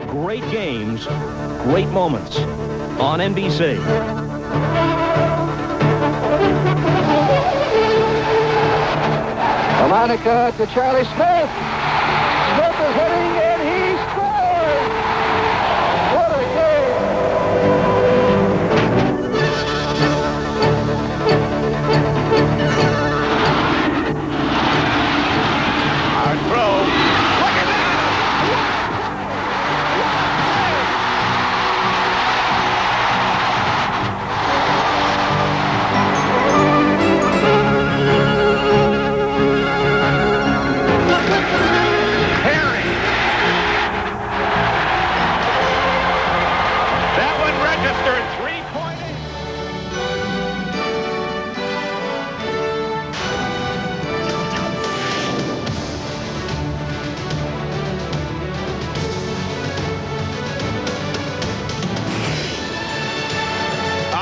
great games, great moments on NBC. Monica to Charlie Smith. Smith is hitting and he scores! What a game! Hard throw. Look at that!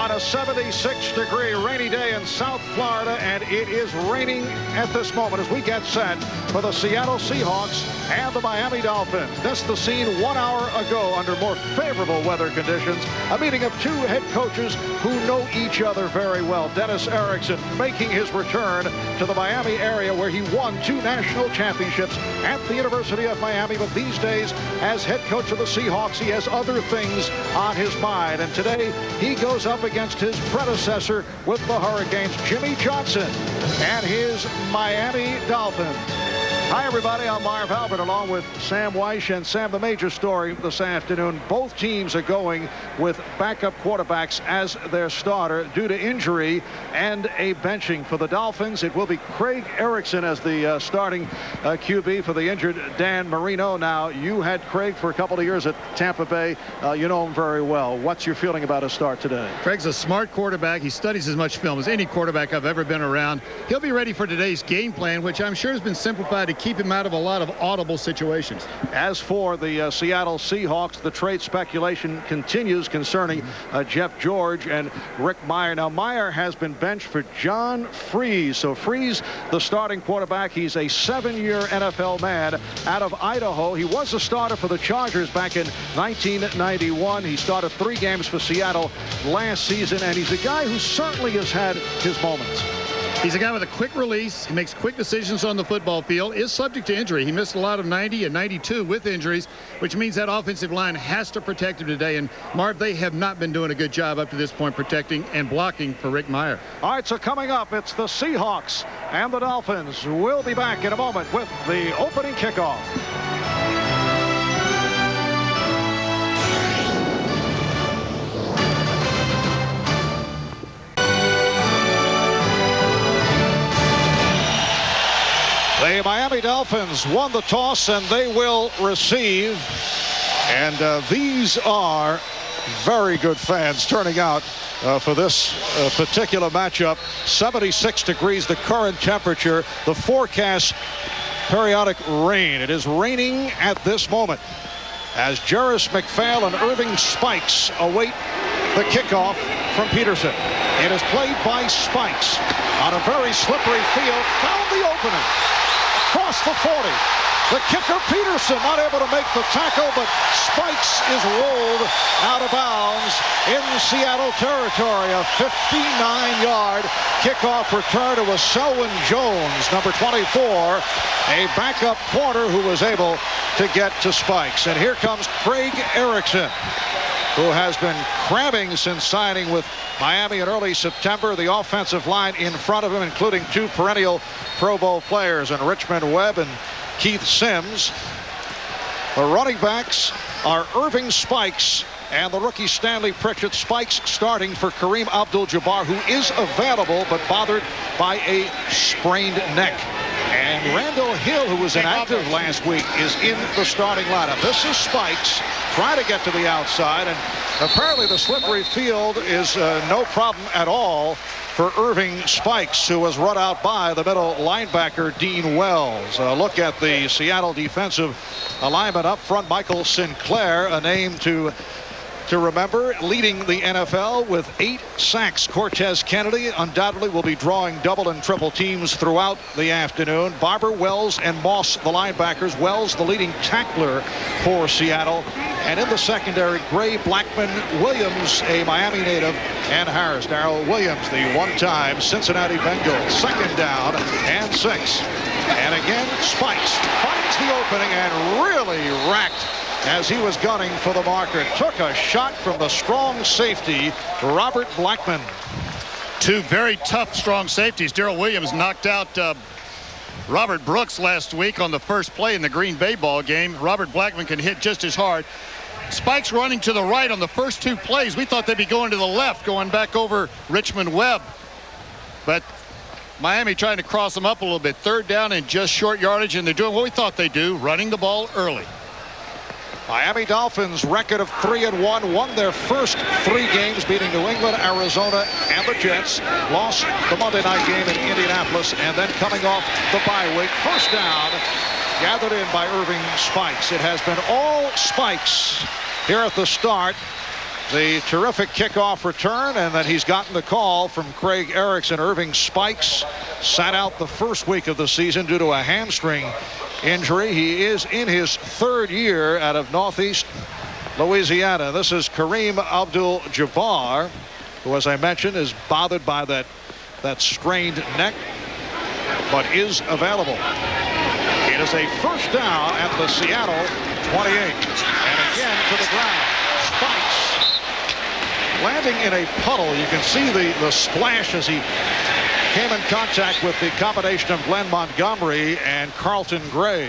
A 76-degree rainy day in South Florida, and it is raining at this moment as we get set for the Seattle Seahawks and the Miami Dolphins. This the scene 1 hour ago under more favorable weather conditions. A meeting of two head coaches who know each other very well. Dennis Erickson making his return to the Miami area where he won 2 national championships at the University of Miami. But these days, as head coach of the Seahawks, he has other things on his mind. And today, he goes up against his predecessor with the Hurricanes, Jimmy Johnson, and his Miami Dolphins. Hi, everybody. I'm Marv Albert along with Sam Weish. And Sam, the major story this afternoon, both teams are going with backup quarterbacks as their starter due to injury and a benching. For the Dolphins, it will be Craig Erickson as the starting QB for the injured Dan Marino. Now, you had Craig for a couple of years at Tampa Bay. You know him very well. What's your feeling about his start today? Craig's a smart quarterback. He studies as much film as any quarterback I've ever been around. He'll be ready for today's game plan, which I'm sure has been simplified to keep him out of a lot of audible situations. As for the Seattle Seahawks, the trade speculation continues concerning Jeff George and Rick Meyer. Now, Meyer has been benched for John Freeze. So Freeze, the starting quarterback, he's a 7-year NFL man out of Idaho. He was a starter for the Chargers back in 1991. He started 3 games for Seattle last season, and he's a guy who certainly has had his moments. He's a guy with a quick release. He makes quick decisions on the football field, is subject to injury. He missed a lot of 90 and 92 with injuries, which means that offensive line has to protect him today. And, Marv, they have not been doing a good job up to this point protecting and blocking for Rick Meyer. All right, so coming up, it's the Seahawks and the Dolphins. We'll be back in a moment with the opening kickoff. The Miami Dolphins won the toss, and they will receive. And these are very good fans turning out for this particular matchup. 76 degrees, the current temperature. The forecast, periodic rain. It is raining at this moment as Jarris McPhail and Irving Spikes await the kickoff from Peterson. It is played by Spikes on a very slippery field. Found the opening. Across the 40. The kicker, Peterson, not able to make the tackle, but Spikes is rolled out of bounds in Seattle territory. A 59-yard kickoff return to a Selwyn Jones, number 24, a backup corner who was able to get to Spikes. And here comes Craig Erickson, who has been crabbing since signing with Miami in early September. The offensive line in front of him, including 2 perennial Pro Bowl players, and Richmond Webb and Keith Sims. The running backs are Irving Spikes and the rookie Stanley Pritchett. Spikes starting for Kareem Abdul-Jabbar, who is available but bothered by a sprained neck. And Randall Hill, who was inactive last week, is in the starting lineup. This is Spikes trying to get to the outside, and apparently the slippery field is no problem at all for Irving Spikes, who was run out by the middle linebacker Dean Wells. Look at the Seattle defensive alignment up front. Michael Sinclair, a name to to remember, leading the NFL with 8 sacks. Cortez Kennedy undoubtedly will be drawing double and triple teams throughout the afternoon. Barber, Wells, and Moss, the linebackers. Wells, the leading tackler for Seattle. And in the secondary, Gray, Blackman, Williams, a Miami native, and Harris. Darrell Williams, the one-time Cincinnati Bengals. 2nd down and 6. And again, Spikes finds the opening and really racked as he was gunning for the marker. Took a shot from the strong safety, Robert Blackman. 2 very tough, strong safeties. Darrell Williams knocked out Robert Brooks last week on the first play in the Green Bay ball game. Robert Blackman can hit just as hard. Spikes running to the right on the first 2 plays. We thought they'd be going to the left, going back over Richmond Webb. But Miami trying to cross them up a little bit. 3rd down and just short yardage, and they're doing what we thought they'd do, running the ball early. Miami Dolphins record of 3-1, won their first 3 games, beating New England, Arizona, and the Jets. Lost the Monday night game in Indianapolis, and then coming off the bye week. First down, gathered in by Irving Spikes. It has been all Spikes here at the start. The terrific kickoff return, and then he's gotten the call from Craig Erickson. Irving Spikes sat out the first week of the season due to a hamstring injury. He is in his 3rd year out of Northeast Louisiana. This is Kareem Abdul-Jabbar, who, as I mentioned, is bothered by that strained neck, but is available. It is a first down at the Seattle 28. And again to the ground. Spikes landing in a puddle. You can see the splash as he came in contact with the combination of Glenn Montgomery and Carlton Gray.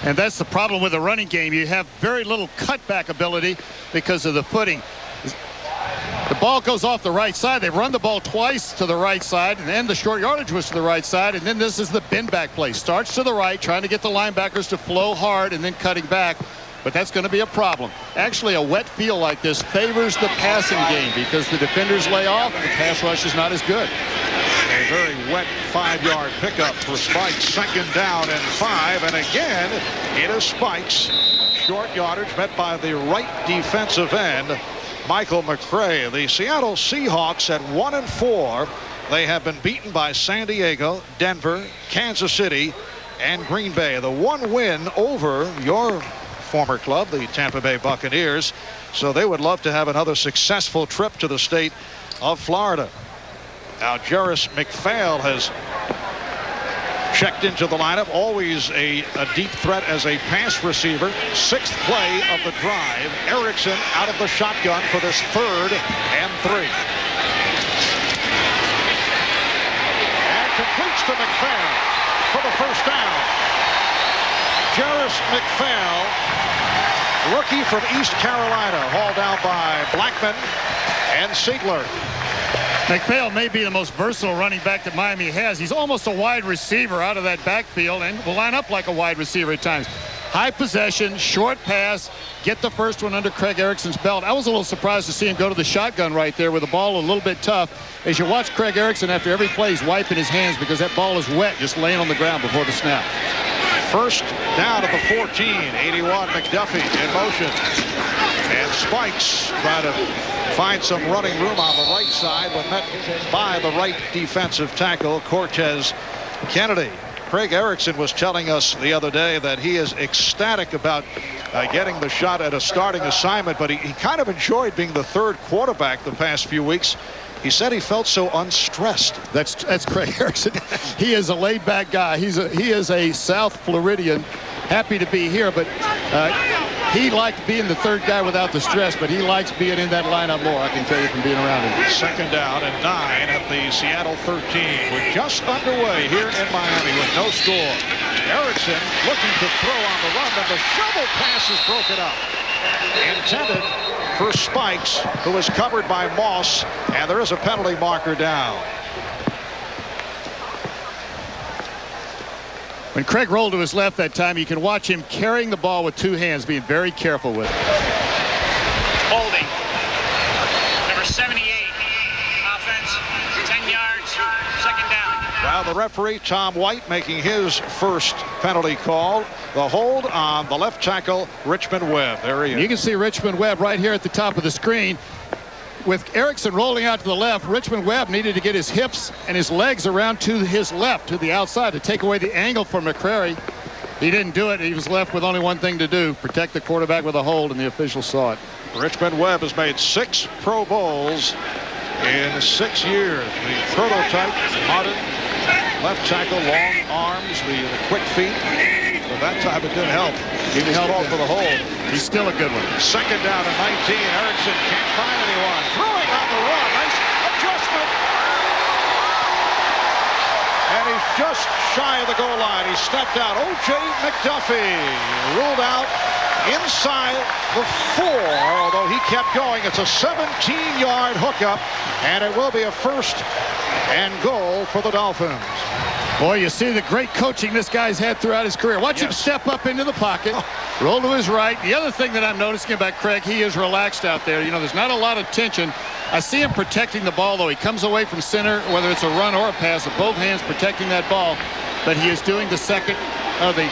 And that's the problem with the running game. You have very little cutback ability because of the footing. The ball goes off the right side. They run the ball twice to the right side, and then the short yardage was to the right side, and then this is the bend back play. Starts to the right, trying to get the linebackers to flow hard and then cutting back. But that's going to be a problem. Actually, a wet field like this favors the passing game because the defenders lay off. The pass rush is not as good. A very wet 5-yard pickup for Spikes. 2nd down and 5. And again, it is Spikes. Short yardage met by the right defensive end, Michael McCray. The Seattle Seahawks at 1-4. They have been beaten by San Diego, Denver, Kansas City, and Green Bay. The one win over your former club, the Tampa Bay Buccaneers. So they would love to have another successful trip to the state of Florida. Now Jarris McPhail has checked into the lineup, always a deep threat as a pass receiver. 6th play of the drive. Erickson out of the shotgun for this 3rd and 3. And completes to McPhail for the first down. Jarris McPhail, rookie from East Carolina, hauled down by Blackman and Siegler. McPhail may be the most versatile running back that Miami has. He's almost a wide receiver out of that backfield and will line up like a wide receiver at times. High possession, short pass, get the first one under Craig Erickson's belt. I was a little surprised to see him go to the shotgun right there with the ball a little bit tough. As you watch Craig Erickson after every play, he's wiping his hands because that ball is wet, just laying on the ground before the snap. First down at the 14. 81 McDuffie in motion. And Spikes try to find some running room on the right side when met by the right defensive tackle, Cortez Kennedy. Craig Erickson was telling us the other day that he is ecstatic about getting the shot at a starting assignment, but he kind of enjoyed being the 3rd quarterback the past few weeks. He said he felt so unstressed. That's Craig Erickson. He is a laid-back guy. He is a South Floridian, happy to be here, but he liked being the 3rd guy without the stress, but he likes being in that lineup more, I can tell you, from being around him. 2nd down and 9 at the Seattle 13. We're just underway here in Miami with no score. Erickson looking to throw on the run, and the shovel pass is broken up. Intended for Spikes, who was covered by Moss, and there is a penalty marker down. When Craig rolled to his left that time, you can watch him carrying the ball with 2 hands, being very careful with it. Holding. Number 78. Offense, 10 yards, 2nd down. Well, the referee, Tom White, making his first penalty call. The hold on the left tackle, Richmond Webb. There he is. You can see Richmond Webb right here at the top of the screen. With Erickson rolling out to the left, Richmond Webb needed to get his hips and his legs around to his left, to the outside, to take away the angle from McCrary. He didn't do it. He was left with only one thing to do, protect the quarterback with a hold, and the officials saw it. Richmond Webb has made 6 Pro Bowls in 6 years. The prototype, modern left tackle, long arms, the quick feet. But that time it didn't help. He was called for the hold. He's still a good one. Second down and 19. Erickson can't find anyone. Throwing on the run. Nice adjustment. And he's just shy of the goal line. He stepped out. O.J. McDuffie ruled out inside the 4, although he kept going. It's a 17-yard hookup, and it will be a first and goal for the Dolphins. Boy, you see the great coaching this guy's had throughout his career. Watch him step up into the pocket, roll to his right. The other thing that I'm noticing about Craig, he is relaxed out there. You know, there's not a lot of tension. I see him protecting the ball, though. He comes away from center, whether it's a run or a pass, with both hands protecting that ball. But he is doing the second of the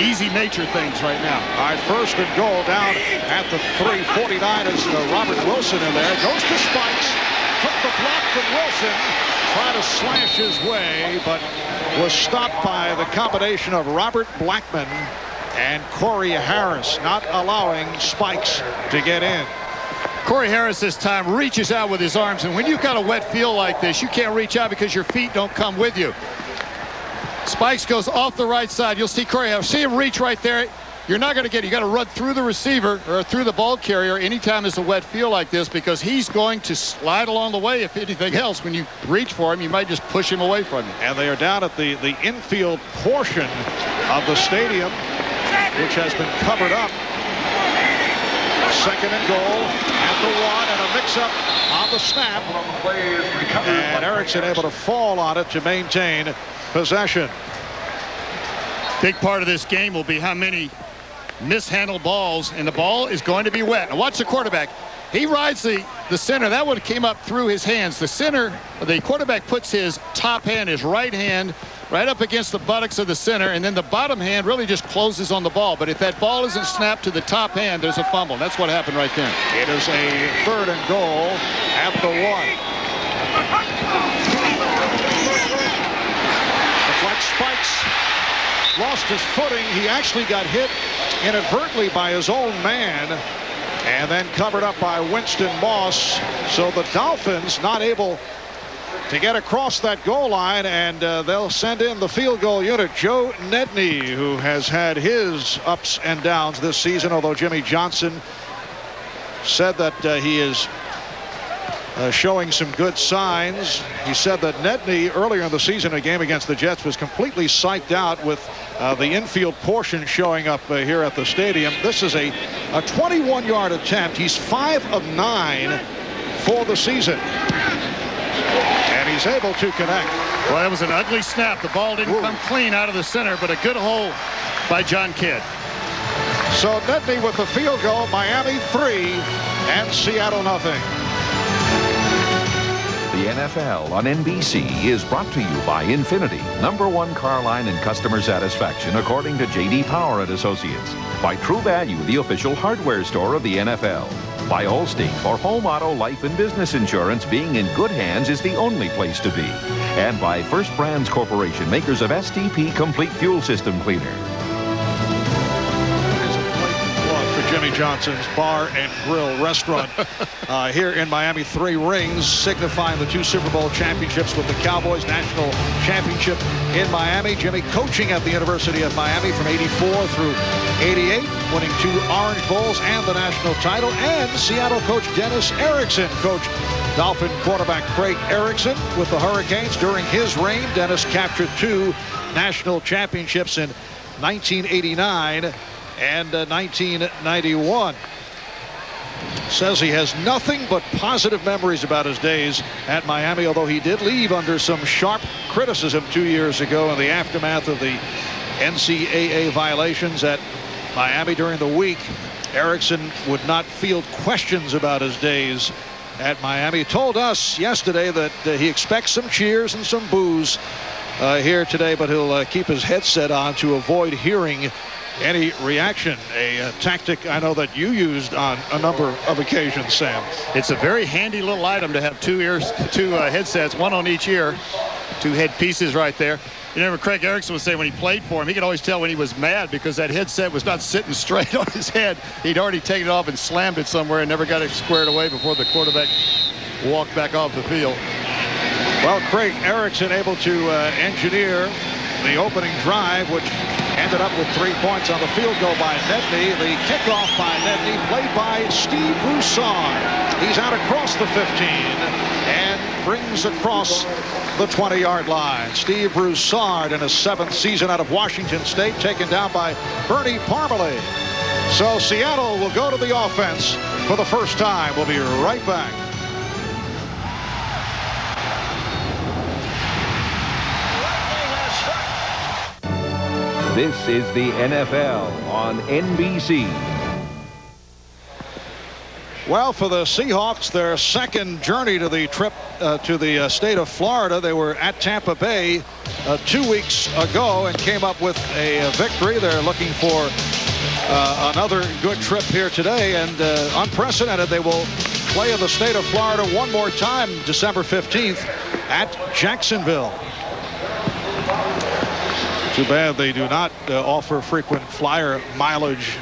easy nature things right now. All right, first and goal down at the 3:49 is Robert Wilson in there. Goes to Spikes. Took the block from Wilson. Tried to slash his way, but was stopped by the combination of Robert Blackman and Corey Harris, not allowing Spikes to get in. Corey Harris this time reaches out with his arms, and when you've got a wet field like this, you can't reach out because your feet don't come with you. Spikes goes off the right side. You'll see Corey Harris. See him reach right there. You're not going to get it. You got to run through the receiver or through the ball carrier anytime it's a wet field like this, because he's going to slide along the way. If anything else, when you reach for him, you might just push him away from you. And they are down at the infield portion of the stadium, which has been covered up. Second and goal at the 1, and a mix-up on the snap. And Erickson able to fall on it to maintain possession. Big part of this game will be how many mishandled balls, and the ball is going to be wet. Now watch the quarterback. He rides the center. That one came up through his hands. The quarterback puts his top hand, his right hand, right up against the buttocks of the center, and then the bottom hand really just closes on the ball. But if that ball isn't snapped to the top hand, there's a fumble. That's what happened right there. It is a third and goal at the 1. Like Spikes lost his footing. He actually got hit inadvertently by his own man and then covered up by Winston Moss. So the Dolphins not able to get across that goal line, and they'll send in the field goal unit. Joe Nedney, who has had his ups and downs this season, although Jimmy Johnson said that he is showing some good signs. He said that Nedney earlier in the season, a game against the Jets, was completely psyched out with the infield portion showing up here at the stadium. This is a 21-yard attempt. He's 5 of 9 for the season. And he's able to connect. Well, that was an ugly snap. The ball didn't come clean out of the center, but a good hole by John Kidd. So Nedney with the field goal. Miami 3 and Seattle nothing. The NFL on NBC is brought to you by Infiniti, #1 car line in customer satisfaction according to J.D. Power and Associates. By True Value, the official hardware store of the NFL. By Allstate, for home, auto, life, and business insurance, being in good hands is the only place to be. And by First Brands Corporation, makers of STP Complete Fuel System Cleaner. Jimmy Johnson's Bar and Grill restaurant here in Miami. 3 rings signifying the 2 Super Bowl championships with the Cowboys. National championship in Miami. Jimmy coaching at the University of Miami from 84 through 88, winning 2 Orange Bowls and the national title. And Seattle coach Dennis Erickson coached Dolphin quarterback Craig Erickson with the Hurricanes during his reign. Dennis captured 2 national championships in 1989 and 1991. Says he has nothing but positive memories about his days at Miami, although he did leave under some sharp criticism 2 years ago in the aftermath of the NCAA violations at Miami during the week. Erickson would not field questions about his days at Miami. He told us yesterday that he expects some cheers and some boos here today, but he'll keep his headset on to avoid hearing any reaction. A tactic I know that you used on a number of occasions, Sam. It's a very handy little item to have two headsets, one on each ear, two headpieces right there. You remember Craig Erickson was saying when he played for him, he could always tell when he was mad because that headset was not sitting straight on his head. He'd already taken it off and slammed it somewhere and never got it squared away before the quarterback walked back off the field. Well, Craig Erickson able to engineer the opening drive, which ended up with 3 points on the field goal by Nedney. The kickoff by Nedney, played by Steve Broussard. He's out across the 15 and brings across the 20-yard line. Steve Broussard in his 7th season out of Washington State, taken down by Bernie Parmalee. So Seattle will go to the offense for the first time. We'll be right back. This is the NFL on NBC. Well, for the Seahawks, their second journey to the trip to the state of Florida. They were at Tampa Bay 2 weeks ago and came up with a victory. They're looking for another good trip here today, and unprecedented. They will play in the state of Florida one more time December 15th at Jacksonville. Too bad they do not offer frequent flyer mileage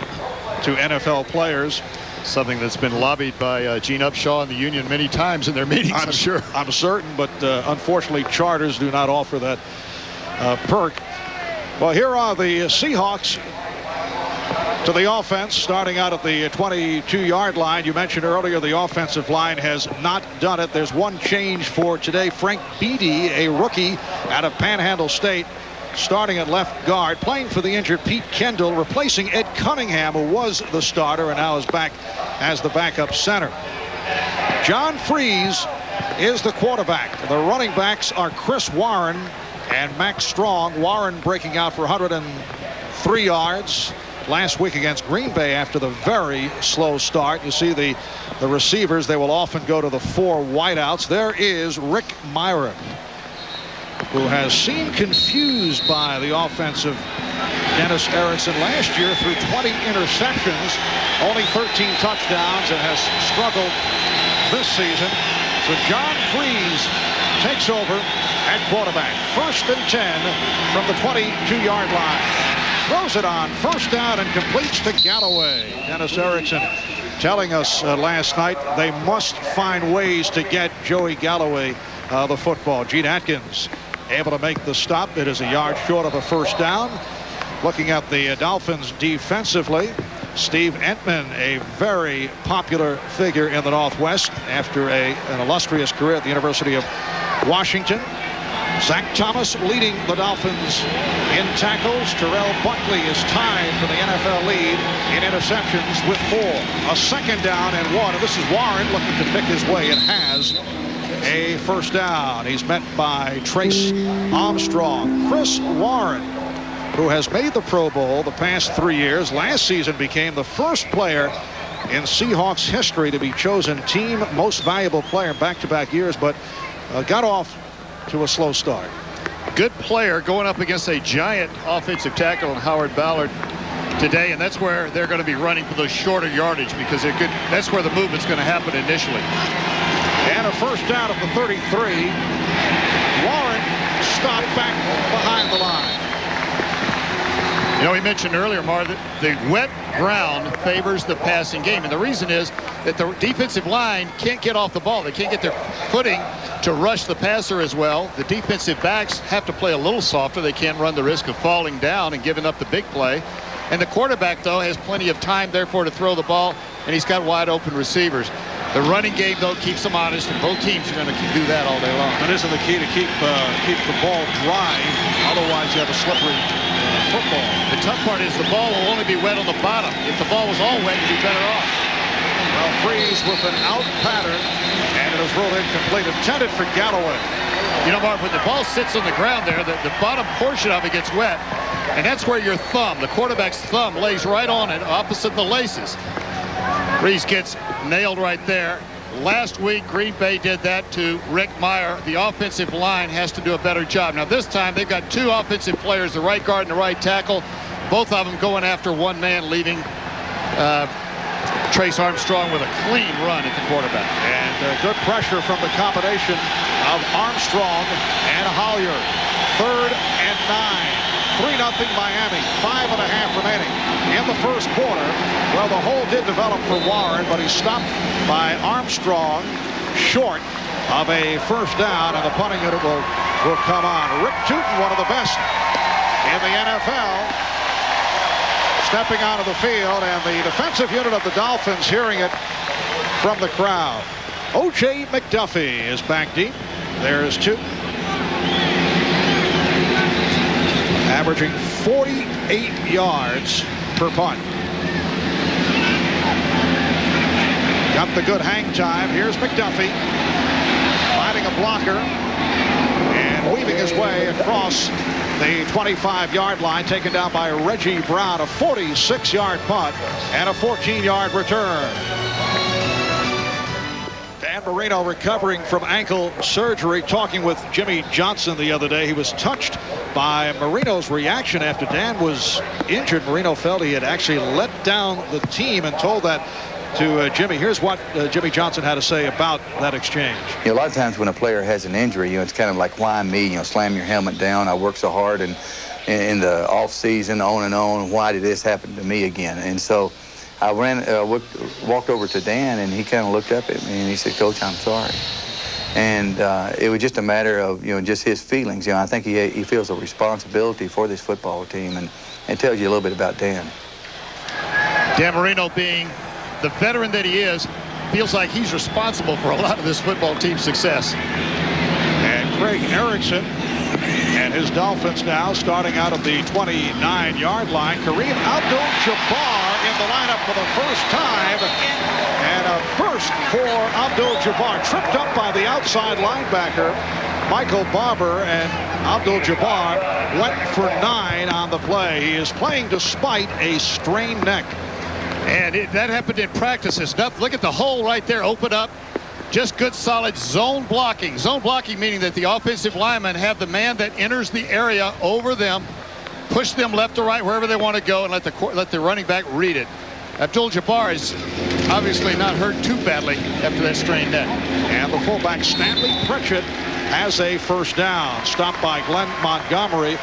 to NFL players. Something that's been lobbied by Gene Upshaw and the union many times in their meetings, I'm sure. I'm certain, but unfortunately charters do not offer that perk. Well, here are the Seahawks to the offense, starting out at the 22-yard line. You mentioned earlier the offensive line has not done it. There's one change for today. Frank Beatty, a rookie out of Panhandle State, starting at left guard, playing for the injured Pete Kendall, replacing Ed Cunningham, who was the starter and now is back as the backup center. John Freeze is the quarterback. The running backs are Chris Warren and Max Strong. Warren breaking out for 103 yards last week against Green Bay after the very slow start. You see the receivers, they will often go to the 4 wideouts. There is Rick Myra, who has seemed confused by the offensive Dennis Erickson last year through 20 interceptions, only 13 touchdowns, and has struggled this season. So John Freeze takes over at quarterback. 1st and 10 from the 22-yard line. Throws it on 1st down and completes to Galloway. Dennis Erickson telling us last night they must find ways to get Joey Galloway the football. Gene Atkins able to make the stop. It is a yard short of a 1st down. Looking at the Dolphins defensively, Steve Entman, a very popular figure in the Northwest after an illustrious career at the University of Washington. Zach Thomas leading the Dolphins in tackles. Terrell Buckley is tied for the NFL lead in interceptions with 4. A 2nd down and 1. And this is Warren looking to pick his way. It has a 1st down. He's met by Trace Armstrong. Chris Warren, who has made the Pro Bowl the past 3 years, last season became the first player in Seahawks history to be chosen team most valuable player in back-to-back years, but got off to a slow start. Good player going up against a giant offensive tackle in Howard Ballard today, and that's where they're going to be running for those shorter yardage because they're good. That's where the movement's going to happen initially. And a 1st down at the 33. Warren stopped back behind the line. You know, we mentioned earlier, Mar, that the wet ground favors the passing game. And the reason is that the defensive line can't get off the ball. They can't get their footing to rush the passer as well. The defensive backs have to play a little softer. They can't run the risk of falling down and giving up the big play. And the quarterback, though, has plenty of time, therefore, to throw the ball, and he's got wide open receivers. The running game, though, keeps them honest, and both teams are going to do that all day long. That isn't the key to keep the ball dry. Otherwise, you have a slippery football. The tough part is the ball will only be wet on the bottom. If the ball was all wet, you'd be better off. Well, Freeze with an out pattern, and it is ruled incomplete, intended for Galloway. You know, Mark, when the ball sits on the ground there, the bottom portion of it gets wet, and that's where your thumb, the quarterback's thumb, lays right on it, opposite the laces. Freeze gets nailed right there. Last week, Green Bay did that to Rick Meyer. The offensive line has to do a better job. Now, this time, they've got two offensive players, the right guard and the right tackle, both of them going after one man, leaving Trace Armstrong with a clean run at the quarterback. And good pressure from the combination of Armstrong and Hollier. 3rd and 9. 3-0 Miami. 5.5 remaining in the first quarter. Well, the hole did develop for Warren, but he's stopped by Armstrong short of a first down, and the punting unit will come on. Rick Tootin, one of the best in the NFL, stepping onto the field, and the defensive unit of the Dolphins hearing it from the crowd. O.J. McDuffie is back deep. There's Tootin, averaging 48 yards per punt. Got the good hang time. Here's McDuffie finding a blocker and weaving his way across the 25-yard line, taken down by Reggie Brown. A 46-yard punt and a 14-yard return. Dan Marino recovering from ankle surgery, talking with Jimmy Johnson the other day. He was touched by Marino's reaction after Dan was injured. Marino felt he had actually let down the team and told that to Jimmy. Here's what Jimmy Johnson had to say about that exchange. You know, a lot of times when a player has an injury, it's kind of like, why me? Slam your helmet down. I worked so hard and in the off season, on and on. Why did this happen to me again? And so I walked over to Dan, and he kind of looked up at me and he said, Coach, I'm sorry. And it was just a matter of, just his feelings. I think he feels a responsibility for this football team, and it tells you a little bit about Dan. Dan Marino, being the veteran that he is, feels like he's responsible for a lot of this football team's success. And Craig Erickson and his Dolphins now starting out of the 29-yard line. Kareem Abdul-Jabbar in the lineup for the first time. And a first for Abdul-Jabbar. Tripped up by the outside linebacker, Michael Barber, and Abdul-Jabbar went for 9 on the play. He is playing despite a strained neck. And that happened in practices. Look at the hole right there, open up. Just good, solid zone blocking. Zone blocking meaning that the offensive linemen have the man that enters the area over them, push them left to right, wherever they want to go, and let the running back read it. Abdul-Jabbar is obviously not hurt too badly after that strained neck. And the fullback, Stanley Pritchett, has a first down. Stopped by Glenn Montgomery.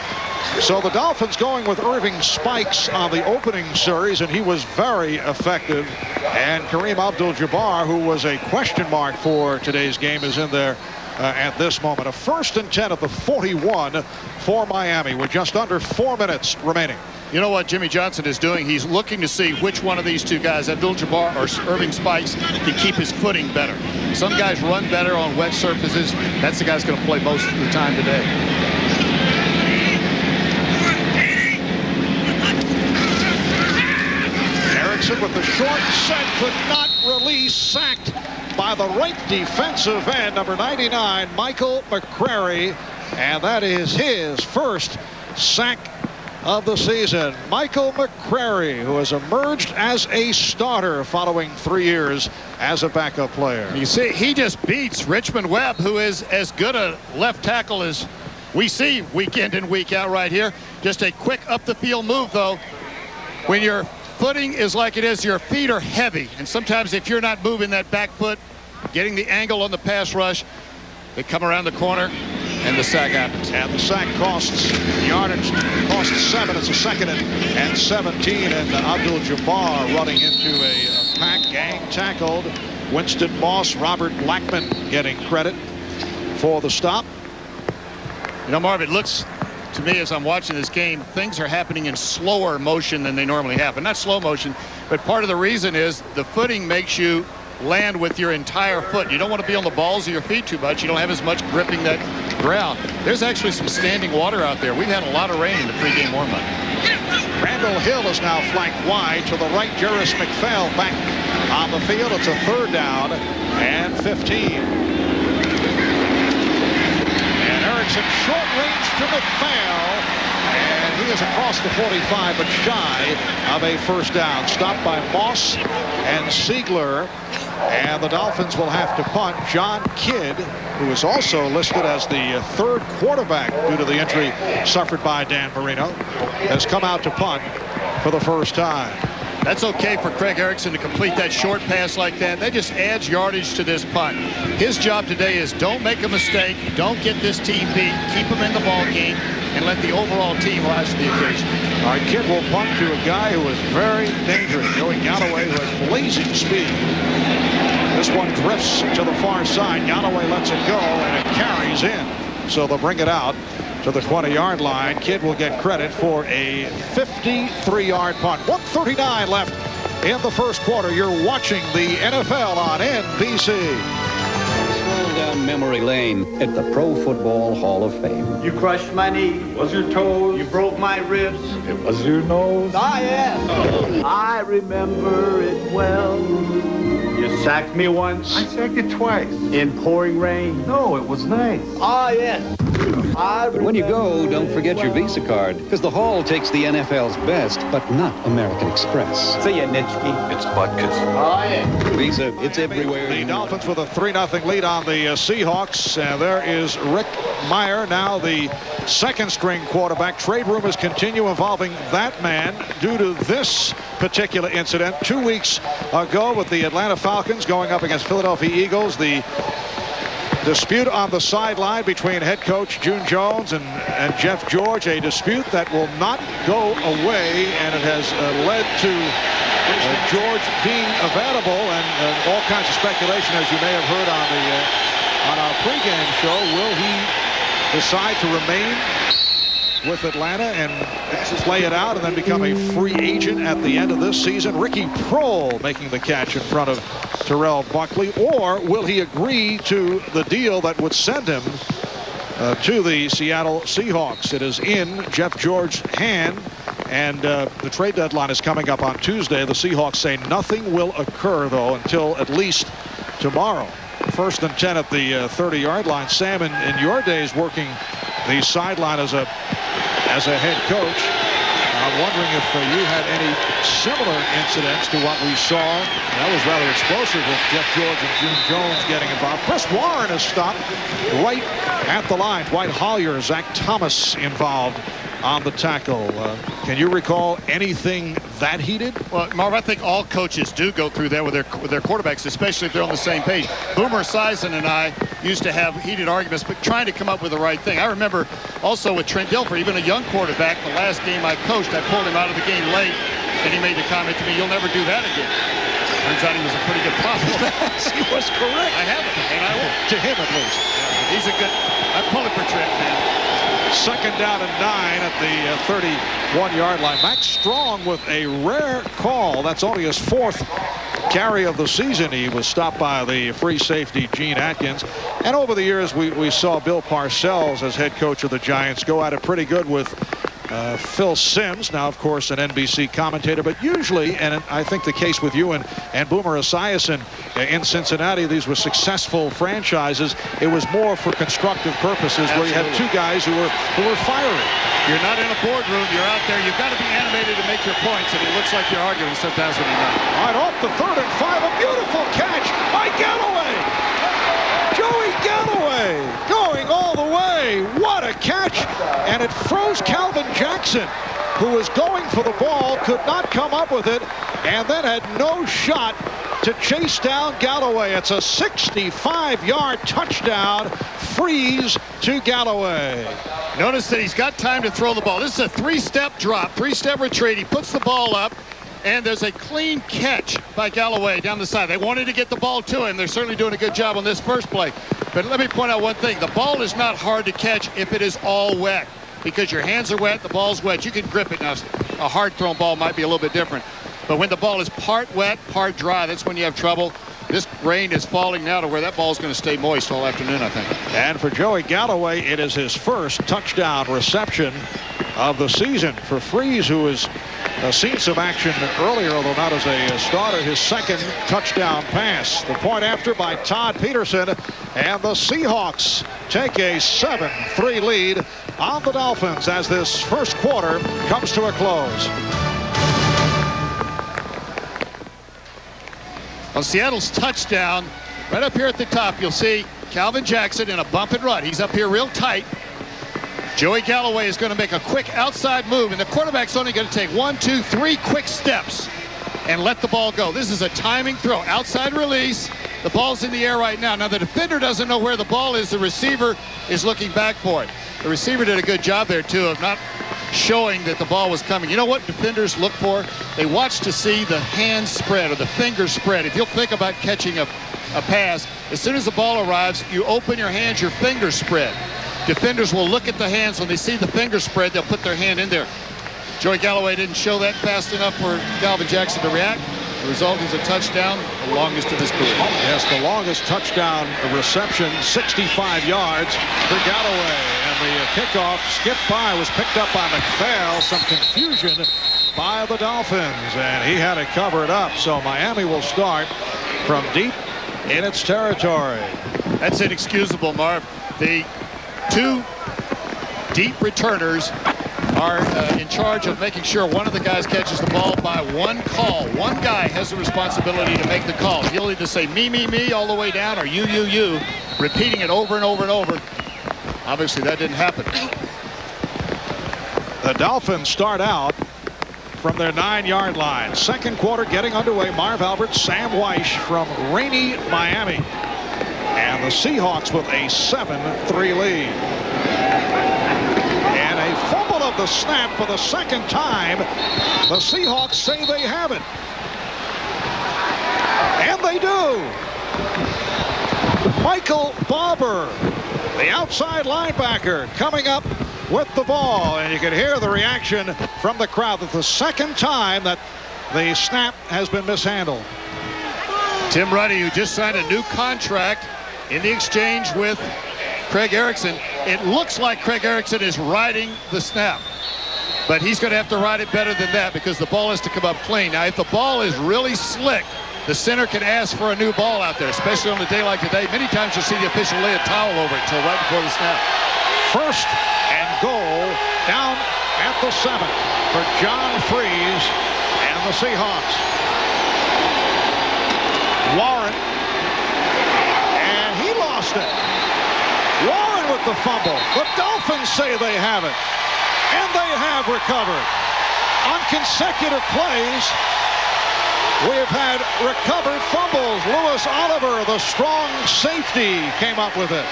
So the Dolphins going with Irving Spikes on the opening series, and he was very effective. And Kareem Abdul-Jabbar, who was a question mark for today's game, is in there at this moment. A 1st and 10 at the 41 for Miami with just under 4 minutes remaining. You know what Jimmy Johnson is doing? He's looking to see which one of these two guys, Abdul-Jabbar or Irving Spikes, can keep his footing better. Some guys run better on wet surfaces. That's the guy's going to play most of the time today. Erickson with the short set, could not release, sacked by the right defensive end, number 99, Michael McCrary, and that is his first sack of the season. Michael McCrary, who has emerged as a starter following 3 years as a backup player. You see, he just beats Richmond Webb, who is as good a left tackle as we see week in and week out right here. Just a quick up the field move, though. When your footing is like it is, your feet are heavy, and sometimes if you're not moving that back foot, getting the angle on the pass rush, they come around the corner and the sack happens. And the sack costs yardage, costs 7. It's a 2nd and 17, and Abdul-Jabbar running into a pack, gang tackled. Winston Moss, Robert Blackman getting credit for the stop. You know, Marv, it looks to me as I'm watching this game, things are happening in slower motion than they normally happen. Not slow motion, but part of the reason is the footing makes you land with your entire foot. You don't want to be on the balls of your feet too much. You don't have as much gripping that ground. There's actually some standing water out there. We've had a lot of rain in the pregame warm-up. Randall Hill is now flanked wide to the right. Jerris McPhail back on the field. It's a 3rd down and 15. And Erickson short range to McPhail, and he is across the 45 but shy of a first down. Stopped by Moss and Siegler And the Dolphins will have to punt. John Kidd, who is also listed as the third quarterback due to the injury suffered by Dan Marino, has come out to punt for the first time. That's okay for Craig Erickson to complete that short pass like that. That just adds yardage to this punt. His job today is don't make a mistake, don't get this team beat, keep them in the ball game, and let the overall team rise to the occasion. All right, Kidd will punt to a guy who is very dangerous, Joey Galloway, who has blazing speed. This one drifts to the far side. Galloway lets it go, and it carries in. So they'll bring it out to the 20-yard line. Kidd will get credit for a 53-yard punt. 1:39 left in the first quarter. You're watching the NFL on NBC. Stroll down memory lane at the Pro Football Hall of Fame. You crushed my knee. Was your toes? You broke my ribs. It was your nose. Ah, yes. I remember it well. You sacked me once. I sacked you twice. In pouring rain. No, it was nice. Ah, yes. But when you go, don't forget your Visa card, because the Hall takes the NFL's best, but not American Express. See ya, Nitschke. It's Butkus. Oh, yeah. Visa, it's everywhere. The Dolphins with a 3-0 lead on the Seahawks. There is Rick Meyer, now the second-string quarterback. Trade rumors continue involving that man due to this particular incident 2 weeks ago with the Atlanta Falcons going up against Philadelphia Eagles. The dispute on the sideline between head coach June Jones and Jeff George, a dispute that will not go away, and it has led to George being available and all kinds of speculation, as you may have heard on our pregame show. Will he decide to remain with Atlanta and play it out and then become a free agent at the end of this season? Ricky Prohl making the catch in front of Terrell Buckley. Or will he agree to the deal that would send him to the Seattle Seahawks? It is in Jeff George's hand, and the trade deadline is coming up on Tuesday. The Seahawks say nothing will occur, though, until at least tomorrow. 1st and 10 at the 30-yard line. Sam, in your days working the sideline as a head coach, I'm wondering if you had any similar incidents to what we saw. That was rather explosive with Jeff George and June Jones getting involved. Chris Warren is stopped right at the line. Dwight Hollier, Zach Thomas involved on the tackle. Can you recall anything that heated? Well, Marv, I think all coaches do go through that with their quarterbacks, especially if they're on the same page. Boomer Esiason and I used to have heated arguments, but trying to come up with the right thing. I remember also with Trent Dilfer, even a young quarterback, the last game I coached, I pulled him out of the game late, and he made the comment to me, "You'll never do that again." Turns out he was a pretty good problem. He was correct. I have it, and I will. To him, at least. He's a good. I'm pulling for Trent, man. 2nd down and 9 at the 31-yard line. Max Strong with a rare call. That's only his 4th carry of the season. He was stopped by the free safety Gene Atkins. And over the years, we saw Bill Parcells as head coach of the Giants go at it pretty good with Phil Simms, now of course an NBC commentator, but usually, and I think the case with you and Boomer Esiason in Cincinnati, these were successful franchises. It was more for constructive purposes. Absolutely. Where you had two guys who were fiery. You're not in a boardroom, you're out there, you've got to be animated to make your points, and it looks like you're arguing sometimes when you're not. All right, off the 3rd and 5, a beautiful catch by Galloway. Joey Galloway going all the way. What a catch. And it froze Calvin Jackson, who was going for the ball, could not come up with it, and then had no shot to chase down Galloway. It's a 65-yard touchdown. Freeze to Galloway. Notice that he's got time to throw the ball. This is a 3-step drop, 3-step retreat. He puts the ball up, and there's a clean catch by Galloway down the side. They wanted to get the ball to him. They're certainly doing a good job on this first play. But let me point out one thing. The ball is not hard to catch if it is all wet, because your hands are wet, the ball's wet. You can grip it. Now, a hard-thrown ball might be a little bit different. But when the ball is part wet, part dry, that's when you have trouble. This rain is falling now to where that ball is going to stay moist all afternoon, I think. And for Joey Galloway, it is his first touchdown reception of the season. For Freeze, who has seen some action earlier, although not as a starter, his second touchdown pass. The point after by Todd Peterson, and the Seahawks take a 7-3 lead on the Dolphins as this first quarter comes to a close. On Seattle's touchdown, right up here at the top, you'll see Calvin Jackson in a bump and run. He's up here real tight. Joey Galloway is going to make a quick outside move, and the quarterback's only going to take 1, 2, 3 quick steps and let the ball go. This is a timing throw, outside release. The ball's in the air right now. Now the defender doesn't know where the ball is. The receiver is looking back for it. The receiver did a good job there, too, of not showing that the ball was coming. You know what defenders look for? They watch to see the hand spread or the finger spread. If you'll think about catching a pass, as soon as the ball arrives, you open your hands, your fingers spread. Defenders will look at the hands. When they see the finger spread, they'll put their hand in there. Joey Galloway didn't show that fast enough for Calvin Jackson to react. The result is a touchdown, the longest of his career. Yes, the longest touchdown reception, 65 yards for Galloway. And the kickoff skipped by, was picked up by McPhail. Some confusion by the Dolphins, and he had to cover it up. So Miami will start from deep in its territory. That's inexcusable, Marv. The two deep returners are in charge of making sure one of the guys catches the ball by one call. One guy has the responsibility to make the call. He'll either say me all the way down, or you, repeating it over and over and over. Obviously, that didn't happen. The Dolphins start out from their 9-yard line. Second quarter getting underway. Marv Alberts, Sam Weish from rainy Miami. And the Seahawks with a 7-3 lead. And a fumble of the snap for the second time. The Seahawks say they have it. And they do. Michael Barber, the outside linebacker, coming up with the ball. And you can hear the reaction from the crowd. That's the second time that the snap has been mishandled. Tim Ruddy, who just signed a new contract in the exchange with Craig Erickson. It looks like Craig Erickson is riding the snap, but he's going to have to ride it better than that because the ball has to come up clean. Now, if the ball is really slick, the center can ask for a new ball out there, especially on a day like today. Many times you'll see the official lay a towel over it until right before the snap. First and goal down at the 7 for John Freeze and the Seahawks. Warren, and he lost it. Warren with the fumble. The Dolphins say they have it, and they have recovered. On consecutive plays, we have had recovered fumbles. Lewis Oliver, the strong safety, came up with it.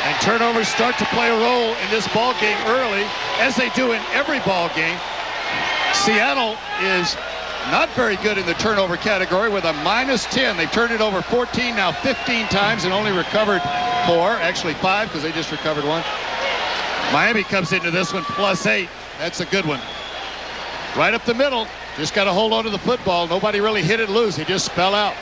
And turnovers start to play a role in this ball game early, as they do in every ball game. Seattle is not very good in the turnover category with a -10. They've turned it over 14, now 15 times, and only recovered 4, actually 5, because they just recovered 1. Miami comes into this one +8. That's a good one. Right up the middle. Just got to hold on to the football. Nobody really hit it loose. He just fell out.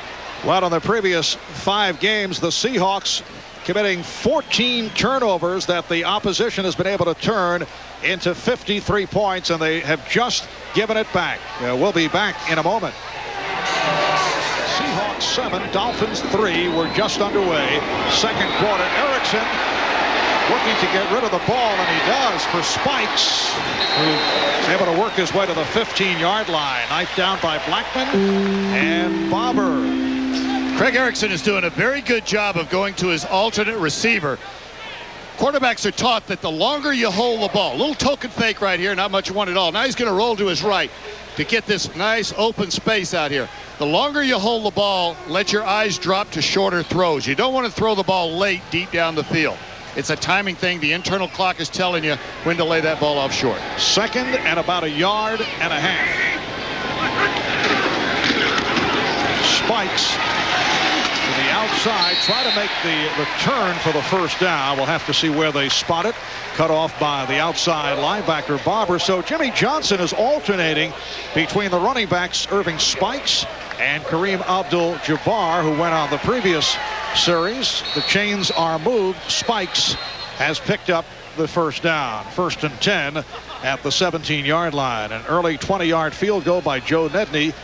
Well, in the previous 5 games, the Seahawks committing 14 turnovers that the opposition has been able to turn into 53 points, and they have just given it back. We'll be back in a moment. Seahawks 7, Dolphins 3. We're just underway. Second quarter. Erickson looking to get rid of the ball, and he does for Spikes, who's able to work his way to the 15-yard line. Knifed down by Blackman and Barber. Craig Erickson is doing a very good job of going to his alternate receiver. Quarterbacks are taught that the longer you hold the ball, a little token fake right here, not much one at all. Now he's going to roll to his right to get this nice open space out here. The longer you hold the ball, let your eyes drop to shorter throws. You don't want to throw the ball late deep down the field. It's a timing thing. The internal clock is telling you when to lay that ball off short. Second and about 1.5 yards. Spikes to the outside, try to make the return for the first down. We'll have to see where they spot it. Cut off by the outside linebacker Barber. So Jimmy Johnson is alternating between the running backs Irving Spikes and Kareem Abdul-Jabbar, who went on the previous series. The chains are moved. Spikes has picked up the first down. 1st and 10 at the 17-yard line. An early 20-yard field goal by Joe Nedney.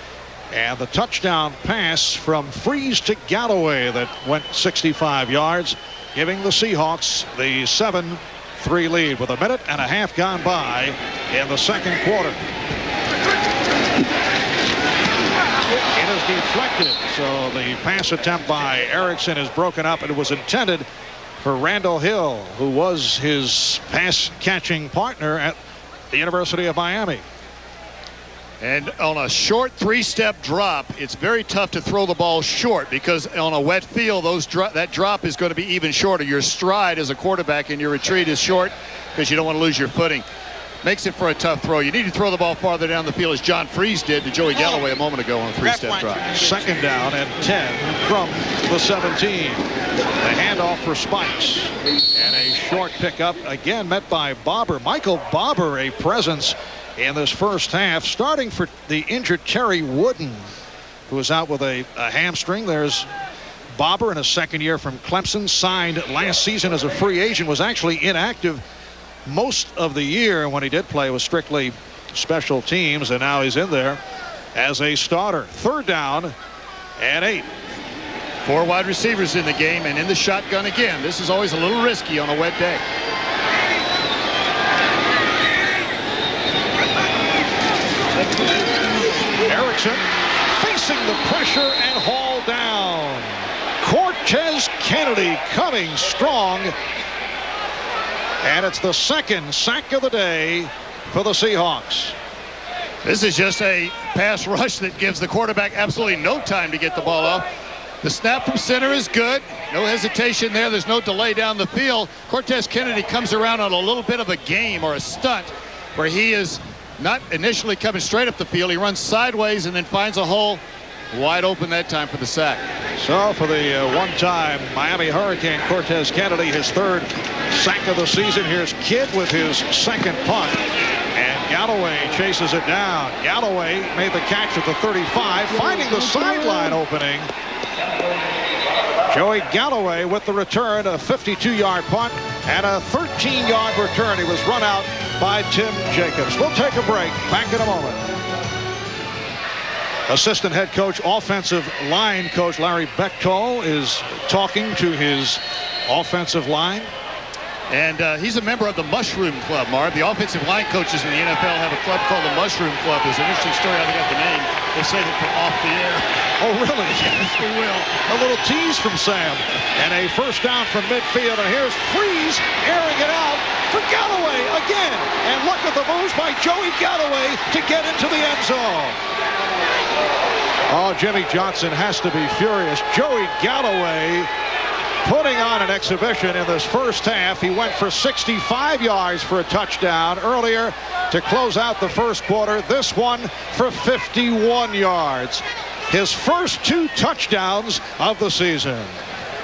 And the touchdown pass from Freeze to Galloway that went 65 yards, giving the Seahawks the 7-3 lead with 1.5 minutes gone by in the second quarter. It was deflected. So the pass attempt by Erickson is broken up, and it was intended for Randall Hill, who was his pass catching partner at the University of Miami. And on a short three-step drop, it's very tough to throw the ball short, because on a wet field, that drop is going to be even shorter. Your stride as a quarterback and your retreat is short because you don't want to lose your footing. Makes it for a tough throw. You need to throw the ball farther down the field, as John Freeze did to Joey Galloway a moment ago on a three-step drop. 2nd down and 10 from the 17. The handoff for Spikes. And a short pickup, again met by Bobber. Michael Bobber, a presence in this first half, starting for the injured Terry Wooden, who is out with a hamstring. There's Bobber in a second year from Clemson, signed last season as a free agent, was actually inactive most of the year. When he did play, was strictly special teams, and now he's in there as a starter. 3rd down and 8. 4 wide receivers in the game and in the shotgun again. This is always a little risky on a wet day. Erickson facing the pressure and hauled down. Cortez Kennedy coming strong. And it's the 2nd sack of the day for the Seahawks. This is just a pass rush that gives the quarterback absolutely no time to get the ball off. The snap from center is good. No hesitation there. There's no delay down the field. Cortez Kennedy comes around on a little bit of a game or a stunt where he is not initially coming straight up the field. He runs sideways and then finds a hole. Wide open that time for the sack. So for the one-time Miami Hurricane, Cortez Kennedy, his 3rd sack of the season. Here's Kidd with his 2nd punt. And Galloway chases it down. Galloway made the catch at the 35, finding the sideline opening. Joey Galloway with the return, a 52-yard punt and a 13-yard return. He was run out by Tim Jacobs. We'll take a break. Back in a moment. Assistant head coach, offensive line coach Larry Bechtold is talking to his offensive line. And he's a member of the Mushroom Club, Marv. The offensive line coaches in the NFL have a club called the Mushroom Club. There's an interesting story how they got the name. We'll save it for off the air. Oh, really? Yes, we will. A little tease from Sam. And a 1st down from midfield. And here's Freeze airing it out for Galloway again. And look at the moves by Joey Galloway to get into the end zone. Oh, Jimmy Johnson has to be furious. Joey Galloway putting on an exhibition in this first half. He went for 65 yards for a touchdown earlier to close out the first quarter. This one for 51 yards. His first 2 touchdowns of the season.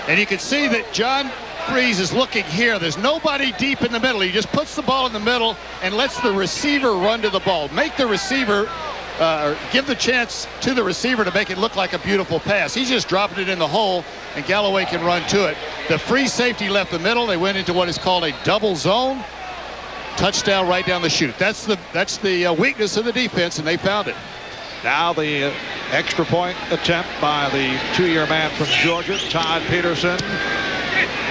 And you can see that John Freeze is looking here. There's nobody deep in the middle. He just puts the ball in the middle and lets the receiver run to the ball. Make the receiver give the chance to the receiver to make it look like a beautiful pass. He's just dropping it in the hole, and Galloway can run to it. The free safety left the middle. They went into what is called a double zone. Touchdown right down the chute. That's the weakness of the defense, and they found it. Now the extra point attempt by the 2-year man from Georgia, Todd Peterson.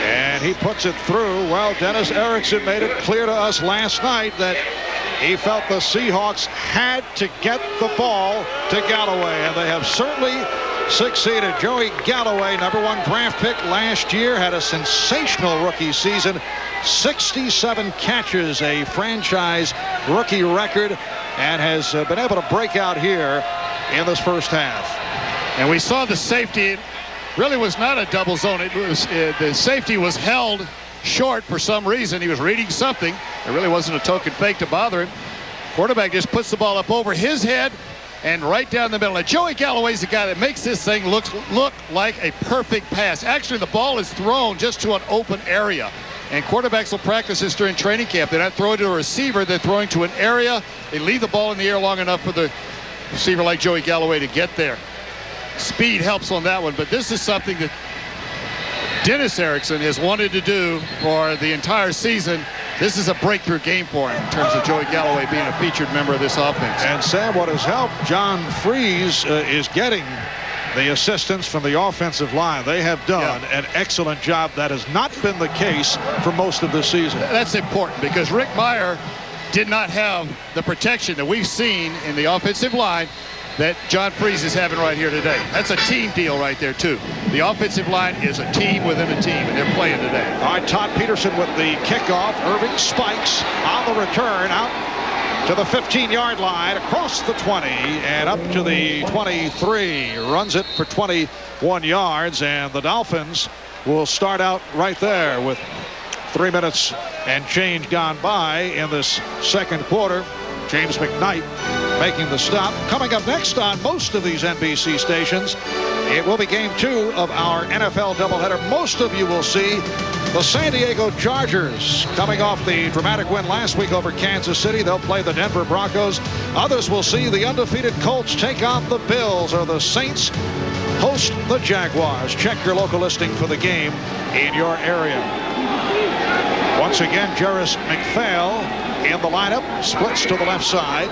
And he puts it through. Well, Dennis Erickson made it clear to us last night that he felt the Seahawks had to get the ball to Galloway, and they have certainly succeeded. Joey Galloway, #1 draft pick last year, had a sensational rookie season. 67 catches, a franchise rookie record, and has been able to break out here in this first half. And we saw the safety. It really was not a double zone. It was the safety was held short for some reason. He was reading something. It really wasn't a token fake to bother him. Quarterback just puts the ball up over his head and right down the middle. Now, Joey Galloway's the guy that makes this thing look like a perfect pass. Actually, the ball is thrown just to an open area. And quarterbacks will practice this during training camp. They're not throwing to a receiver. They're throwing to an area. They leave the ball in the air long enough for the receiver like Joey Galloway to get there. Speed helps on that one, but this is something that Dennis Erickson has wanted to do for the entire season. This is a breakthrough game for him in terms of Joey Galloway being a featured member of this offense. And Sam, what has helped John Freeze is getting the assistance from the offensive line. They have done an excellent job. That has not been the case for most of the season. That's important because Rick Meyer did not have the protection that we've seen in the offensive line. that John Freese is having right here today. That's a team deal right there, too. The offensive line is a team within a team, and they're playing today. All right, Todd Peterson with the kickoff. Irving spikes on the return out to the 15-yard line, across the 20, and up to the 23. Runs it for 21 yards, and the Dolphins will start out right there with 3 minutes and change gone by in this second quarter. James McKnight making the stop. Coming up next on most of these NBC stations, it will be game 2 of our NFL doubleheader. Most of you will see the San Diego Chargers coming off the dramatic win last week over Kansas City. They'll play the Denver Broncos. Others will see the undefeated Colts take on the Bills, or the Saints host the Jaguars. Check your local listing for the game in your area. Once again, Jarris McPhail in the lineup, splits to the left side,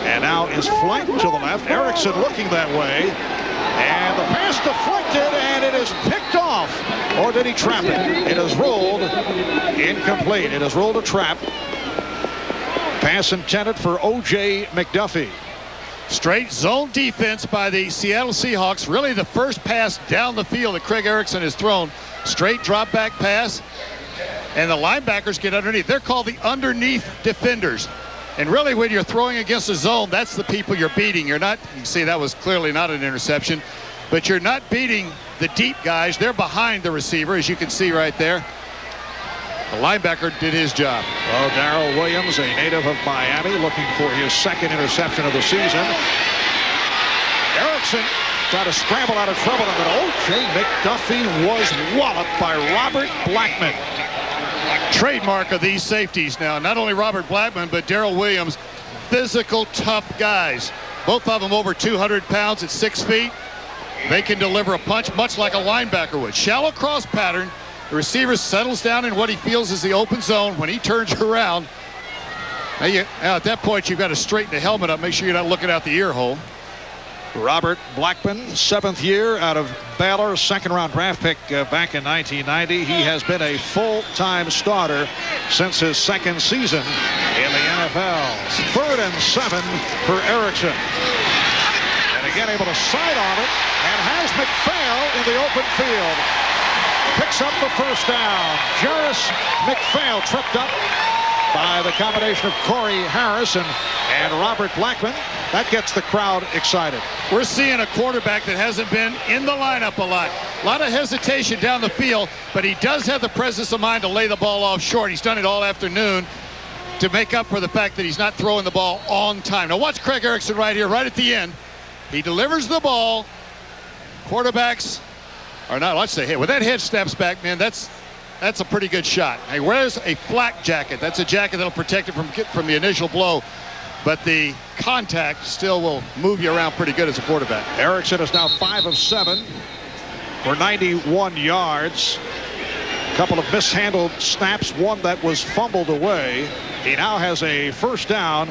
and now is flanked to the left. Erickson looking that way, and the pass deflected, and it is picked off. Or did he trap it? It is ruled incomplete. It is ruled a trap. Pass intended for O.J. McDuffie. Straight zone defense by the Seattle Seahawks. Really the first pass down the field that Craig Erickson has thrown. Straight drop back pass. And the linebackers get underneath. They're called the underneath defenders. And really, when you're throwing against the zone, that's the people you're beating. You're not, you see, that was clearly not an interception, but you're not beating the deep guys. They're behind the receiver, as you can see right there. The linebacker did his job. Well, Darrell Williams, a native of Miami, looking for his second interception of the season. Erickson tried to scramble out of trouble, and then O.J. McDuffie was walloped by Robert Blackman. Trademark of these safeties now. Not only Robert Blackman, but Darrell Williams. Physical, tough guys. Both of them over 200 pounds at 6 feet. They can deliver a punch much like a linebacker would. Shallow cross pattern. The receiver settles down in what he feels is the open zone. When he turns around, now at that point, you've got to straighten the helmet up. Make sure you're not looking out the ear hole. Robert Blackman, 7th year out of Baylor, second-round draft pick back in 1990. He has been a full-time starter since his second season in the NFL. 3rd and 7 for Erickson. And again, able to side on it, and has McPhail in the open field. Picks up the first down. Jarris McPhail tripped up by the combination of Corey Harris and Robert Blackman. That gets the crowd excited. We're seeing a quarterback that hasn't been in the lineup a lot. A lot of hesitation down the field, but he does have the presence of mind to lay the ball off short. He's done it all afternoon to make up for the fact that he's not throwing the ball on time. Now watch Craig Erickson right here, right at the end. He delivers the ball. Quarterbacks are not, let's say, hey, when that head snaps back, man, that's a pretty good shot. He wears a flak jacket. That's a jacket that'll protect him from the initial blow. But the contact still will move you around pretty good as a quarterback. Erickson is now 5 of 7 for 91 yards. A couple of mishandled snaps, one that was fumbled away. He now has a first down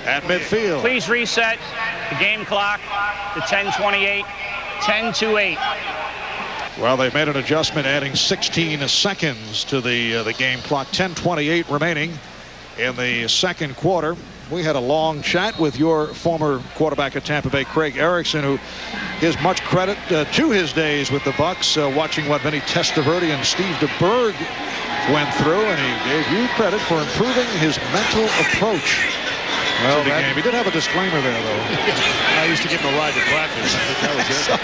at midfield. Please reset the game clock to 10:28, 10:28. Well, they've made an adjustment, adding 16 seconds to the game clock. 10:28 remaining in the second quarter. We had a long chat with your former quarterback at Tampa Bay, Craig Erickson, who gives much credit to his days with the Bucs, watching what Vinny Testaverde and Steve DeBerg went through, and he gave you credit for improving his mental approach to the game. He did have a disclaimer there, though. I used to give him a ride to practice. I think that was it.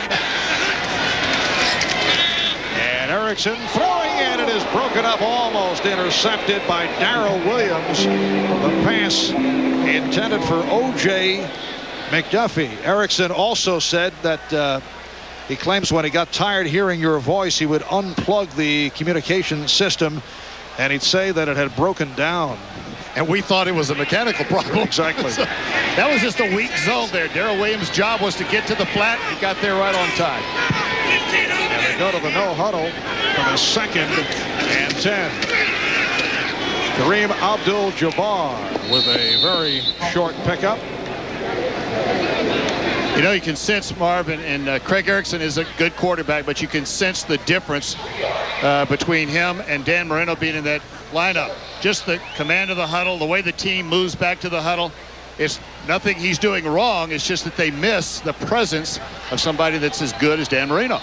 And Erickson throwing, and it is broken up, almost intercepted by Darrell Williams. The pass intended for O.J. McDuffie. Erickson also said that he claims when he got tired hearing your voice, he would unplug the communication system, and he'd say that it had broken down. And we thought it was a mechanical problem. Exactly. So, that was just a weak zone there. Darrell Williams' job was to get to the flat. He got there right on time. And they go to the no huddle for the 2nd and 10. Kareem Abdul-Jabbar with a very short pickup. You know, you can sense, Marvin, and Craig Erickson is a good quarterback, but you can sense the difference between him and Dan Marino being in that lineup. Just the command of the huddle, the way the team moves back to the huddle. It's nothing he's doing wrong. It's just that they miss the presence of somebody that's as good as Dan Marino.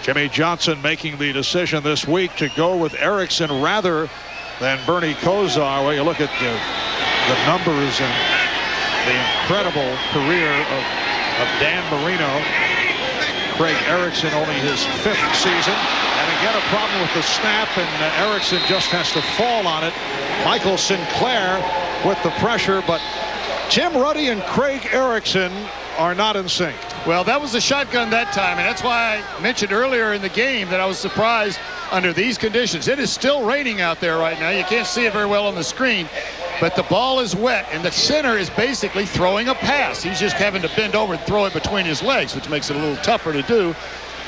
Jimmy Johnson making the decision this week to go with Erickson rather than Bernie Kosar. Well, you look at the numbers and the incredible career of Dan Marino. Craig Erickson only his 5th season. And again, a problem with the snap, and Erickson just has to fall on it. Michael Sinclair with the pressure, but Tim Ruddy and Craig Erickson are not in sync. Well, that was the shotgun that time, and that's why I mentioned earlier in the game that I was surprised under these conditions. It is still raining out there right now. You can't see it very well on the screen, but the ball is wet, and the center is basically throwing a pass. He's just having to bend over and throw it between his legs, which makes it a little tougher to do,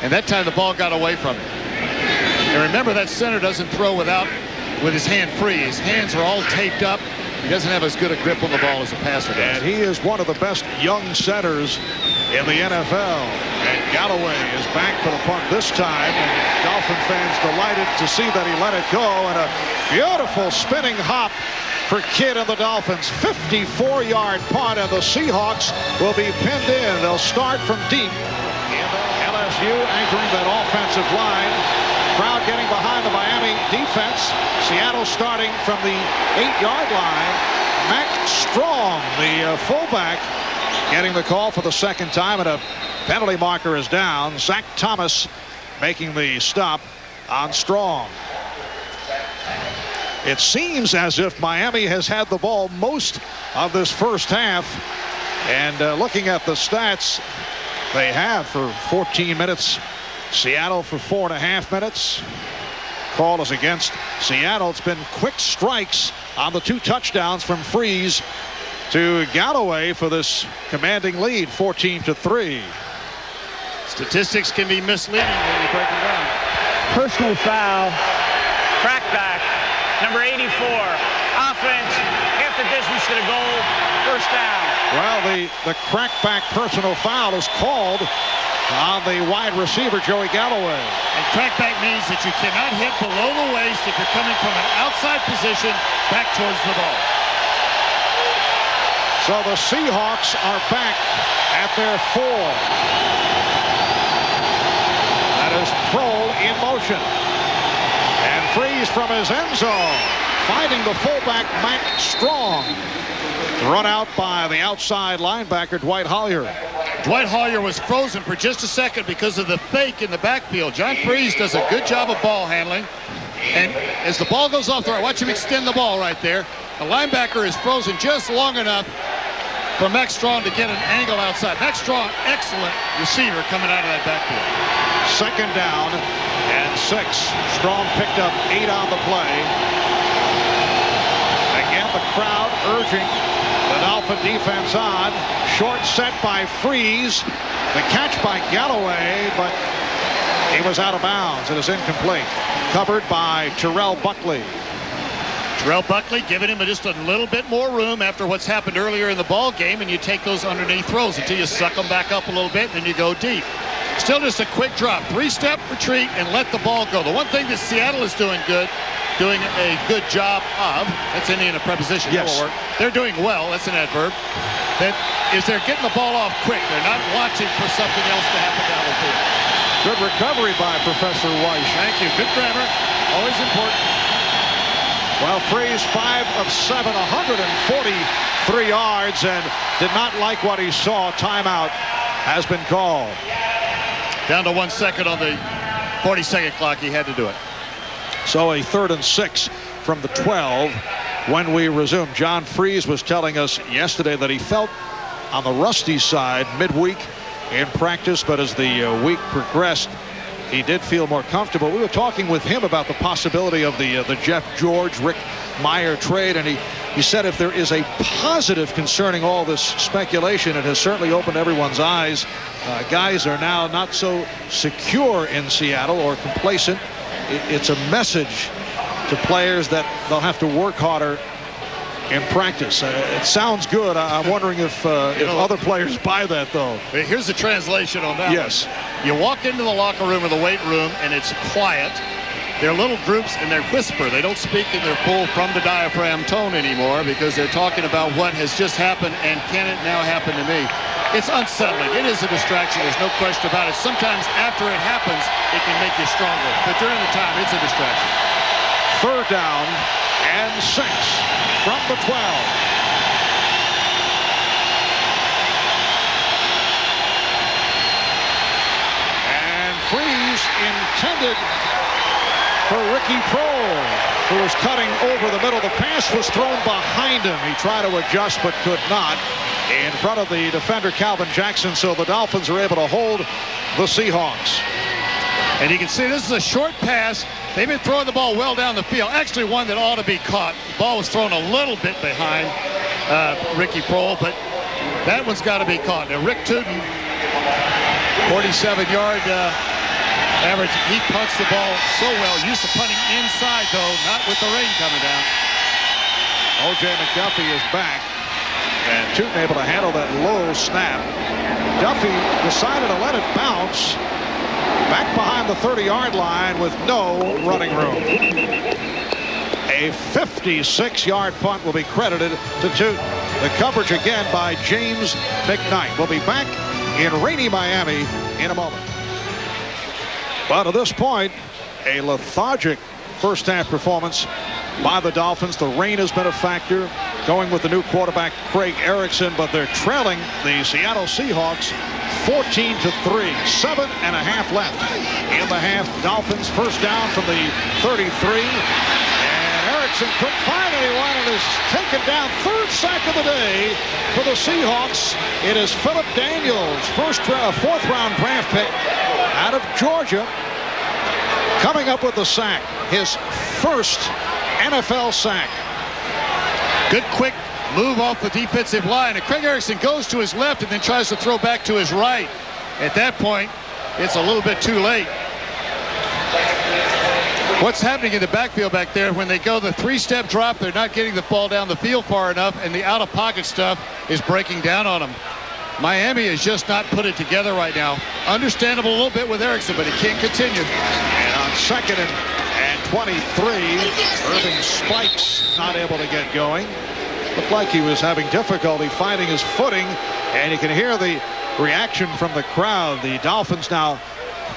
and that time the ball got away from him. And remember, that center doesn't throw with his hand free. His hands are all taped up. He doesn't have as good a grip on the ball as a passer does. And he is one of the best young centers in the NFL. And Galloway is back for the punt this time. And Dolphin fans delighted to see that he let it go. And a beautiful spinning hop for Kidd and the Dolphins. 54-yard punt, and the Seahawks will be pinned in. They'll start from deep. LSU anchoring that offensive line. Crowd getting behind the Miami defense. Seattle starting from the 8-yard line. Mac Strong, the fullback, getting the call for the second time, and a penalty marker is down. Zach Thomas making the stop on Strong. It seems as if Miami has had the ball most of this first half, and looking at the stats, they have for 14 minutes. Seattle for 4.5 minutes. Call is against Seattle. It's been quick strikes on the 2 touchdowns from Freeze to Galloway for this commanding lead, 14-3. Statistics can be misleading when you break them down. Personal foul. Crackback. Number 84. Offense. Half the distance to the goal. First down. Well, the crackback personal foul is called on the wide receiver, Joey Galloway. And crackback means that you cannot hit below the waist if you're coming from an outside position back towards the ball. So the Seahawks are back at their 4. That is Kroll in motion. And Freeze from his end zone, finding the fullback, Mac Strong. Run out by the outside linebacker, Dwight Hollier. Dwight Hollier was frozen for just a second because of the fake in the backfield. John Freeze does a good job of ball handling. And as the ball goes off the right, watch him extend the ball right there. The linebacker is frozen just long enough for Max Strong to get an angle outside. Max Strong, excellent receiver coming out of that backfield. Second down and 6. Strong picked up 8 on the play. Again, the crowd urging the Dolphin defense on. Short set by Freeze. The catch by Galloway, but he was out of bounds. It is incomplete. Covered by Terrell Buckley. Terrell Buckley giving him just a little bit more room after what's happened earlier in the ball game, and you take those underneath throws until you suck them back up a little bit, and then you go deep. Still just a quick drop. 3-step retreat and let the ball go. The one thing that Seattle is doing a good job of, that's Indiana preposition, yes. That will work. They're doing well, that's an adverb, that is they're getting the ball off quick. They're not watching for something else to happen down the field. Good recovery by Professor Weiss. Thank you. Good grammar. Always important. Well, Freeze 5 of 7, 143 yards, and did not like what he saw. Timeout has been called. Down to 1 second on the 40-second clock. He had to do it. So a 3rd and 6 from the 12 when we resume. John Freeze was telling us yesterday that he felt on the rusty side midweek in practice, but as the week progressed, he did feel more comfortable. We were talking with him about the possibility of the Jeff George, Rick Meyer trade, and he said if there is a positive concerning all this speculation, it has certainly opened everyone's eyes. Guys are now not so secure in Seattle or complacent. It's a message to players that they'll have to work harder in practice. It sounds good. I'm wondering if other players buy that, though. Here's the translation on that. Yes. You walk into the locker room or the weight room, and it's quiet, they're little groups and they're whisper. They don't speak in their full from the diaphragm tone anymore because they're talking about what has just happened and can it now happen to me. It's unsettling. It is a distraction. There's no question about it. Sometimes after it happens, it can make you stronger. But during the time, it's a distraction. 3rd down and 6 from the 12. And freeze intended for Ricky Proehl, who was cutting over the middle. The pass was thrown behind him. He tried to adjust but could not in front of the defender Calvin Jackson, so the Dolphins are able to hold the Seahawks. And you can see this is a short pass. They've been throwing the ball well down the field. Actually, one that ought to be caught. The ball was thrown a little bit behind Ricky Proehl, but that one's got to be caught. Now, Rick Tootin, 47-yard average. He punts the ball so well. Used to punting inside, though, not with the rain coming down. O.J. McDuffie is back, and Tootin able to handle that low snap. Duffy decided to let it bounce back behind the 30-yard line with no running room. A 56-yard punt will be credited to Tootin. The coverage again by James McKnight. We'll be back in rainy Miami in a moment. But at this point, a lethargic first-half performance by the Dolphins. The rain has been a factor, going with the new quarterback Craig Erickson, but they're trailing the Seattle Seahawks 14-3, 7.5 left in the half. Dolphins first down from the 33, and Erickson couldn't find anyone and is taken down. 3rd sack of the day for the Seahawks. It is Philip Daniels, 4th round draft pick out of Georgia, coming up with the sack, his first NFL sack. Good quick move off the defensive line, and Craig Erickson goes to his left and then tries to throw back to his right. At that point, it's a little bit too late. What's happening in the backfield back there, when they go the 3-step drop, they're not getting the ball down the field far enough, and the out-of-pocket stuff is breaking down on them. Miami has just not put it together right now. Understandable a little bit with Erickson, but he can't continue. And on 2nd and 23, Irving Spikes not able to get going. Looked like he was having difficulty finding his footing, and you can hear the reaction from the crowd. The Dolphins now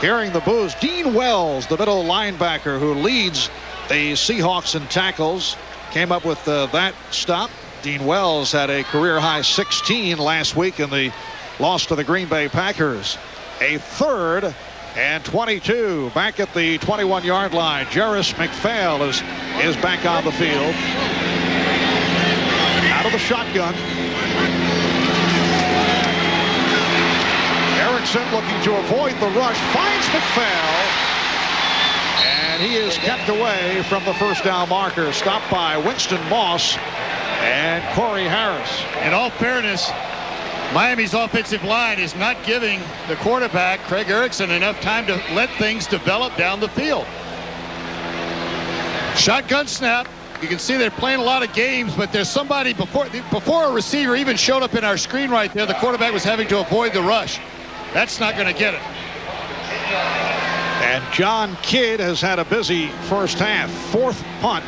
hearing the boos. Dean Wells, the middle linebacker who leads the Seahawks in tackles, came up with that stop. Dean Wells had a career-high 16 last week in the loss to the Green Bay Packers. A 3rd and 22 back at the 21-yard line. Jarris McPhail is back on the field. Out of the shotgun. Erickson looking to avoid the rush. Finds McPhail. And he is kept away from the first down marker. Stopped by Winston Moss and Corey Harris. In all fairness, Miami's offensive line is not giving the quarterback, Craig Erickson, enough time to let things develop down the field. Shotgun snap. You can see they're playing a lot of games, but there's somebody before a receiver even showed up in our screen right there. The quarterback was having to avoid the rush. That's not going to get it. And John Kidd has had a busy first half. 4th punt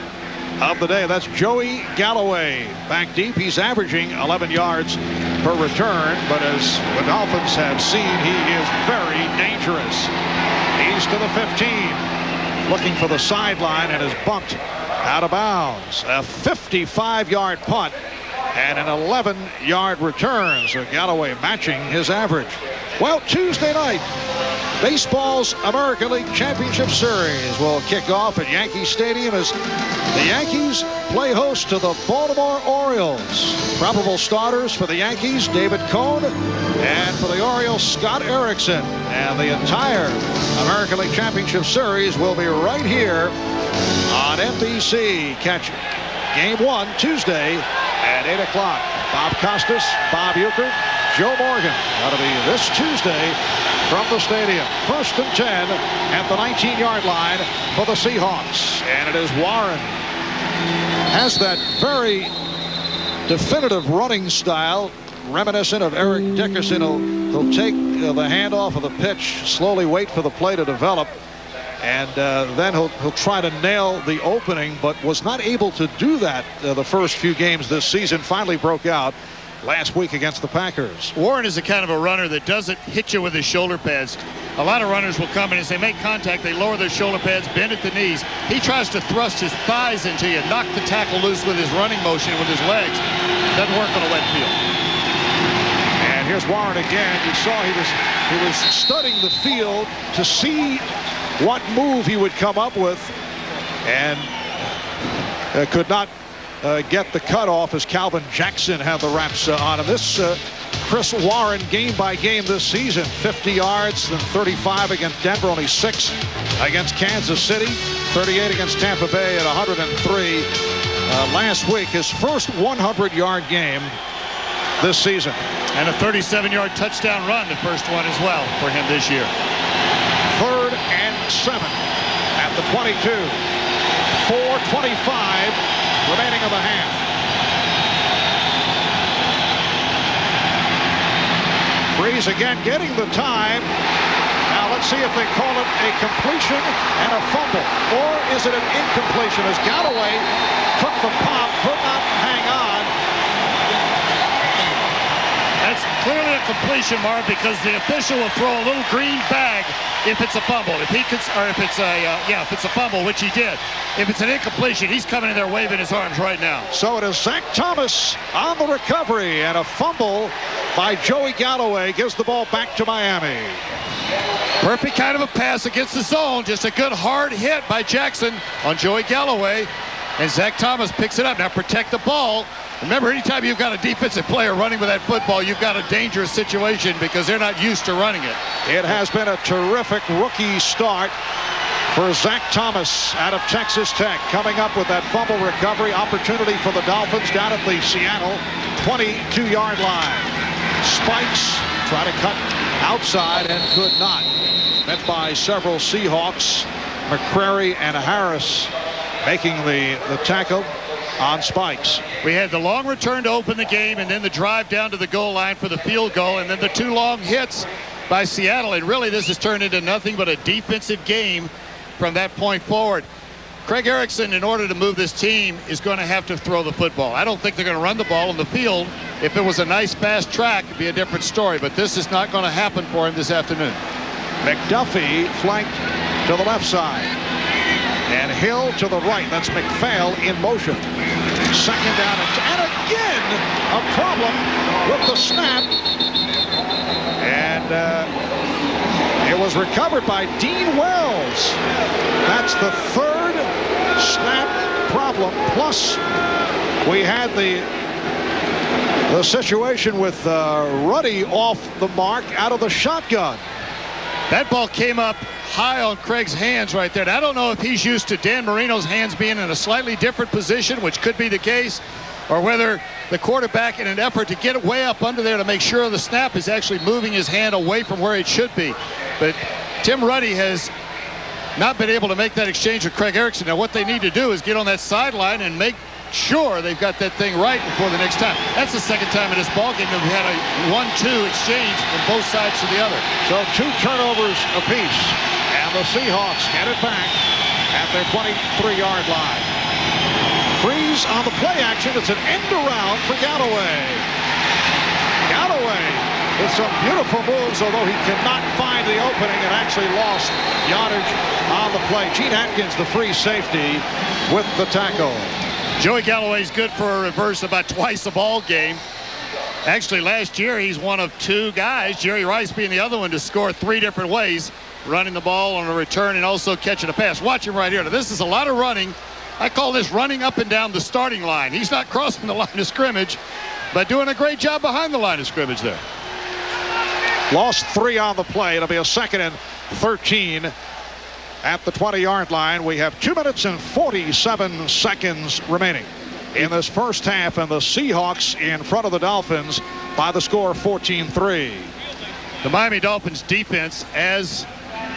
of the day. That's Joey Galloway back deep. He's averaging 11 yards per return, but as the Dolphins have seen, he is very dangerous. He's to the 15, looking for the sideline, and is bumped out of bounds. A 55-yard punt and an 11-yard return. So Galloway matching his average. Well, Tuesday night, baseball's American League Championship Series will kick off at Yankee Stadium as the Yankees play host to the Baltimore Orioles. Probable starters for the Yankees, David Cone, and for the Orioles, Scott Erickson. And the entire American League Championship Series will be right here on NBC. Catch Game 1 Tuesday at 8 o'clock. Bob Costas, Bob Uecker, Joe Morgan. That'll be this Tuesday from the stadium. 1st and 10 at the 19-yard line for the Seahawks. And it is Warren. Has that very definitive running style, reminiscent of Eric Dickerson. He'll take the handoff of the pitch, slowly wait for the play to develop, And then he'll try to nail the opening, but was not able to do that the first few games this season. Finally broke out last week against the Packers. Warren is the kind of a runner that doesn't hit you with his shoulder pads. A lot of runners will come in as they make contact, they lower their shoulder pads, bend at the knees. He tries to thrust his thighs into you, knock the tackle loose with his running motion with his legs. Doesn't work on a wet field. And here's Warren again. You saw he was studying the field to see what move he would come up with, and could not get the cutoff as Calvin Jackson had the wraps on him. This Chris Warren game by game this season, 50 yards, then 35 against Denver, only 6 against Kansas City, 38 against Tampa Bay, and 103 last week. His first 100-yard game this season. And a 37-yard touchdown run, the first one as well for him this year. 3rd and 7 at the 22. 4:25 remaining of the half. Freeze again getting the time. Now let's see if they call it a completion and a fumble, or is it an incompletion as Galloway took the pop, could not hang on. That's clearly a completion, Marv, because the official will throw a little green bag if it's a fumble. If it's a fumble, which he did. If it's an incompletion, he's coming in there waving his arms right now. So it is Zach Thomas on the recovery, and a fumble by Joey Galloway gives the ball back to Miami. Perfect kind of a pass against the zone. Just a good hard hit by Jackson on Joey Galloway. And Zach Thomas picks it up. Now protect the ball. Remember, anytime you've got a defensive player running with that football, you've got a dangerous situation because they're not used to running it. It has been a terrific rookie start for Zach Thomas out of Texas Tech, coming up with that fumble recovery opportunity for the Dolphins down at the Seattle 22-yard line. Spikes try to cut outside and could not. Met by several Seahawks, McCrary and Harris making the tackle on Spikes. We had the long return to open the game, and then the drive down to the goal line for the field goal, and then the 2 long hits by Seattle. And really, this has turned into nothing but a defensive game from that point forward. Craig Erickson, in order to move this team, is going to have to throw the football. I don't think they're going to run the ball on the field. If it was a nice fast track, it'd be a different story, but this is not going to happen for him this afternoon. McDuffie flanked to the left side, and Hill to the right. That's McPhail in motion. 2nd down, and again a problem with the snap, and it was recovered by Dean Wells. That's the 3rd snap problem, plus we had the situation with Ruddy off the mark out of the shotgun. That ball came up high on Craig's hands right there. And I don't know if he's used to Dan Marino's hands being in a slightly different position, which could be the case, or whether the quarterback, in an effort to get it way up under there to make sure the snap, is actually moving his hand away from where it should be. But Tim Ruddy has not been able to make that exchange with Craig Erickson. Now what they need to do is get on that sideline and make sure they've got that thing right before the next time. That's the 2nd time in this ballgame that we had a 1-2 exchange from both sides to the other. So 2 turnovers apiece, and the Seahawks get it back at their 23-yard line. Freeze on the play action. It's an end around for Galloway. Galloway with some beautiful moves, although he cannot find the opening and actually lost yardage on the play. Gene Atkins, the free safety, with the tackle. Joey Galloway's good for a reverse about twice a ball game. Actually, last year he's one of 2 guys, Jerry Rice being the other one, to score 3 different ways, running the ball on a return and also catching a pass. Watch him right here. Now, this is a lot of running. I call this running up and down the starting line. He's not crossing the line of scrimmage, but doing a great job behind the line of scrimmage there. Lost 3 on the play. It'll be a 2nd and 13 at the 20-yard line. We have 2 minutes and 47 seconds remaining in this first half, and the Seahawks in front of the Dolphins by the score 14-3. The Miami Dolphins defense, as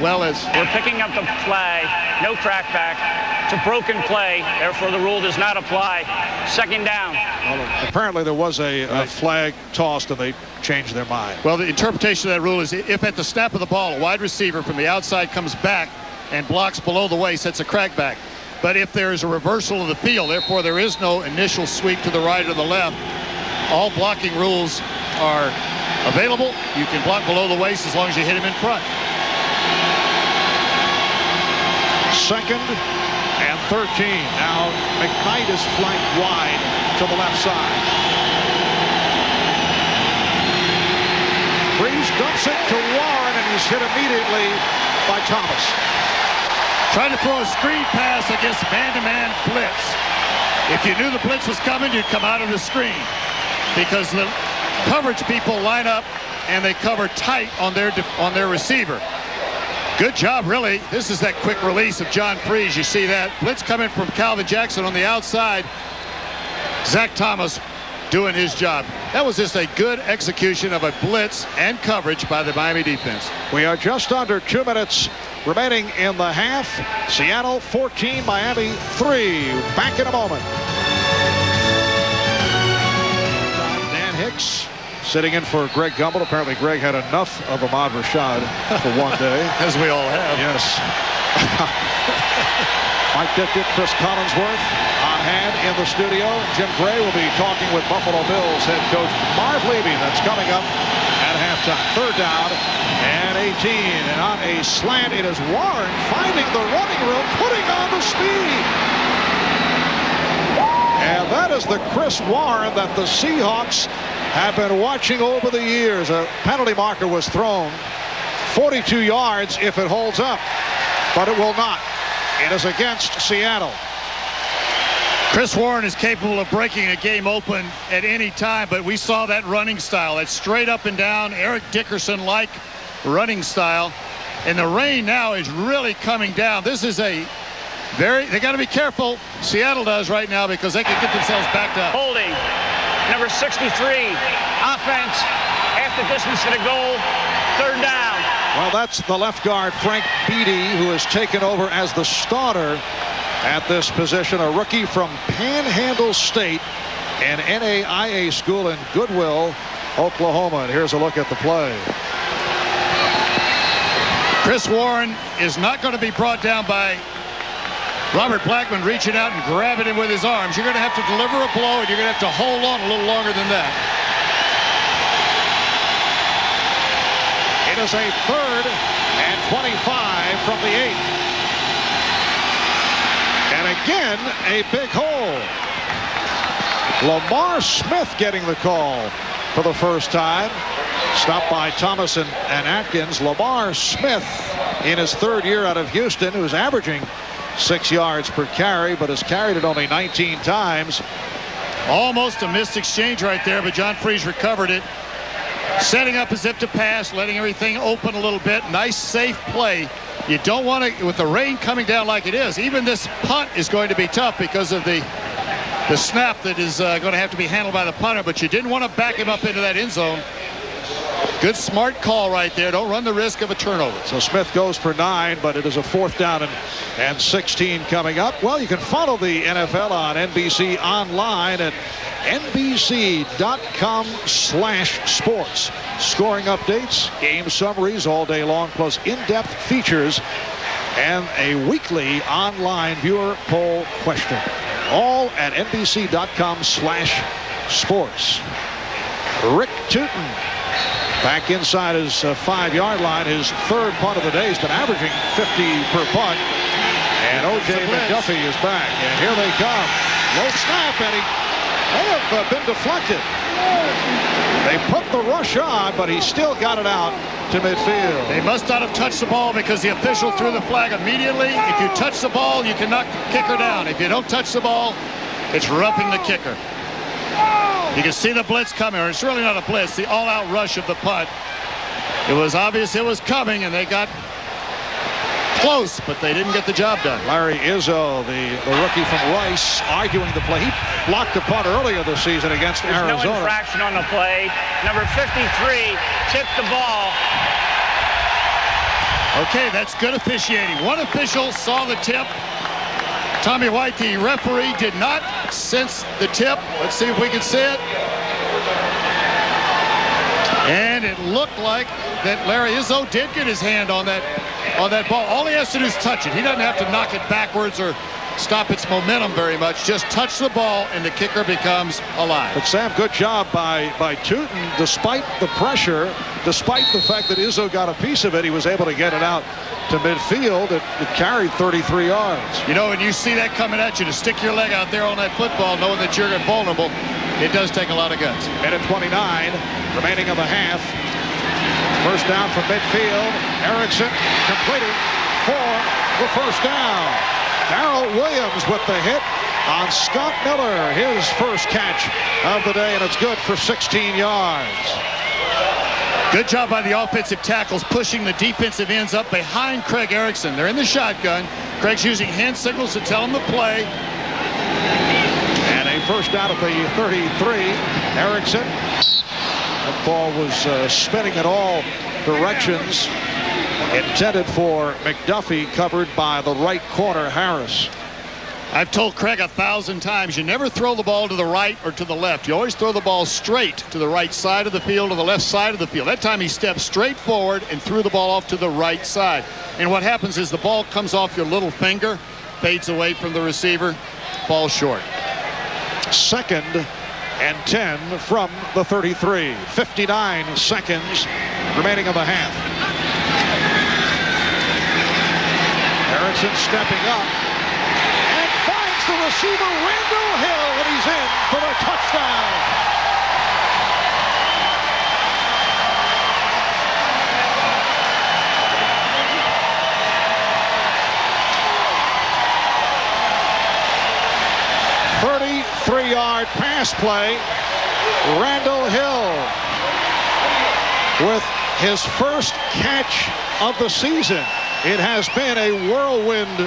well as... We're picking up the flag. No crackback. It's a broken play. Therefore, the rule does not apply. 2nd down. Well, apparently there was a flag tossed, and they changed their mind. Well, the interpretation of that rule is if at the snap of the ball, a wide receiver from the outside comes back and blocks below the waist, that's a crackback. But if there is a reversal of the field, therefore there is no initial sweep to the right or the left, all blocking rules are available. You can block below the waist as long as you hit him in front. 2nd and 13. Now McKnight is flanked wide to the left side. Freese dumps it to Warren, and he's hit immediately by Thomas. Trying to throw a screen pass against man-to-man blitz. If you knew the blitz was coming, you'd come out of the screen, because the coverage people line up and they cover tight on their receiver. Good job, really. This is that quick release of John Freese. You see that blitz coming from Calvin Jackson on the outside. Zach Thomas doing his job. That was just a good execution of a blitz and coverage by the Miami defense. We are just under 2 minutes remaining in the half. Seattle 14, Miami 3. Back in a moment. Dan Hicks sitting in for Greg Gumbel. Apparently Greg had enough of Ahmad Rashad for one day. As we all have. Yes. Mike Ditka, Chris Collinsworth on hand in the studio. Jim Gray will be talking with Buffalo Bills head coach Marv Levy. That's coming up at halftime. 3rd down and 18. And on a slant, it is Warren finding the running room, putting on the speed. And that is the Chris Warren that the Seahawks have been watching over the years. A penalty marker was thrown. 42 yards if it holds up, but it will not. It is against Seattle. Chris Warren is capable of breaking a game open at any time, but we saw that running style, that straight up and down Eric Dickerson-like running style. And the rain now is really coming down. This is they got to be careful, Seattle does right now, because they can get themselves backed up. Holding, number 63, offense, half the distance to the goal, 3rd down. Well, that's the left guard, Frank Beatty, who has taken over as the starter at this position, a rookie from Panhandle State, an NAIA school in Goodwill, Oklahoma. And here's a look at the play. Chris Warren is not going to be brought down by Robert Blackman reaching out and grabbing him with his arms. You're going to have to deliver a blow, and you're going to have to hold on a little longer than that. It is a 3rd and 25 from the 8. And again, a big hole. Lamar Smith getting the call for the first time. Stopped by Thomas and Atkins. Lamar Smith in his 3rd year out of Houston, who's averaging 6 yards per carry, but has carried it only 19 times. Almost a missed exchange right there, but John Freese recovered it. Setting up as if to pass, letting everything open a little bit. Nice, safe play. You don't want to, with the rain coming down like it is, even this punt is going to be tough because of the snap that is going to have to be handled by the punter, but you didn't want to back him up into that end zone. Good, smart call right there. Don't run the risk of a turnover. So Smith goes for 9, but it is a 4th down and 16 coming up. Well, you can follow the NFL on NBC online at NBC.com/sports. Scoring updates, game summaries all day long, plus in-depth features and a weekly online viewer poll question. All at NBC.com/sports. Rick Tootin back inside his 5-yard line. His 3rd punt of the day. He's been averaging 50 per punt. And O.J. McDuffie is back. And here they come. Low snap, and he may have been deflected. They put the rush on, but he still got it out to midfield. They must not have touched the ball because the official threw the flag immediately. If you touch the ball, you can knock the kicker down. If you don't touch the ball, it's roughing the kicker. You can see the blitz coming, or it's really not a blitz, the all-out rush of the punt. It was obvious it was coming, and they got close, but they didn't get the job done. Larry Izzo, the rookie from Rice, arguing the play. He blocked the punt earlier this season against Arizona. There's no infraction on the play. Number 53 tipped the ball. Okay, that's good officiating. One official saw the tip. Tommy White, the referee, did not sense the tip. Let's see if we can see it. And it looked like that Larry Izzo did get his hand on that ball. All he has to do is touch it. He doesn't have to knock it backwards or stop its momentum very much. Just touch the ball and the kicker becomes alive. But Sam, good job by Tootin. Despite the pressure, despite the fact that Izzo got a piece of it, he was able to get it out to midfield. It carried 33 yards. You know, when you see that coming at you, to stick your leg out there on that football knowing that you're vulnerable, it does take a lot of guts. Minute 29 remaining of the half. First down from midfield. Erickson completed for the first down. Darrell Williams with the hit on Scott Miller, his first catch of the day, and it's good for 16 yards. Good job by the offensive tackles pushing the defensive ends up behind Craig Erickson. They're in the shotgun. Craig's using hand signals to tell him to play. And a first down at the 33. Erickson. That ball was spinning in all directions. Intended for McDuffie, covered by the right corner, Harris. I've told Craig 1,000 times, you never throw the ball to the right or to the left. You always throw the ball straight to the right side of the field or the left side of the field. That time he stepped straight forward and threw the ball off to the right side. And what happens is the ball comes off your little finger, fades away from the receiver, ball short. 2nd and 10 from the 33. 59 seconds remaining of the half. Erickson stepping up and finds the receiver Randall Hill, and he's in for the touchdown. Three-yard pass play. Randall Hill with his first catch of the season. It has been a whirlwind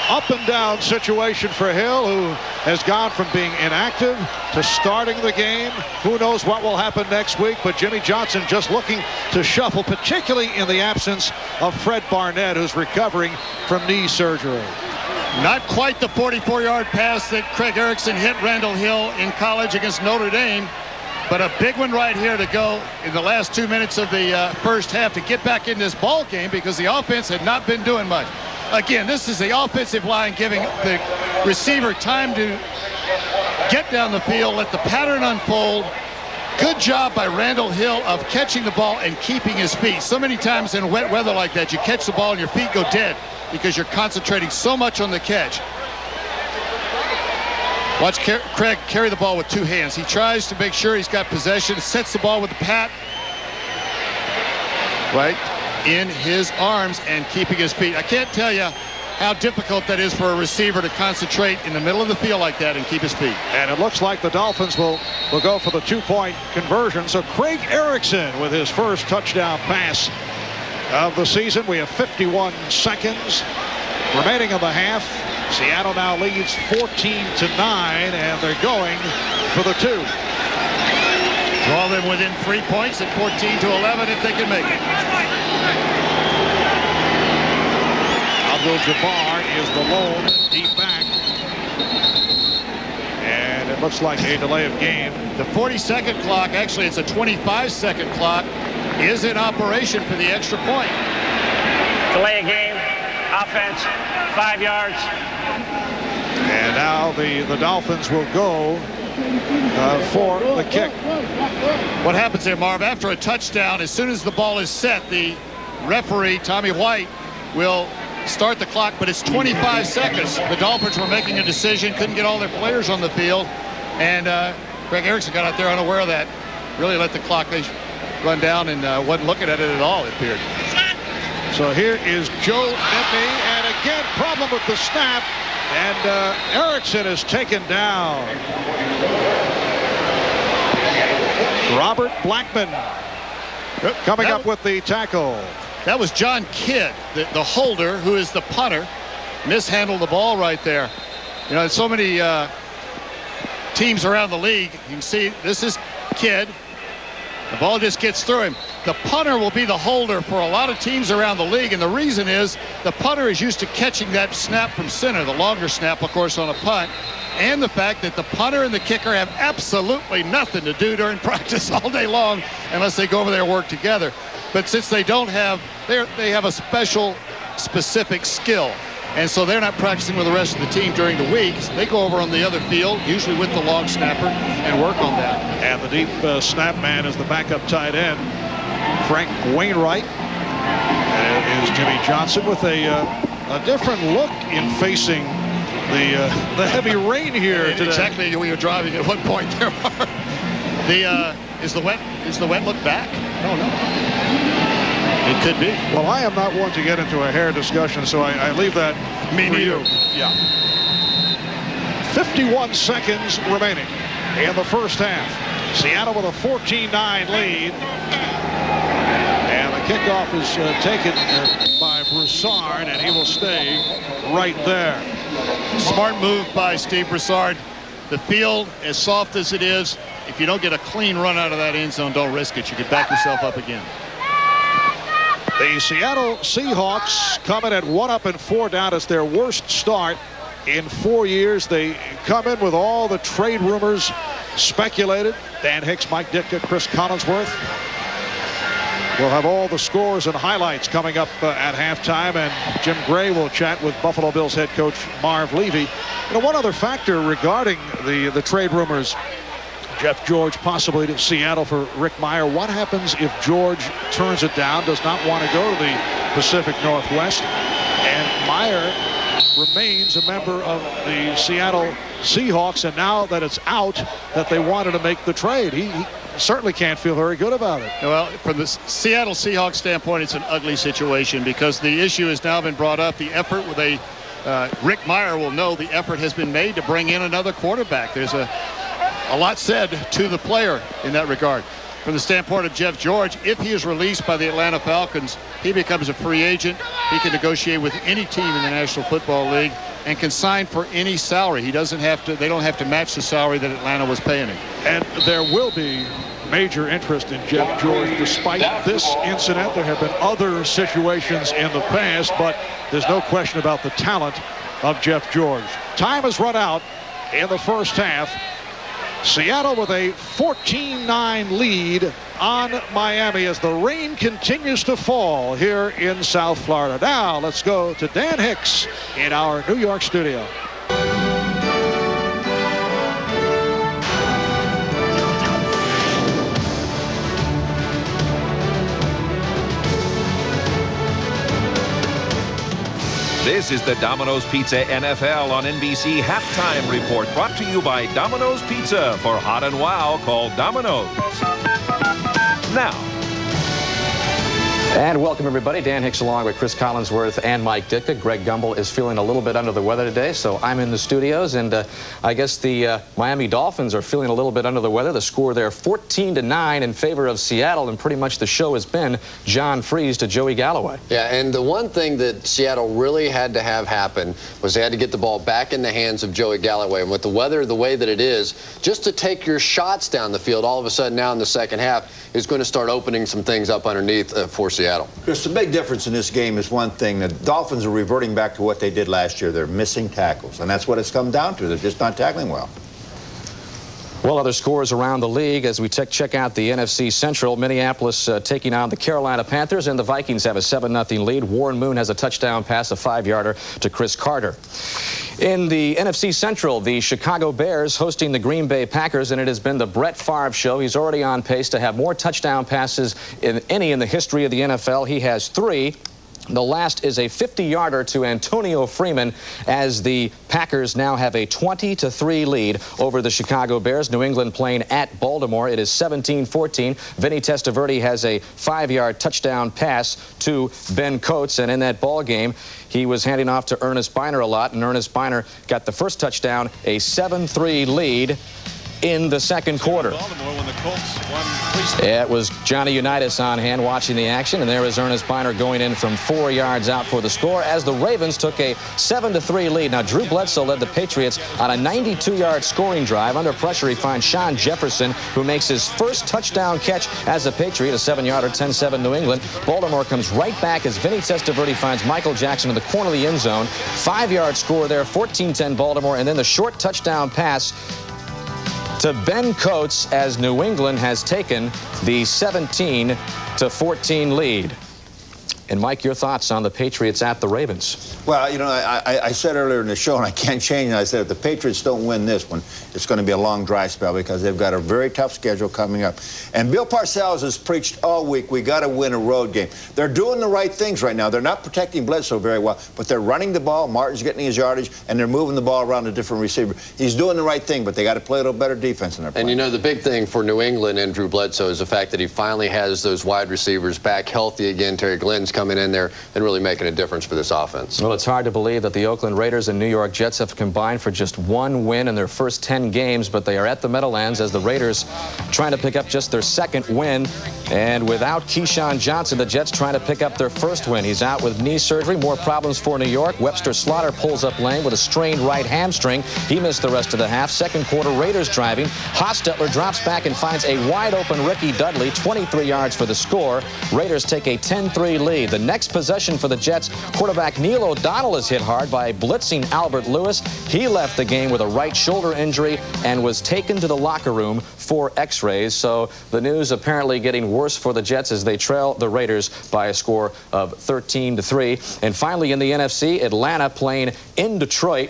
up and down situation for Hill, who has gone from being inactive to starting the game. Who knows what will happen next week, but Jimmy Johnson just looking to shuffle, particularly in the absence of Fred Barnett, who's recovering from knee surgery. Not quite the 44-yard pass that Craig Erickson hit Randall Hill in college against Notre Dame, but a big one right here to go in the last 2 minutes of the first half to get back in this ball game, because the offense had not been doing much. Again, this is the offensive line giving the receiver time to get down the field, let the pattern unfold. Good job by Randall Hill of catching the ball and keeping his feet. So many times in wet weather like that, you catch the ball and your feet go dead because you're concentrating so much on the catch. Watch Craig carry the ball with two hands. He tries to make sure he's got possession, sets the ball with the pat right in his arms and keeping his feet. I can't tell you how difficult that is for a receiver to concentrate in the middle of the field like that and keep his feet. And it looks like the Dolphins will go for the two-point conversion. So Craig Erickson with his first touchdown pass of the season. We have 51 seconds remaining of the half. Seattle now leads 14-9, and they're going for the two. Draw them within 3 points at 14-11 if they can make it. Abdul-Jabbar is the lone deep back. And it looks like a delay of game. The 40-second clock, actually it's a 25-second clock, is in operation for the extra point. Delay of game, offense, 5 yards. And now the Dolphins will go for the kick. What happens there, Marv? After a touchdown, as soon as the ball is set, the referee, Tommy White, will start the clock, but it's 25 seconds. The Dolphins were making a decision, couldn't get all their players on the field, and Craig Erickson got out there unaware of that. Really let the clock run down and wasn't looking at it at all, it appeared. So here is Joe Nebney, and again, problem with the snap, and Erickson is taken down. Robert Blackman coming up with the tackle. That was John Kidd, the holder, who is the punter, mishandled the ball right there. You know, so many teams around the league. You can see this is Kidd. The ball just gets through him. The punter will be the holder for a lot of teams around the league, and the reason is the punter is used to catching that snap from center, the longer snap, of course, on a punt, and the fact that the punter and the kicker have absolutely nothing to do during practice all day long unless they go over there and work together. But since they don't have, they have a specific skill. And so they're not practicing with the rest of the team during the week. So they go over on the other field, usually with the long snapper, and work on that. And the deep snap man is the backup tight end, Frank Wainwright. Is Jimmy Johnson with a different look in facing the heavy rain here today. Exactly where you're driving at one point there. Is the wet look back? Oh, no. It could be. Well, I am not one to get into a hair discussion, so I leave that Me for neither. you. Yeah. 51 seconds remaining in the first half. Seattle with a 14-9 lead. And the kickoff is taken by Broussard, and he will stay right there. Smart move by Steve Broussard. The field, as soft as it is, if you don't get a clean run out of that end zone, don't risk it. You could back yourself up again. The Seattle Seahawks coming at 1 up and 4 down. It's their worst start in 4 years. They come in with all the trade rumors speculated. Dan Hicks, Mike Ditka, Chris Collinsworth. We'll have all the scores and highlights coming up at halftime, and Jim Gray will chat with Buffalo Bills head coach Marv Levy. You know, one other factor regarding the trade rumors, Jeff George possibly to Seattle for Rick Meyer. What happens if George turns it down, does not want to go to the Pacific Northwest, and Meyer remains a member of the Seattle Seahawks, and now that it's out that they wanted to make the trade, he certainly can't feel very good about it. Well, from the Seattle Seahawks standpoint, it's an ugly situation because the issue has now been brought up. The effort with Rick Meyer will know the effort has been made to bring in another quarterback. There's a lot said to the player in that regard. From the standpoint of Jeff George, if he is released by the Atlanta Falcons, he becomes a free agent. He can negotiate with any team in the National Football League and can sign for any salary. He doesn't have to, they don't have to match the salary that Atlanta was paying him. And there will be major interest in Jeff George despite this incident. There have been other situations in the past, but there's no question about the talent of Jeff George. Time has run out in the first half. Seattle with a 14-9 lead on Miami as the rain continues to fall here in South Florida. Now let's go to Dan Hicks in our New York studio. This is the Domino's Pizza NFL on NBC Halftime Report, brought to you by Domino's Pizza. For hot and wow, call Domino's. Now. And welcome, everybody. Dan Hicks along with Chris Collinsworth and Mike Ditka. Greg Gumbel is feeling a little bit under the weather today, so I'm in the studios. And I guess the Miami Dolphins are feeling a little bit under the weather. The score there 14-9 in favor of Seattle, and pretty much the show has been John Freeze to Joey Galloway. Yeah, and the one thing that Seattle really had to have happen was they had to get the ball back in the hands of Joey Galloway. And with the weather the way that it is, just to take your shots down the field all of a sudden now in the second half is going to start opening some things up underneath for Seattle. Chris, the big difference in this game is one thing. The Dolphins are reverting back to what they did last year. They're missing tackles, and that's what it's come down to. They're just not tackling well. Well, other scores around the league as we check out the NFC Central. Minneapolis taking on the Carolina Panthers, and the Vikings have a 7-0 lead. Warren Moon has a touchdown pass, a 5-yarder to Chris Carter. In the NFC Central, the Chicago Bears hosting the Green Bay Packers, and it has been the Brett Favre show. He's already on pace to have more touchdown passes than any in the history of the NFL. He has 3. The last is a 50-yarder to Antonio Freeman as the Packers now have a 20-3 lead over the Chicago Bears. New England playing at Baltimore. It is 17-14. Vinny Testaverde has a 5-yard touchdown pass to Ben Coates, and in that ball game, he was handing off to Ernest Biner a lot, and Ernest Biner got the first touchdown, a 7-3 lead in the second quarter. It was Johnny Unitas on hand watching the action, and there is Ernest Biner going in from 4 yards out for the score as the Ravens took a 7-3 lead. Now, Drew Bledsoe led the Patriots on a 92-yard scoring drive. Under pressure, he finds Sean Jefferson, who makes his first touchdown catch as a Patriot, a 7-yarder, 10-7 New England. Baltimore comes right back as Vinny Testaverde finds Michael Jackson in the corner of the end zone. 5-yard score there, 14-10 Baltimore, and then the short touchdown pass to Ben Coates as New England has taken the 17-14 lead. And, Mike, your thoughts on the Patriots at the Ravens? Well, you know, I said earlier in the show, and I can't change it, I said if the Patriots don't win this one, it's going to be a long dry spell because they've got a very tough schedule coming up. And Bill Parcells has preached all week, we got to win a road game. They're doing the right things right now. They're not protecting Bledsoe very well, but they're running the ball. Martin's getting his yardage, and they're moving the ball around to different receiver. He's doing the right thing, but they got to play a little better defense in their play. And, you know, the big thing for New England and Drew Bledsoe is the fact that he finally has those wide receivers back healthy again. Terry Glenn's coming in there and really making a difference for this offense. Well, it's hard to believe that the Oakland Raiders and New York Jets have combined for just one win in their first 10 games, but they are at the Meadowlands as the Raiders trying to pick up just their second win. And without Keyshawn Johnson, the Jets trying to pick up their first win. He's out with knee surgery. More problems for New York. Webster Slaughter pulls up lane with a strained right hamstring. He missed the rest of the half. Second quarter, Raiders driving. Hostetler drops back and finds a wide-open Ricky Dudley, 23 yards for the score. Raiders take a 10-3 lead. The next possession for the Jets, quarterback Neil O'Donnell is hit hard by blitzing Albert Lewis. He left the game with a right shoulder injury and was taken to the locker room for x-rays. So the news apparently getting worse for the Jets as they trail the Raiders by a score of 13-3. And finally in the NFC, Atlanta playing in Detroit.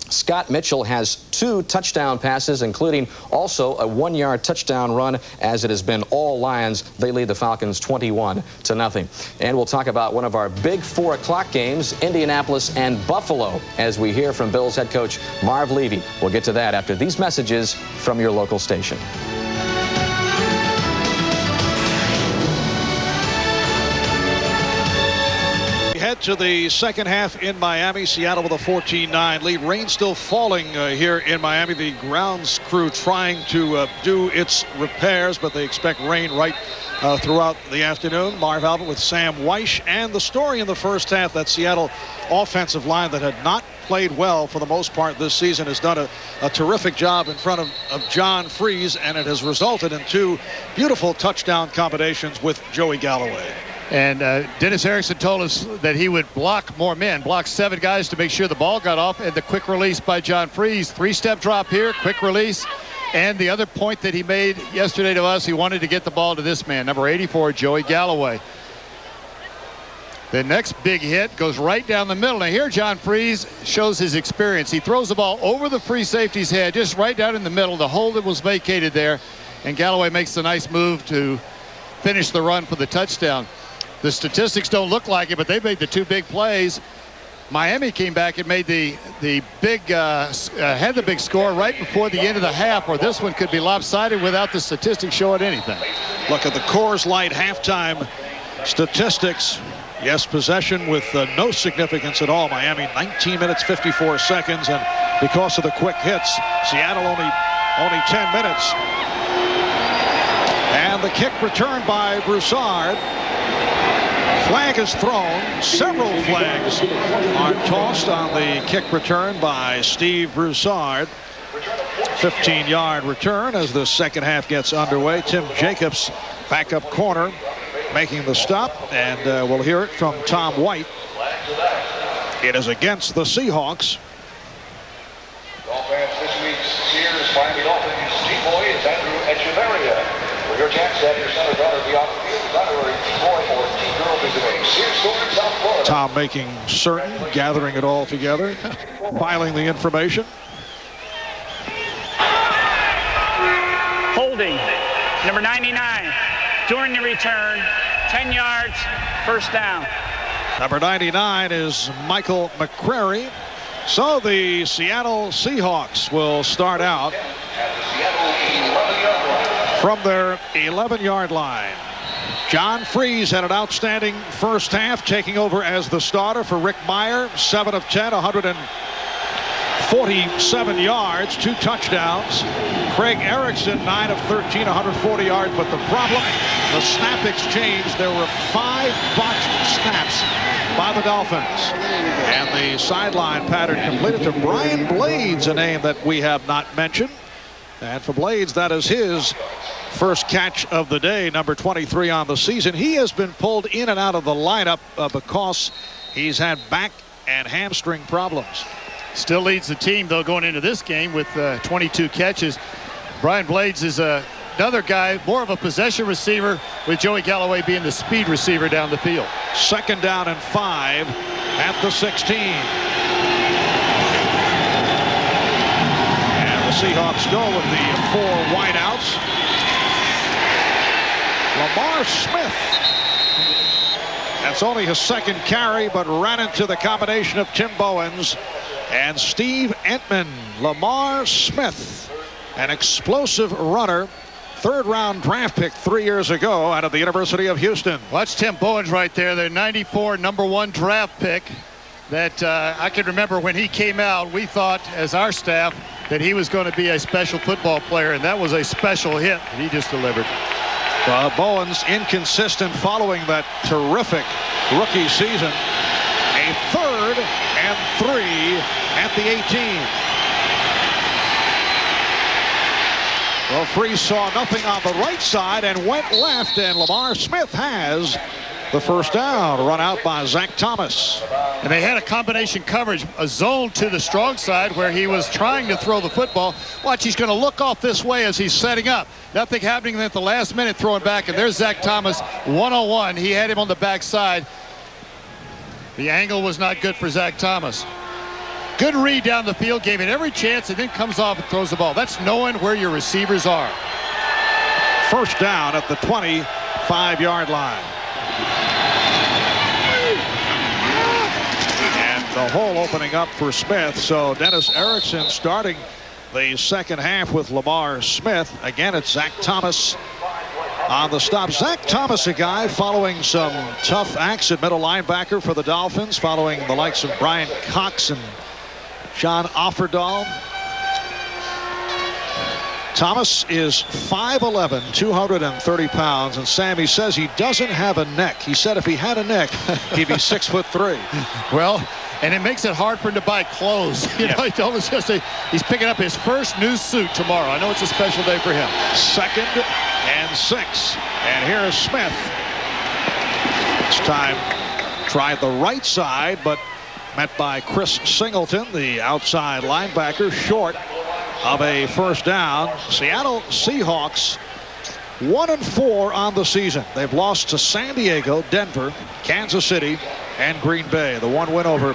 Scott Mitchell has 2 touchdown passes, including also a 1-yard touchdown run, as it has been all Lions. They lead the Falcons 21-0. And we'll talk about one of our big 4 o'clock games, Indianapolis and Buffalo, as we hear from Bills head coach Marv Levy. We'll get to that after these messages from your local station. Head to the second half in Miami. Seattle with a 14-9 lead. Rain still falling here in Miami. The grounds crew trying to do its repairs, but they expect rain right throughout the afternoon. Marv Albert with Sam Weish. And the story in the first half, that Seattle offensive line that had not played well for the most part this season has done a terrific job in front of John Freeze, and it has resulted in 2 beautiful touchdown combinations with Joey Galloway. And Dennis Erickson told us that he would block more men, block 7 guys to make sure the ball got off, and the quick release by John Freeze. 3-step drop here, quick release. And the other point that he made yesterday to us, he wanted to get the ball to this man, number 84, Joey Galloway. The next big hit goes right down the middle. Now here John Freeze shows his experience. He throws the ball over the free safety's head, just right down in the middle. The hole that was vacated there. And Galloway makes a nice move to finish the run for the touchdown. The statistics don't look like it, but they made the 2 big plays. Miami came back and made the big had the big score right before the end of the half, or this one could be lopsided without the statistics showing anything. Look at the Coors Light halftime statistics. Yes, possession with no significance at all. Miami 19 minutes 54 seconds, and because of the quick hits, Seattle only 10 minutes. And the kick returned by Broussard. Flag is thrown. Several flags are tossed on the kick return by Steve Broussard. 15-yard return as the second half gets underway. Tim Jacobs, backup corner, making the stop, and we'll hear it from Tom White. It is against the Seahawks. Dolphins this week's Sears Miami Dolphins G-Boy is Andrew Echeverria. For your chance to have your son or daughter be on the field, honorary G-Boy or G-Girl visiting Sears Store in South Florida. Tom making certain, gathering it all together, filing the information. Holding, number 99, during the return, 10 yards, first down. Number 99 is Michael McCrary. So the Seattle Seahawks will start out from their 11-yard line. John Freeze had an outstanding first half, taking over as the starter for Rick Meyer. 7 of 10, 147 yards, 2 touchdowns. Craig Erickson, 9 of 13, 140 yards. But the problem, the snap exchange, there were 5 botched snaps by the Dolphins. And the sideline pattern completed to Brian Blades, a name that we have not mentioned. And for Blades, that is his first catch of the day, number 23 on the season. He has been pulled in and out of the lineup because he's had back and hamstring problems. Still leads the team, though, going into this game with 22 catches. Brian Blades is another guy, more of a possession receiver, with Joey Galloway being the speed receiver down the field. 2nd down and 5 at the 16. And the Seahawks go with the 4 wideouts. Lamar Smith. That's only his 2nd carry, but ran into the combination of Tim Bowens and Steve Entman. Lamar Smith, an explosive runner, 3rd-round draft pick 3 years ago out of the University of Houston. Watch Tim Bowens right there, the 94 #1 draft pick that I can remember when he came out, we thought as our staff that he was going to be a special football player, and that was a special hit that he just delivered. Bowens inconsistent following that terrific rookie season. A 3rd and 3 at the 18. Well, Freeze saw nothing on the right side and went left, and Lamar Smith has the 1st down, run out by Zach Thomas. And they had a combination coverage, a zone to the strong side where he was trying to throw the football. Watch, he's going to look off this way as he's setting up. Nothing happening at the last minute, throwing back, and there's Zach Thomas, 101. He had him on the backside. The angle was not good for Zach Thomas. Good read down the field, gave it every chance, and then comes off and throws the ball. That's knowing where your receivers are. 1st down at the 25-yard line. And the hole opening up for Smith. So Dennis Erickson starting the 2nd half with Lamar Smith. Again, it's Zach Thomas on the stop. Zach Thomas, a guy following some tough acts at middle linebacker for the Dolphins, following the likes of Brian Cox and John Offerdahl. Thomas is 5'11", 230 pounds, and Sammy says he doesn't have a neck. He said if he had a neck, he'd be 6'3". Well, and it makes it hard for him to buy clothes. You know, he told us yesterday he's picking up his first new suit tomorrow. I know it's a special day for him. 2nd and 6. And here's Smith. This time tried the right side, but met by Chris Singleton, the outside linebacker, short of a 1st down. Seattle Seahawks 1-4 on the season. They've lost to San Diego, Denver, Kansas City, and Green Bay. The 1 win over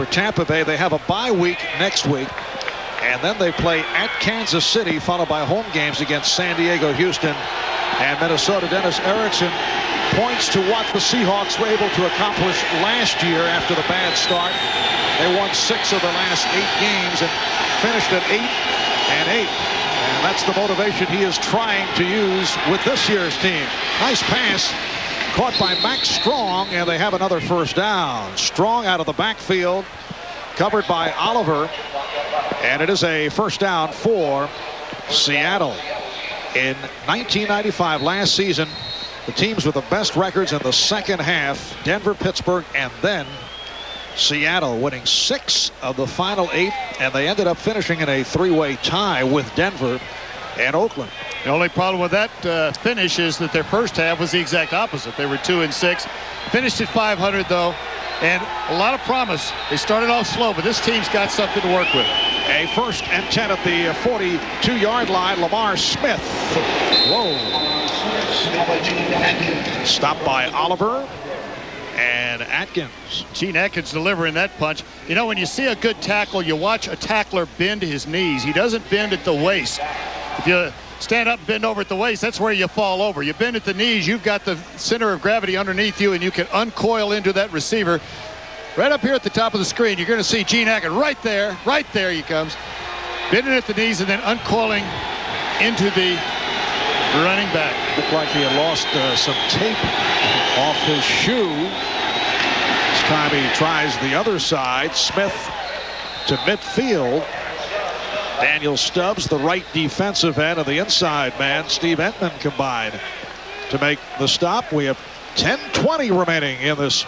Tampa Bay. They have a bye week next week, and then they play at Kansas City, followed by home games against San Diego, Houston, and Minnesota. Dennis Erickson points to what the Seahawks were able to accomplish last year after the bad start. They won 6 of the last 8 games and finished at 8-8. And that's the motivation he is trying to use with this year's team. Nice pass caught by Max Strong, and they have another 1st down. Strong out of the backfield, covered by Oliver, and it is a 1st down for Seattle. In 1995, last season, the teams with the best records in the 2nd half, Denver, Pittsburgh, and then Seattle, winning 6 of the final 8, and they ended up finishing in a 3-way tie with Denver and Oakland. The only problem with that finish is that their 1st half was the exact opposite. They were 2-6, finished at 500 though, and a lot of promise. They started off slow, but this team's got something to work with. A 1st and 10 at the 42-yard line. Lamar Smith. Whoa. Stopped by Oliver and Atkins. Gene Atkins delivering that punch. You know, when you see a good tackle, you watch a tackler bend his knees. He doesn't bend at the waist. If you stand up and bend over at the waist, that's where you fall over. You bend at the knees, you've got the center of gravity underneath you, and you can uncoil into that receiver. Right up here at the top of the screen, you're going to see Gene Atkins right there he comes. Bending at the knees and then uncoiling into the running back. Looked like he had lost some tape off his shoe. This time he tries the other side. Smith to midfield. Daniel Stubbs, the right defensive end, and the inside man, Steve Entman, combined to make the stop. We have 10:20 remaining in this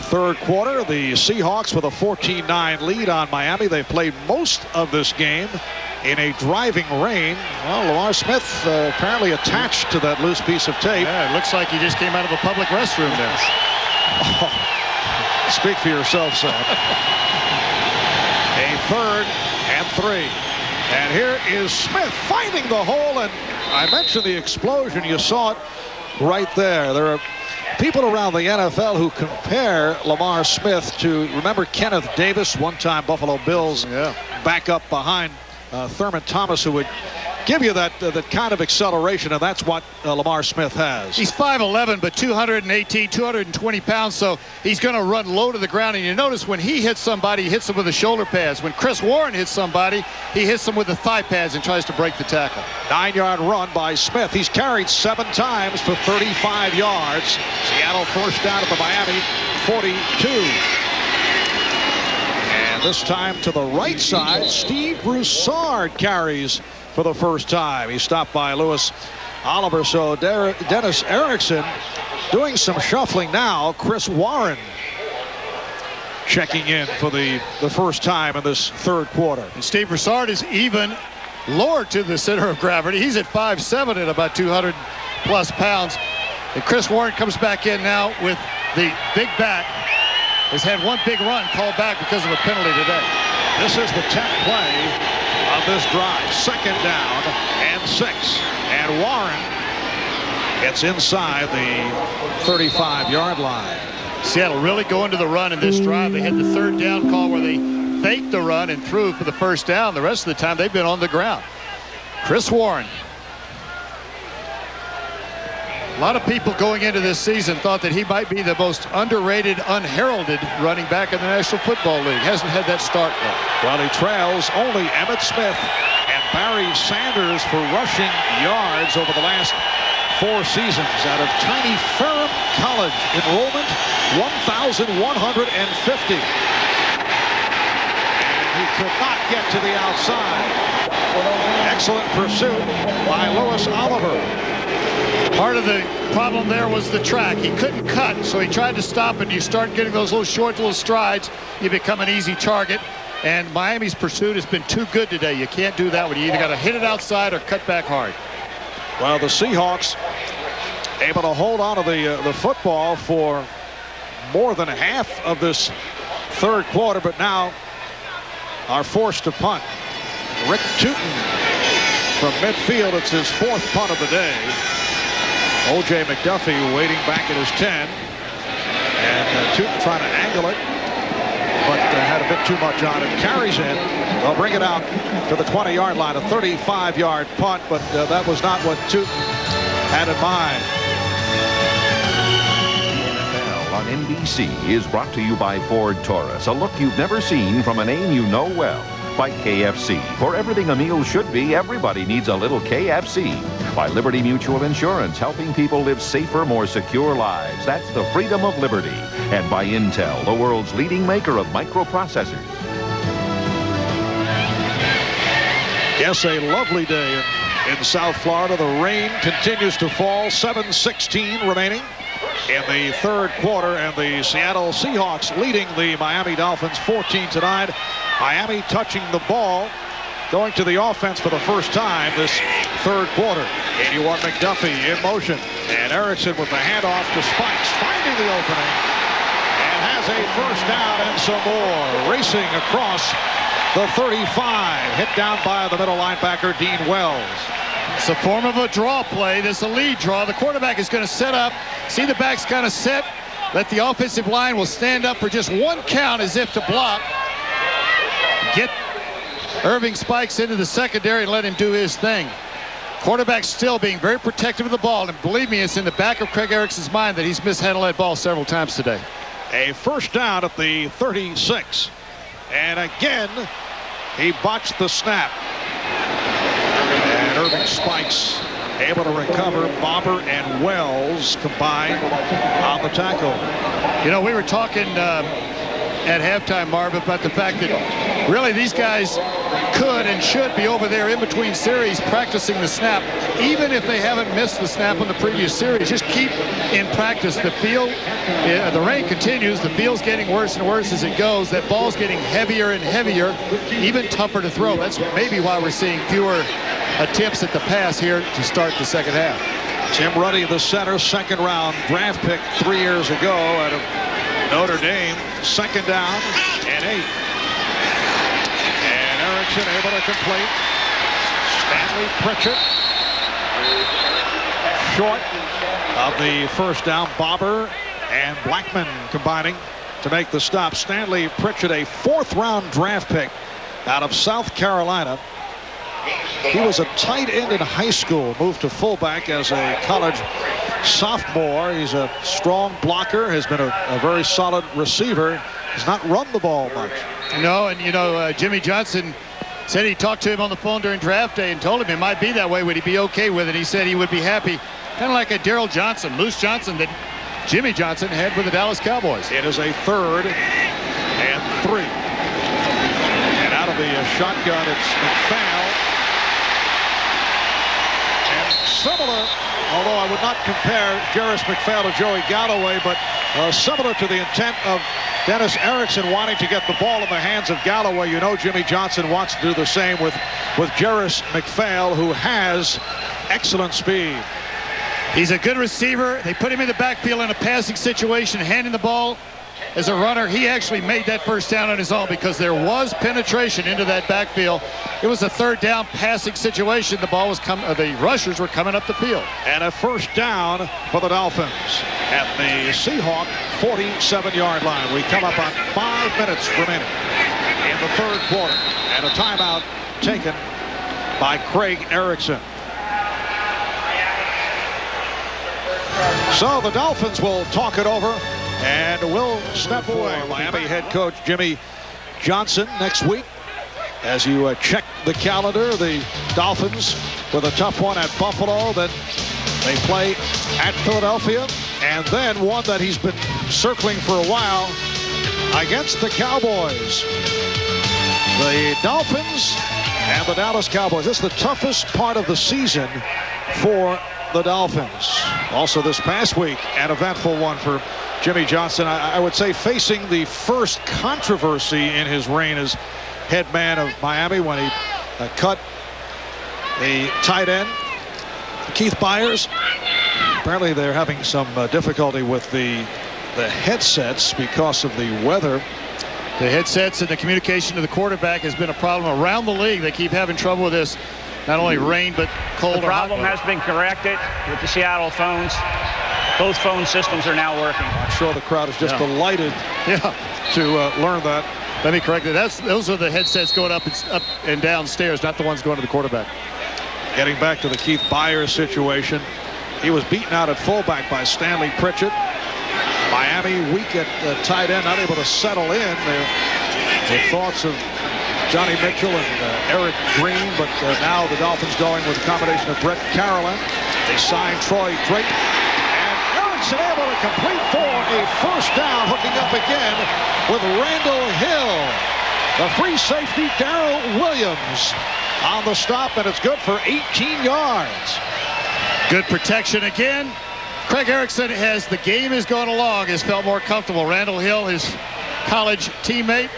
3rd quarter. The Seahawks with a 14-9 lead on Miami. They played most of this game in a driving rain. Well, Lamar Smith apparently attached to that loose piece of tape. Yeah, it looks like he just came out of a public restroom there. Oh, speak for yourself, son. A 3rd and 3. And here is Smith finding the hole, and I mentioned the explosion. You saw it right there. There are people around the NFL who compare Lamar Smith to, remember Kenneth Davis, one-time Buffalo Bills backup behind Thurman Thomas, who would give you that kind of acceleration, and that's what Lamar Smith has. He's 5'11", but 218, 220 pounds, so he's going to run low to the ground. And you notice when he hits somebody, he hits them with the shoulder pads. When Chris Warren hits somebody, he hits them with the thigh pads and tries to break the tackle. 9-yard run by Smith. He's carried 7 times for 35 yards. Seattle forced down at the Miami 42. And this time to the right side, Steve Broussard carries for the first time. He's stopped by Louis Oliver. So Dennis Erickson doing some shuffling now. Chris Warren checking in for the first time in this third quarter. And Steve Broussard is even lower to the center of gravity. He's at 5'7" at about 200 plus pounds. And Chris Warren comes back in now with the big back. Has had one big run called back because of a penalty today. This is the 10th play of this drive. 2nd down and 6. And Warren gets inside the 35-yard line. Seattle really going to the run in this drive. They had the 3rd down call where they faked the run and threw for the 1st down. The rest of the time they've been on the ground. Chris Warren. A lot of people going into this season thought that he might be the most underrated, unheralded running back in the National Football League. Hasn't had that start yet. Well, he trails only Emmitt Smith and Barry Sanders for rushing yards over the last 4 seasons. Out of Tiny Ferrum College, enrollment 1,150. And he could not get to the outside. Excellent pursuit by Louis Oliver. Part of the problem there was the track. He couldn't cut, so he tried to stop, and you start getting those little short little strides, you become an easy target. And Miami's pursuit has been too good today. You can't do that one. You either got to hit it outside or cut back hard. Well, the Seahawks able to hold on to the football for more than half of this third quarter, but now are forced to punt. Rick Tootin from midfield. It's his 4th punt of the day. O.J. McDuffie waiting back at his 10. And Tootin trying to angle it, but had a bit too much on it. Carries in. They'll bring it out to the 20-yard line. A 35-yard punt, but that was not what Tootin had in mind. NFL on NBC is brought to you by Ford Taurus. A look you've never seen from a name you know well. By KFC. For everything a meal should be, everybody needs a little KFC. By Liberty Mutual Insurance, helping people live safer, more secure lives. That's the freedom of liberty. And by Intel, the world's leading maker of microprocessors. Yes, a lovely day in South Florida. The rain continues to fall. 7:16 remaining in the third quarter, and the Seattle Seahawks leading the Miami Dolphins 14-9. Miami touching the ball, going to the offense for the first time this third quarter. 81 McDuffie in motion, and Erickson with the handoff to Spikes, finding the opening, and has a first down and some more. Racing across the 35, hit down by the middle linebacker Dean Wells. It's a form of a draw play. This is a lead draw. The quarterback is going to set up, see the backs kind of set, let the offensive line will stand up for just one count as if to block. Get Irving Spikes into the secondary and let him do his thing. Quarterback still being very protective of the ball, and believe me, it's in the back of Craig Erickson's mind that he's mishandled that ball several times today. A first down at the 36, and again he botched the snap, and Irving Spikes able to recover. Bobber and Wells combined on the tackle. You know, we were talking at halftime, Marv, about the fact that really these guys could and should be over there in between series practicing the snap, even if they haven't missed the snap on the previous series. Just keep in practice. The field, the rain continues. The field's getting worse and worse as it goes. That ball's getting heavier and heavier, even tougher to throw. That's maybe why we're seeing fewer attempts at the pass here to start the second half. Tim Ruddy, the center, second-round draft pick 3 years ago out of Notre Dame. Second down and 8. And Erickson able to complete Stanley Pritchett short of the first down. Bobber and Blackman combining to make the stop. Stanley Pritchett, a 4th-round draft pick out of South Carolina. He was a tight end in high school, moved to fullback as a college sophomore. He's a strong blocker, has been a very solid receiver. Has not run the ball much. No, and you know, Jimmy Johnson said he talked to him on the phone during draft day and told him it might be that way. Would he be okay with it? He said he would be happy. Kind of like a Daryl Johnson, Moose Johnson, that Jimmy Johnson had with the Dallas Cowboys. It is a 3rd and 3. And out of the shotgun, it's McPhail. And similar, although I would not compare Jarris McPhail to Joey Galloway, but similar to the intent of Dennis Erickson wanting to get the ball in the hands of Galloway. You know Jimmy Johnson wants to do the same with Jarris McPhail, who has excellent speed. He's a good receiver. They put him in the backfield in a passing situation, handing the ball as a runner. He actually made that first down on his own because there was penetration into that backfield. It was a 3rd down passing situation. The ball was the rushers were coming up the field. And a first down for the Dolphins at the Seahawk 47-yard line. We come up on 5 minutes remaining in the 3rd quarter, and a timeout taken by Craig Erickson. So the Dolphins will talk it over and will step away. Miami head coach Jimmy Johnson next week. As you check the calendar, the Dolphins with a tough one at Buffalo. Then they play at Philadelphia. And then one that he's been circling for a while against the Cowboys. The Dolphins and the Dallas Cowboys. This is the toughest part of the season for the Dolphins. Also this past week, an eventful one for Jimmy Johnson. I would say facing the first controversy in his reign as head man of Miami when he cut the tight end, Keith Byers. Apparently they're having some difficulty with the headsets because of the weather. The headsets and the communication to the quarterback has been a problem around the league. They keep having trouble with this. Not only rain, but cold. The problem has been corrected with the Seattle phones. Both phone systems are now working. I'm sure the crowd is just delighted to learn that. Let me correct it. Those are the headsets going up and downstairs, not the ones going to the quarterback. Getting back to the Keith Byers situation, he was beaten out at fullback by Stanley Pritchett. Miami weak at tight end, not able to settle in. The thoughts of Johnny Mitchell and Eric Green, but now the Dolphins going with a combination of Brett Carolyn. They signed Troy Drake, and Erickson able to complete for a first down, hooking up again with Randall Hill. The free safety, Darrell Williams, on the stop, and it's good for 18 yards. Good protection again. Craig Erickson, as the game has gone along, has felt more comfortable. Randall Hill, his college teammate,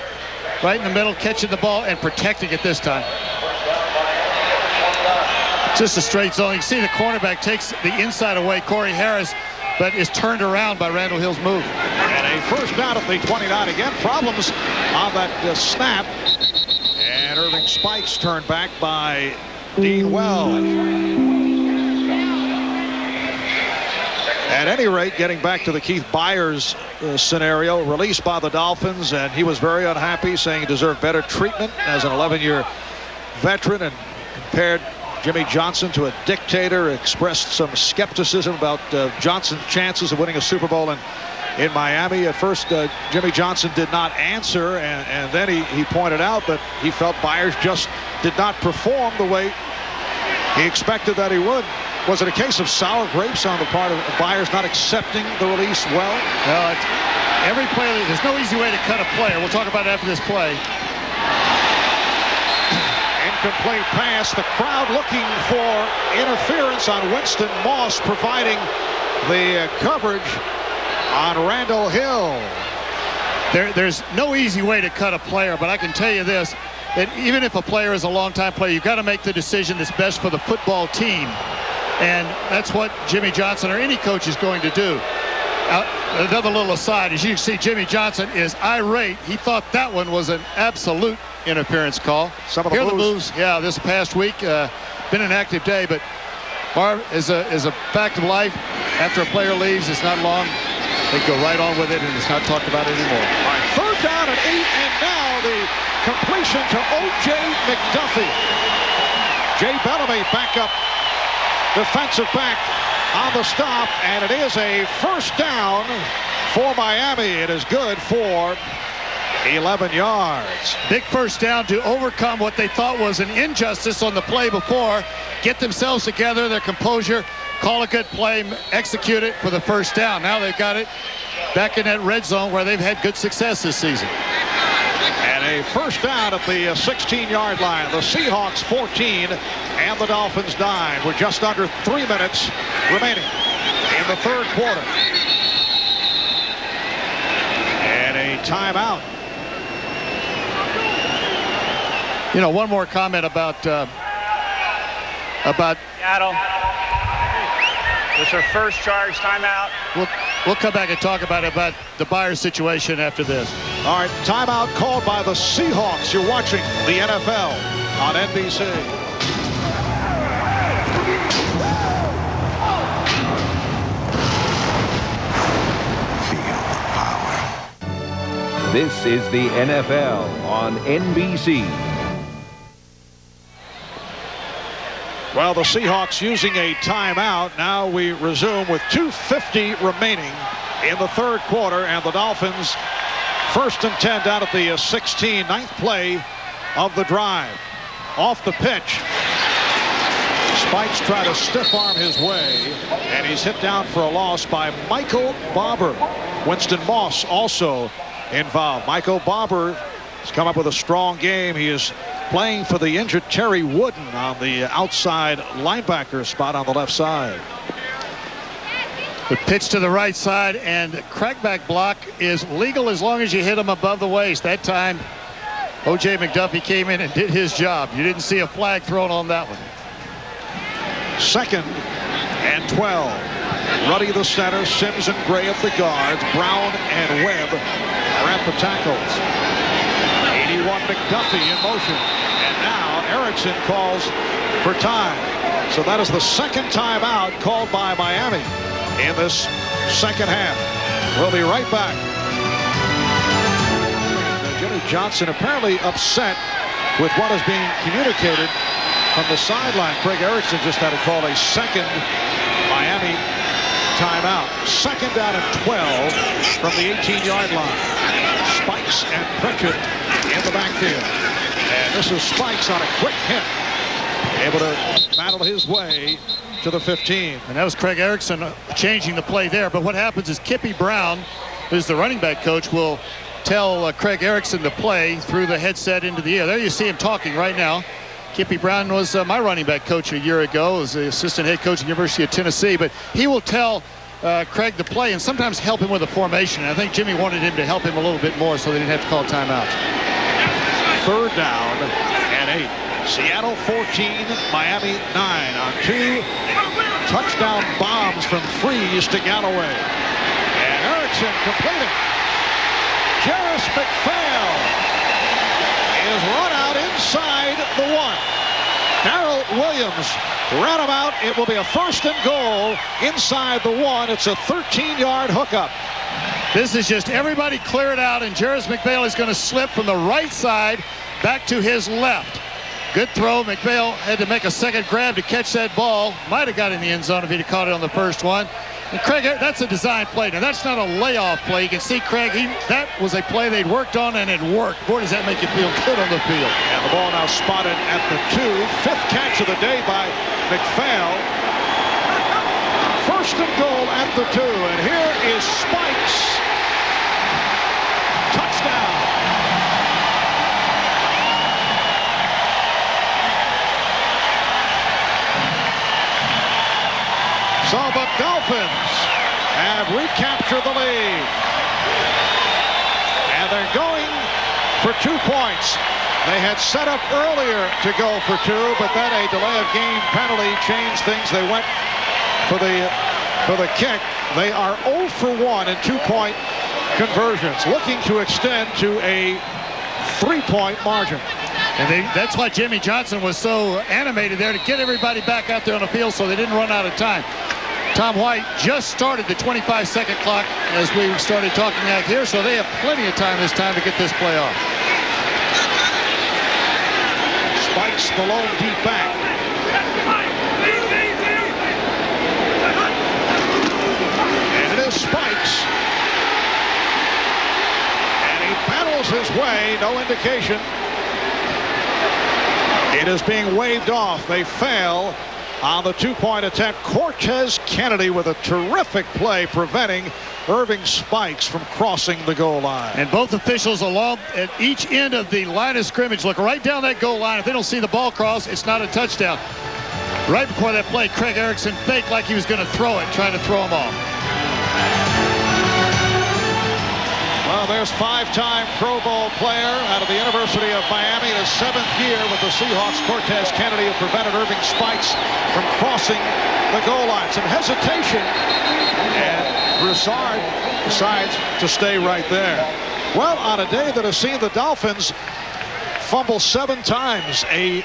right in the middle, catching the ball and protecting it this time. Just a straight zone. You can see the cornerback takes the inside away, Corey Harris, but is turned around by Randall Hill's move. And a first down at the 29. Again, problems on that snap. And Irving Spikes turned back by Dean Wells. At any rate, getting back to the Keith Byers scenario, released by the Dolphins, and he was very unhappy, saying he deserved better treatment as an 11-year veteran, and compared Jimmy Johnson to a dictator, expressed some skepticism about Johnson's chances of winning a Super Bowl in Miami. At first, Jimmy Johnson did not answer, and then he pointed out that he felt Byers just did not perform the way he expected that he would. Was it a case of sour grapes on the part of Byers not accepting the release well? No, every player, there's no easy way to cut a player. We'll talk about it after this play. Incomplete pass. The crowd looking for interference on Winston Moss, providing the coverage on Randall Hill. There's no easy way to cut a player, but I can tell you this, that even if a player is a long-time player, you've got to make the decision that's best for the football team. And that's what Jimmy Johnson or any coach is going to do. Another little aside, as you can see, Jimmy Johnson is irate. He thought that one was an absolute interference call. Some of the moves. This past week, been an active day, but Marv, as a fact of life, after a player leaves, it's not long. They go right on with it, and it's not talked about anymore. All right, third down and 8, and now the completion to O.J. McDuffie. Jay Bellamy back up, defensive back on the stop, and it is a first down for Miami. It is good for 11 yards. Big first down to overcome what they thought was an injustice on the play before, get themselves together, their composure, call a good play, execute it for the first down. Now they've got it back in that red zone where they've had good success this season. And a first down at the 16-yard line. The Seahawks 14 and the Dolphins 9 with just under 3 minutes remaining in the third quarter. And a timeout. You know, one more comment about Seattle. It's their first charge timeout. We'll come back and talk about the Byers situation after this. All right, timeout called by the Seahawks. You're watching the NFL on NBC. Feel the power. This is the NFL on NBC. Well, the Seahawks using a timeout. Now we resume with 2:50 remaining in the third quarter, and the Dolphins first and 10 down at the 16, ninth play of the drive. Off the pitch, Spikes try to stiff arm his way, and he's hit down for a loss by Michael Barber. Winston Moss also involved. Michael Barber has come up with a strong game. He is playing for the injured Terry Wooden on the outside linebacker spot on the left side. The pitch to the right side, and crackback block is legal as long as you hit him above the waist. That time, O.J. McDuffie came in and did his job. You didn't see a flag thrown on that one. Second and 12. Ruddy the center, Sims and Gray at the guards, Brown and Webb are at the tackles. 81 McDuffie in motion, and now Erickson calls for time. So that is the second timeout called by Miami in this second half. We'll be right back. Jimmy Johnson apparently upset with what is being communicated from the sideline. Craig Erickson just had to call a second Miami timeout. Second down and 12 from the 18-yard line. Spikes and Pritchett in the backfield. And this is Spikes on a quick hit, able to battle his way to the 15. And that was Craig Erickson changing the play there. But what happens is Kippy Brown, who's the running back coach, will tell Craig Erickson to play through the headset into the air. There you see him talking right now. Kippy Brown was my running back coach a year ago, as the assistant head coach at the University of Tennessee. But he will tell Craig to play and sometimes help him with a formation. And I think Jimmy wanted him to help him a little bit more so they didn't have to call timeouts. Third down and 8. Seattle 14, Miami 9 on 2 touchdown bombs from Freeze to Galloway. And Erickson completing. Jarris McPhail is run out inside the 1. Darrell Williams ran him out. It will be a first and goal inside the 1. It's a 13-yard hookup. This is just everybody clear it out, and Jarris McPhail is going to slip from the right side back to his left. Good throw. McPhail had to make a second grab to catch that ball. Might have got in the end zone if he'd have caught it on the first one. And Craig, that's a design play. Now, that's not a layoff play. You can see Craig, that was a play they'd worked on, and it worked. Boy, does that make you feel good on the field. And the ball now spotted at the 2. Fifth catch of the day by McPhail. First and goal at the 2. And here is Spikes. Touchdown. So the Dolphins have recaptured the lead. And they're going for 2 points. They had set up earlier to go for 2, but then a delay of game penalty changed things. They went for the kick. They are 0 for 1 in 2-point conversions, looking to extend to a 3-point margin. And that's why Jimmy Johnson was so animated there, to get everybody back out there on the field so they didn't run out of time. Tom White just started the 25-second clock as we started talking out here, so they have plenty of time this time to get this play off. Spikes the lone deep back. And it is Spikes. And he battles his way, no indication. It is being waved off. They fail on the two-point attempt. Cortez Kennedy with a terrific play preventing Irving Spikes from crossing the goal line. And both officials along at each end of the line of scrimmage look right down that goal line. If they don't see the ball cross, it's not a touchdown. Right before that play, Craig Erickson faked like he was going to throw it, trying to throw him off. Well, there's five-time Pro Bowl player out of the University of Miami in his 7th year with the Seahawks. Cortez Kennedy have prevented Irving Spikes from crossing the goal line. Some hesitation, and Broussard decides to stay right there. Well, on a day that has seen the Dolphins fumble 7 times, a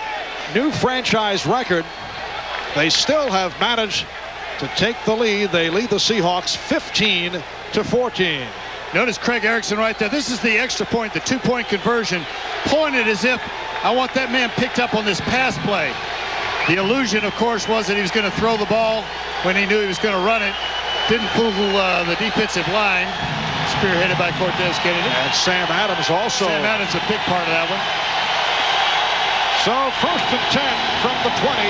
new franchise record, they still have managed to take the lead. They lead the Seahawks 15-14. Notice Craig Erickson right there. This is the extra point, the two-point conversion, pointed as if I want that man picked up on this pass play. The illusion, of course, was that he was going to throw the ball when he knew he was going to run it. Didn't fool the defensive line, spearheaded by Cortez Kennedy. And Sam Adams also. Sam Adams a big part of that one. So 1st and 10 from the 20.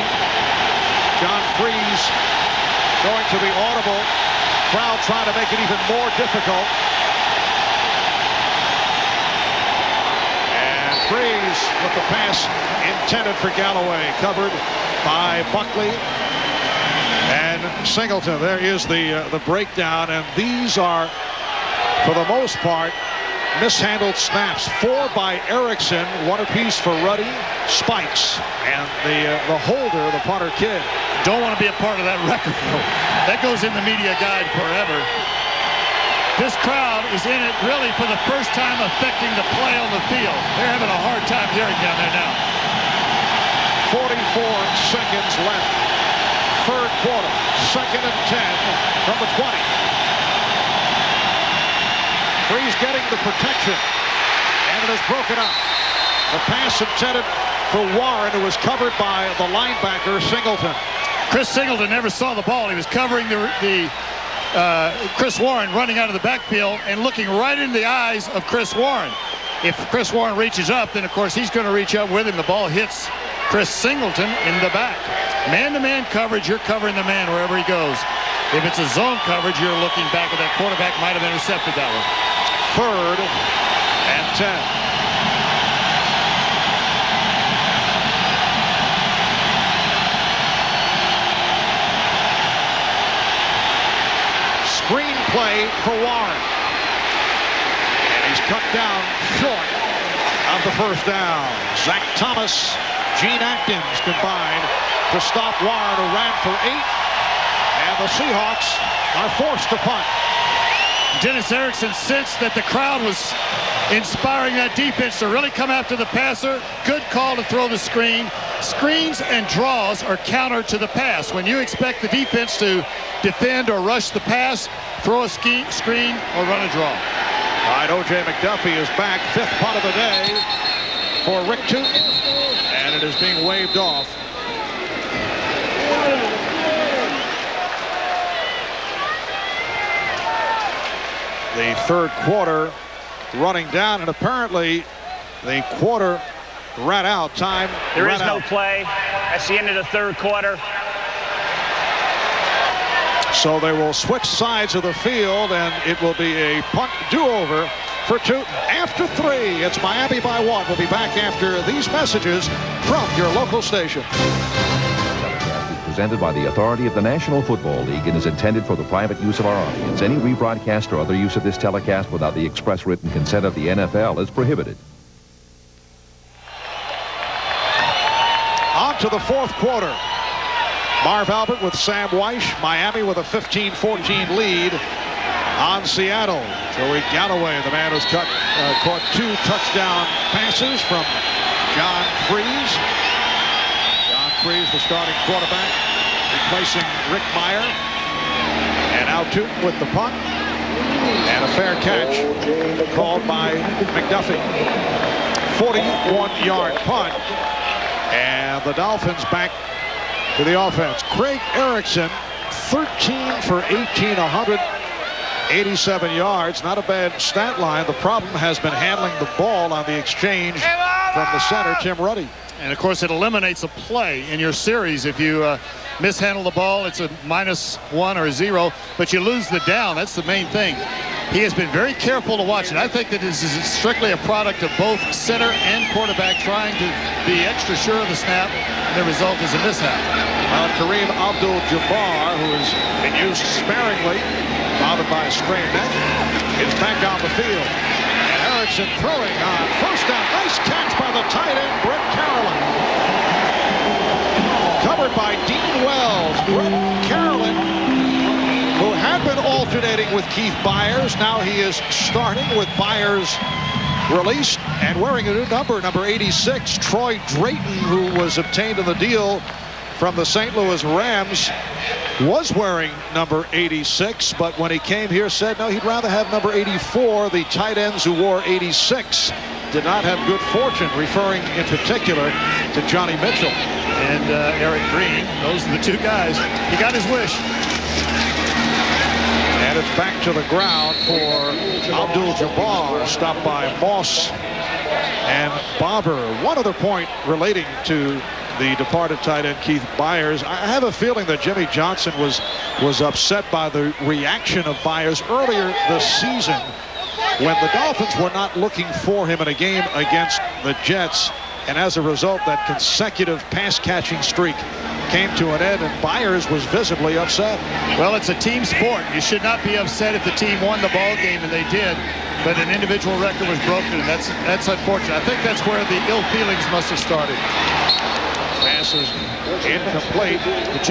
John Freeze going to the audible. Crowd trying to make it even more difficult. And Freeze with the pass intended for Galloway, covered by Buckley and Singleton. There is the breakdown, and these are, for the most part, mishandled snaps. 4 by Erickson, 1 apiece for Ruddy, Spikes, and the holder, the punter kid. Don't want to be a part of that record. That goes in the media guide forever. This crowd is in it really for the first time affecting the play on the field. They're having a hard time hearing down there now. 44 seconds left. 3rd quarter. 2nd and 10 from the 20. Freeze getting the protection. And it is broken up. The pass intended for Warren, who was covered by the linebacker Singleton. Chris Singleton never saw the ball. He was covering Chris Warren running out of the backfield and looking right in the eyes of Chris Warren. If Chris Warren reaches up, then of course he's going to reach up with him. The ball hits Chris Singleton in the back. Man-to-man coverage, you're covering the man wherever he goes. If it's a zone coverage, you're looking back at that quarterback might have intercepted that one. 3rd and 10. Screenplay for Warren. And he's cut down short of the 1st down. Zach Thomas, Gene Atkins combined to stop Warren, who ran for 8. And the Seahawks are forced to punt. Dennis Erickson sensed that the crowd was inspiring that defense to really come after the passer. Good call to throw the screen. Screens and draws are counter to the pass. When you expect the defense to defend or rush the pass, throw a screen or run a draw. All right, O.J. McDuffie is back. 5th punt of the day for Rick Tootin. And it is being waved off. The 3rd quarter running down, and apparently the quarter ran out. Time There is no play. That's the end of the 3rd quarter. So they will switch sides of the field, and it will be a punt do-over for Tootin. After 3, it's Miami by 1. We'll be back after these messages from your local station. Presented by the authority of the National Football League and is intended for the private use of our audience. Any rebroadcast or other use of this telecast without the express written consent of the NFL is prohibited. On to the 4th quarter. Marv Albert with Sam Weish. Miami with a 15-14 lead on Seattle. Joey Galloway, the man who's caught 2 touchdown passes from John Freeze. John Freeze, the starting quarterback, replacing Rick Meyer. And Al Tootin with the punt. And a fair catch called by McDuffie. 41-yard punt. And the Dolphins back to the offense. Craig Erickson, 13 for 18, 187 yards. Not a bad stat line. The problem has been handling the ball on the exchange from the center, Tim Ruddy. And, of course, it eliminates a play in your series. If you mishandle the ball, it's a -1 or a 0, but you lose the down. That's the main thing. He has been very careful to watch it. I think that this is strictly a product of both center and quarterback trying to be extra sure of the snap, and the result is a mishap. Kareem Abdul-Jabbar, who has been used sparingly, bothered by a sprained neck, is back on the field. Erickson throwing on first down. Nice catch by the tight end, Brett Carolyn. Covered by Dean Wells. Brett Carolyn, who had been alternating with Keith Byers. Now he is starting with Byers released and wearing a new number 86. Troy Drayton, who was obtained in the deal from the St. Louis Rams, was wearing number 86, but when he came here said no, he'd rather have number 84. The tight ends who wore 86 did not have good fortune, referring in particular to Johnny Mitchell and Eric Green. Those are the two guys. He got his wish. And it's back to the ground for Abdul-Jabbar, stopped by Moss and Bobber. One other point relating to the departed tight end Keith Byers. I have a feeling that Jimmy Johnson was upset by the reaction of Byers earlier this season when the Dolphins were not looking for him in a game against the Jets, and as a result that consecutive pass catching streak came to an end, and Byers was visibly upset. Well, it's a team sport. You should not be upset if the team won the ball game, and they did, but an individual record was broken, and that's unfortunate. I think that's where the ill feelings must have started. Pass is incomplete. But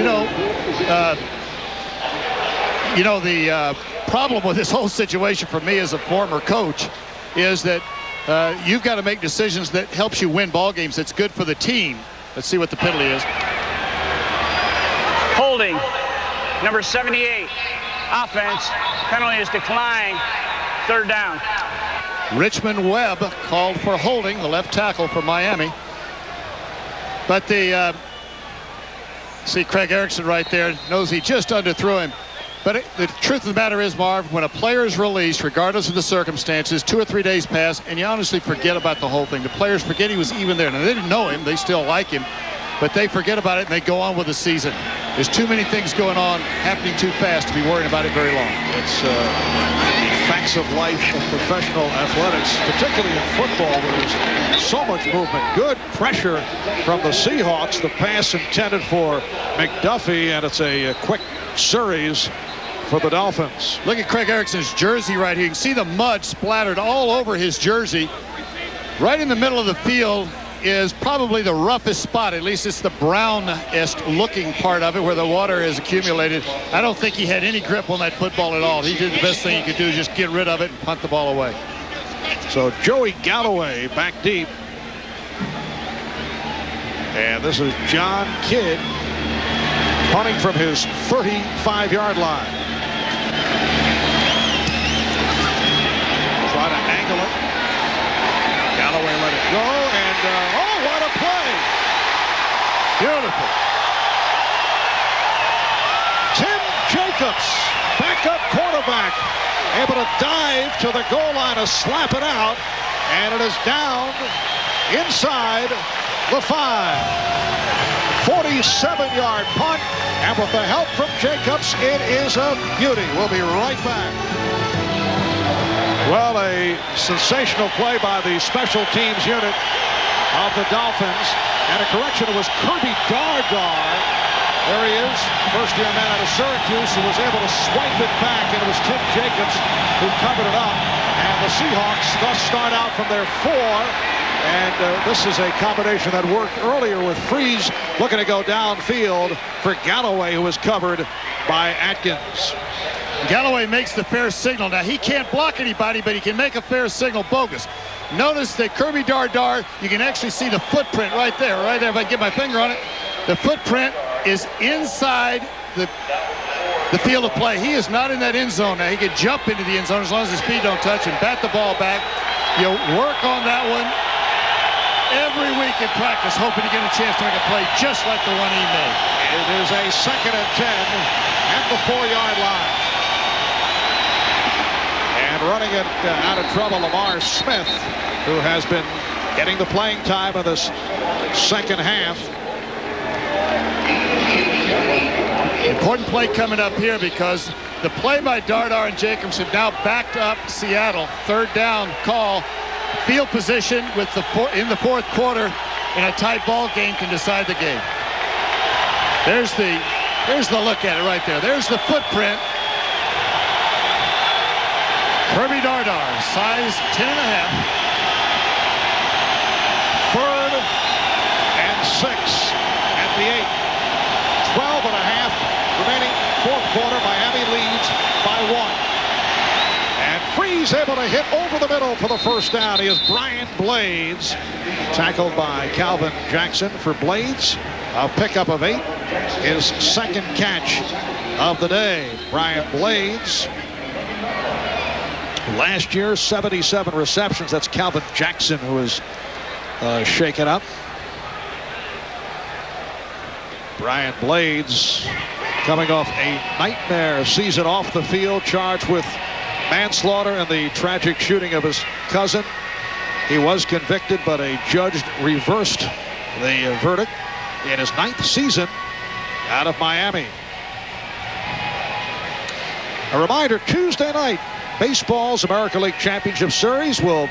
the problem with this whole situation for me as a former coach is that you've got to make decisions that helps you win ball games. That's good for the team. Let's see what the penalty is. Holding, number 78. Offense, penalty is declined. Third down. Richmond Webb called for holding, the left tackle for Miami. But see Craig Erickson right there, knows he just underthrew him. But the truth of the matter is, Marv, when a player is released, regardless of the circumstances, 2 or 3 days pass, and you honestly forget about the whole thing. The players forget he was even there. Now, they didn't know him. They still like him. But they forget about it, and they go on with the season. There's too many things going on, happening too fast to be worrying about it very long. It's the facts of life of professional athletics, particularly in football, where there's so much movement. Good pressure from the Seahawks. The pass intended for McDuffie, and it's a quick series for the Dolphins. Look at Craig Erickson's jersey right here. You can see the mud splattered all over his jersey. Right in the middle of the field is probably the roughest spot. At least it's the brownest looking part of it where the water is accumulated. I don't think he had any grip on that football at all. He did the best thing he could do, just get rid of it and punt the ball away. So Joey Galloway back deep. And this is John Kidd punting from his 35-yard line. Try to angle it. Galloway let it go, and oh, what a play! Beautiful. Tim Jacobs, backup quarterback, able to dive to the goal line to slap it out, and it is down inside the 5. 47-yard punt, and with the help from Jacobs, it is a beauty. We'll be right back. Well, a sensational play by the special teams unit of the Dolphins. And a correction, it was Kirby Dargar. There he is, first-year man out of Syracuse, who was able to swipe it back, and it was Tim Jacobs who covered it up. And the Seahawks thus start out from their 4. And this is a combination that worked earlier with Freeze looking to go downfield for Galloway, who was covered by Atkins. Galloway makes the fair signal. Now, he can't block anybody, but he can make a fair signal bogus. Notice that Kirby Dardar, you can actually see the footprint right there. If I get my finger on it, the footprint is inside the field of play. He is not in that end zone now. He can jump into the end zone as long as his feet don't touch and bat the ball back. You work on that one every week in practice, hoping to get a chance to make a play just like the one he made. It is a 2nd and 10 at the 4-yard line. And running it out of trouble, Lamar Smith, who has been getting the playing time in this second half. Important play coming up here because the play by Dardar and Jacobs have now backed up Seattle. 3rd down call. Field position with in the 4th quarter in a tight ball game can decide the game. There's the look at it right there. There's the footprint. Kirby Dardar, size 10.5. 3rd and 6 at the 8. 12.5 remaining 4th quarter. Miami leads by 1. And Freese able to hit over the middle for the first down. He is Brian Blades, tackled by Calvin Jackson for Blades. A pickup of 8. His 2nd catch of the day. Brian Blades. Last year, 77 receptions. That's Calvin Jackson who is shaken up. Brian Blades coming off a nightmare season off the field, charged with manslaughter and the tragic shooting of his cousin. He was convicted, but a judge reversed the verdict in his 9th season out of Miami. A reminder, Tuesday night, baseball's American League Championship Series will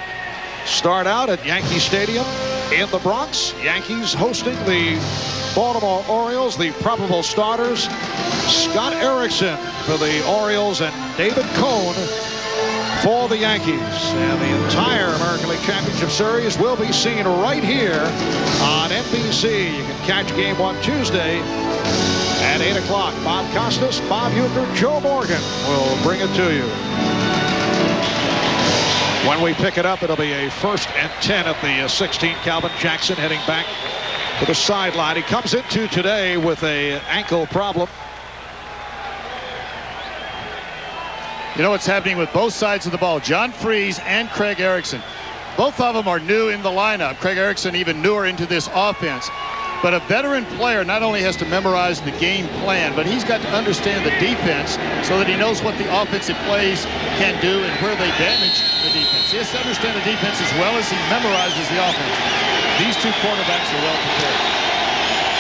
start out at Yankee Stadium in the Bronx. Yankees hosting the Baltimore Orioles. The probable starters, Scott Erickson for the Orioles and David Cone for the Yankees. And the entire American League Championship Series will be seen right here on NBC. You can catch Game 1 Tuesday at 8 o'clock. Bob Costas, Bob Uecker, Joe Morgan will bring it to you. When we pick it up, it'll be a 1st and 10 at the 16. Calvin Jackson heading back to the sideline. He comes into today with an ankle problem. You know what's happening with both sides of the ball. John Freese and Craig Erickson. Both of them are new in the lineup. Craig Erickson even newer into this offense. But a veteran player not only has to memorize the game plan, but he's got to understand the defense so that he knows what the offensive plays can do and where they damage the defense. He has to understand the defense as well as he memorizes the offense. These two quarterbacks are well prepared.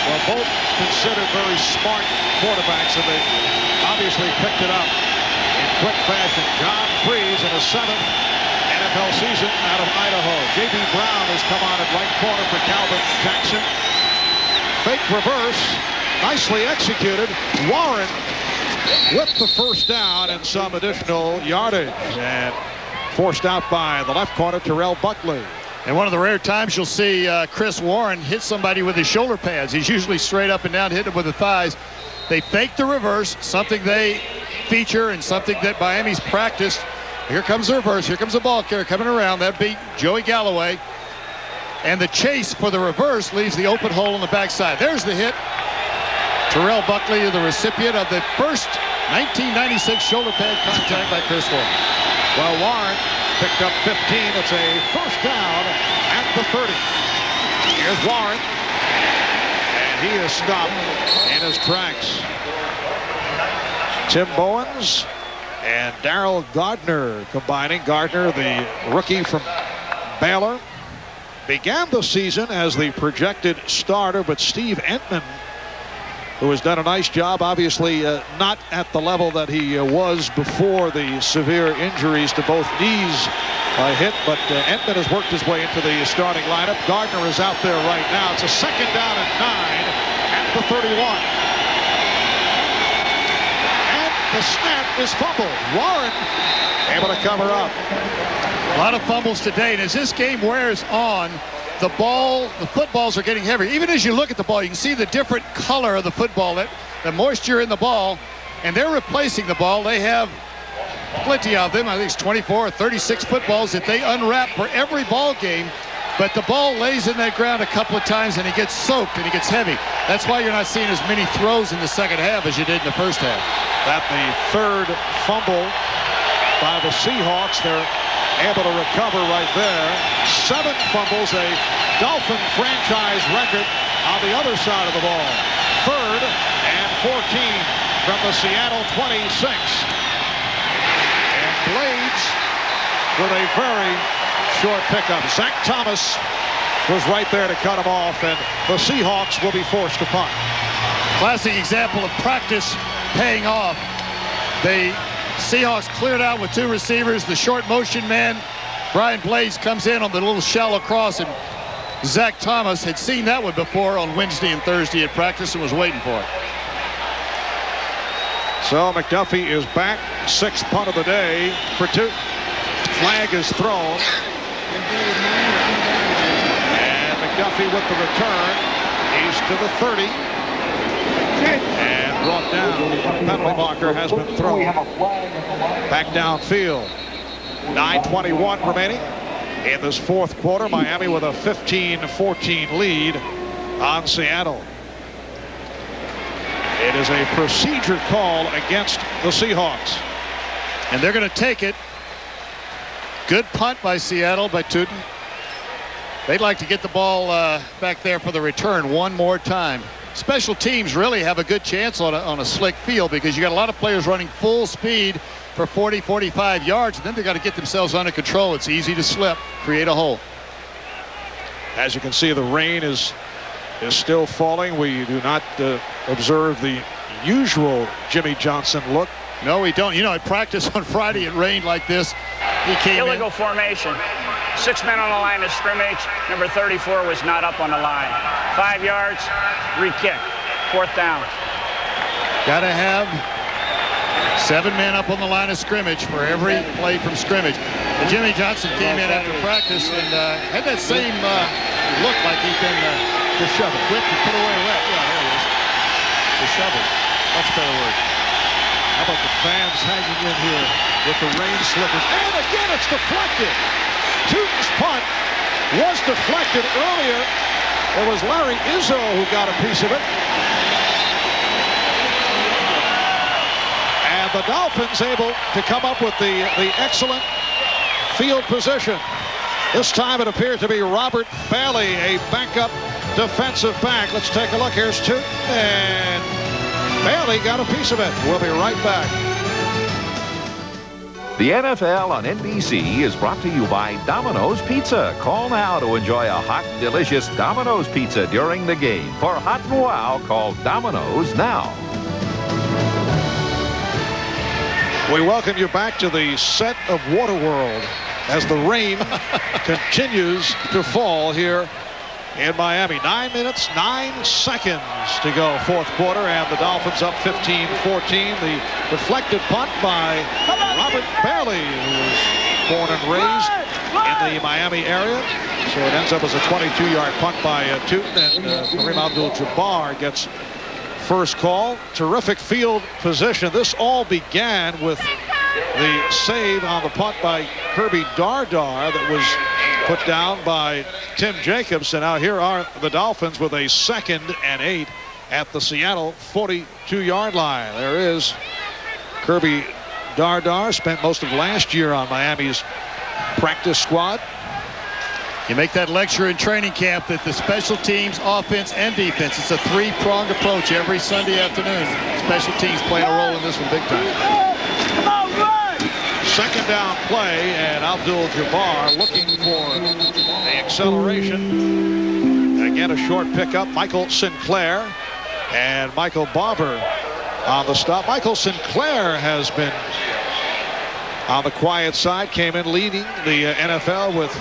Well, both considered very smart quarterbacks, and they obviously picked it up in quick fashion. John Freese in his 7th NFL season out of Idaho. J.B. Brown has come on at right corner for Calvin Jackson. Fake reverse, nicely executed. Warren with the first down and some additional yardage, and forced out by the left corner, Terrell Buckley. And one of the rare times you'll see Chris Warren hit somebody with his shoulder pads. He's usually straight up and down, hitting him with the thighs. They fake the reverse, something they feature and something that Miami's practiced. Here comes the reverse. Here comes the ball carrier coming around. That beat Joey Galloway. And the chase for the reverse leaves the open hole on the backside. There's the hit. Terrell Buckley, the recipient of the first 1996 shoulder pad contact by Chris Warren. Well, Warren picked up 15. It's a first down at the 30. Here's Warren. And he is stopped in his tracks. Tim Bowens and Darrell Gardner combining. Gardner, the rookie from Baylor, began the season as the projected starter, but Steve Entman, who has done a nice job, obviously not at the level that he was before the severe injuries to both knees hit, but Entman has worked his way into the starting lineup. Gardner is out there right now. It's a 2nd down and 9 at the 31. And the snap is fumbled. Warren able to cover up. A lot of fumbles today, and as this game wears on, the footballs are getting heavier. Even as you look at the ball, you can see the different color of the football, the moisture in the ball, and they're replacing the ball. They have plenty of them. I think it's 24 or 36 footballs that they unwrap for every ball game. But the ball lays in that ground a couple of times, and it gets soaked, and it gets heavy. That's why you're not seeing as many throws in the second half as you did in the first half. That the third fumble by the Seahawks. They're able to recover right there. 7 fumbles, a Dolphin franchise record on the other side of the ball. 3rd and 14 from the Seattle 26. And Blades with a very short pickup. Zach Thomas was right there to cut him off, and the Seahawks will be forced to punt. Classic example of practice paying off. The Seahawks cleared out with 2 receivers. The short motion man, Brian Blades, comes in on the little shallow cross, and Zach Thomas had seen that one before on Wednesday and Thursday at practice and was waiting for it. So McDuffie is back. 6th punt of the day for 2. Flag is thrown. And McDuffie with the return. He's to the 30. And brought down. The penalty marker has been thrown. Back downfield. 9:21 remaining in this 4th quarter. Miami with a 15-14 lead on Seattle. It is a procedure call against the Seahawks. And they're going to take it. Good punt by Seattle, by Tootin. They'd like to get the ball back there for the return one more time. Special teams really have a good chance on a slick field because you got a lot of players running full speed for 40, 45 yards, and then they got to get themselves under control. It's easy to slip, create a hole. As you can see, the rain is still falling. We do not observe the usual Jimmy Johnson look. No, we don't. You know, at practice on Friday, it rained like this. He came Illegal formation. 6 men on the line of scrimmage. Number 34 was not up on the line. 5 yards, re-kick. 4th down. Got to have 7 men up on the line of scrimmage for every play from scrimmage. And Jimmy Johnson came in after practice and had that same look like he'd been disheveled. Whipped and put away wet. Yeah, there he is. Disheveled. Much better word. How about the fans hanging in here with the rain slippers? And again, it's deflected. Tootin's punt was deflected earlier. It was Larry Izzo who got a piece of it. And the Dolphins able to come up with the excellent field position. This time it appeared to be Robert Bailey, a backup defensive back. Let's take a look. Here's Tootin, and Bailey got a piece of it. We'll be right back. The NFL on NBC is brought to you by Domino's Pizza. Call now to enjoy a hot, delicious Domino's Pizza during the game. For hot and wow, call Domino's now. We welcome you back to the set of Waterworld as the rain continues to fall here in Miami. 9 minutes, 9 seconds to go, 4th quarter, and the Dolphins up 15-14. The deflected punt by Robert Bailey, who was born and raised in the Miami area. So it ends up as a 22-yard punt by Tootin, and Kareem Abdul-Jabbar gets first call. Terrific field position. This all began with the save on the punt by Kirby Dardar that was put down by Tim Jacobs. And now here are the Dolphins with a 2nd and 8 at the Seattle 42-yard line. There is Kirby Dardar, spent most of last year on Miami's practice squad. You make that lecture in training camp that the special teams, offense, and defense, it's a 3-pronged approach every Sunday afternoon. Special teams playing a role in this one big time. 2nd down play, and Abdul-Jabbar looking for the acceleration. Again, a short pickup. Michael Sinclair and Michael Barber on the stop. Michael Sinclair has been on the quiet side, came in leading the NFL with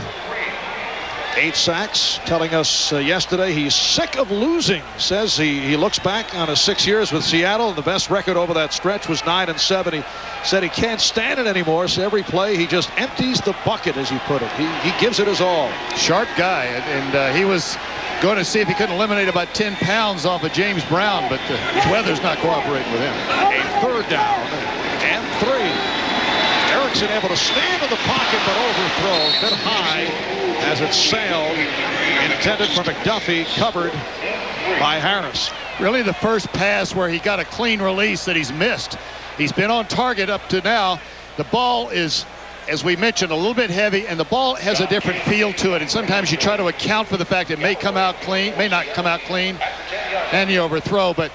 8 sacks, telling us yesterday he's sick of losing. Says he looks back on his 6 years with Seattle, and the best record over that stretch was 9-7. He said he can't stand it anymore, so every play he just empties the bucket, as he put it. He gives it his all. Sharp guy, and he was going to see if he could eliminate about 10 pounds off of James Brown, but the weather's not cooperating with him. A 3rd down and 3. Jackson able to stand in the pocket but overthrown. A bit high as it sailed. Intended for McDuffie, covered by Harris. Really the first pass where he got a clean release that he's missed. He's been on target up to now. The ball is, as we mentioned, a little bit heavy, and the ball has a different feel to it. And sometimes you try to account for the fact it may come out clean, may not come out clean, and you overthrow. But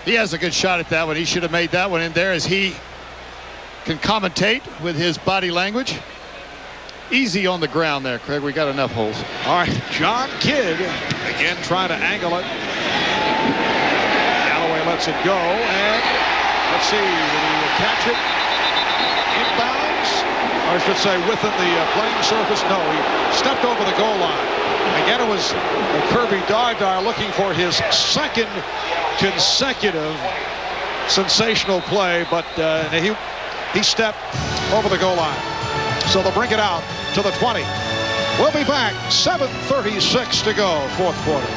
he has a good shot at that one. He should have made that one in there, as he can commentate with his body language. Easy on the ground there, Craig. We got enough holes. All right, John Kidd again trying to angle it. Galloway lets it go, and let's see, did he catch it inbounds? Or I should say within the playing surface? No, he stepped over the goal line. Again, it was Kirby Dardar looking for his second consecutive sensational play, but he stepped over the goal line. So they'll bring it out to the 20. We'll be back. 7:36 to go, fourth quarter.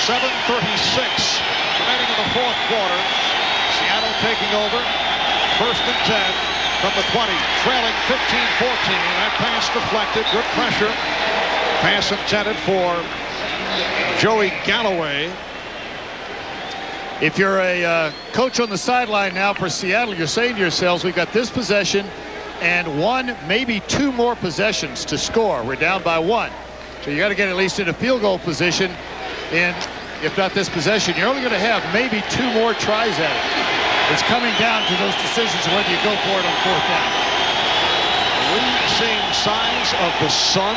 7:36 remaining in the fourth quarter. Seattle taking over. 1st and 10 from the 20. Trailing 15-14. That pass deflected. Good pressure. Pass intended for Joey Galloway. If you're a coach on the sideline now for Seattle, you're saying to yourselves, we've got this possession and one, maybe two more possessions to score. We're down by 1. So you got to get at least in a field goal position. And if not this possession, you're only going to have maybe 2 more tries at it. It's coming down to those decisions of whether you go for it on 4th down. We've seen signs of the sun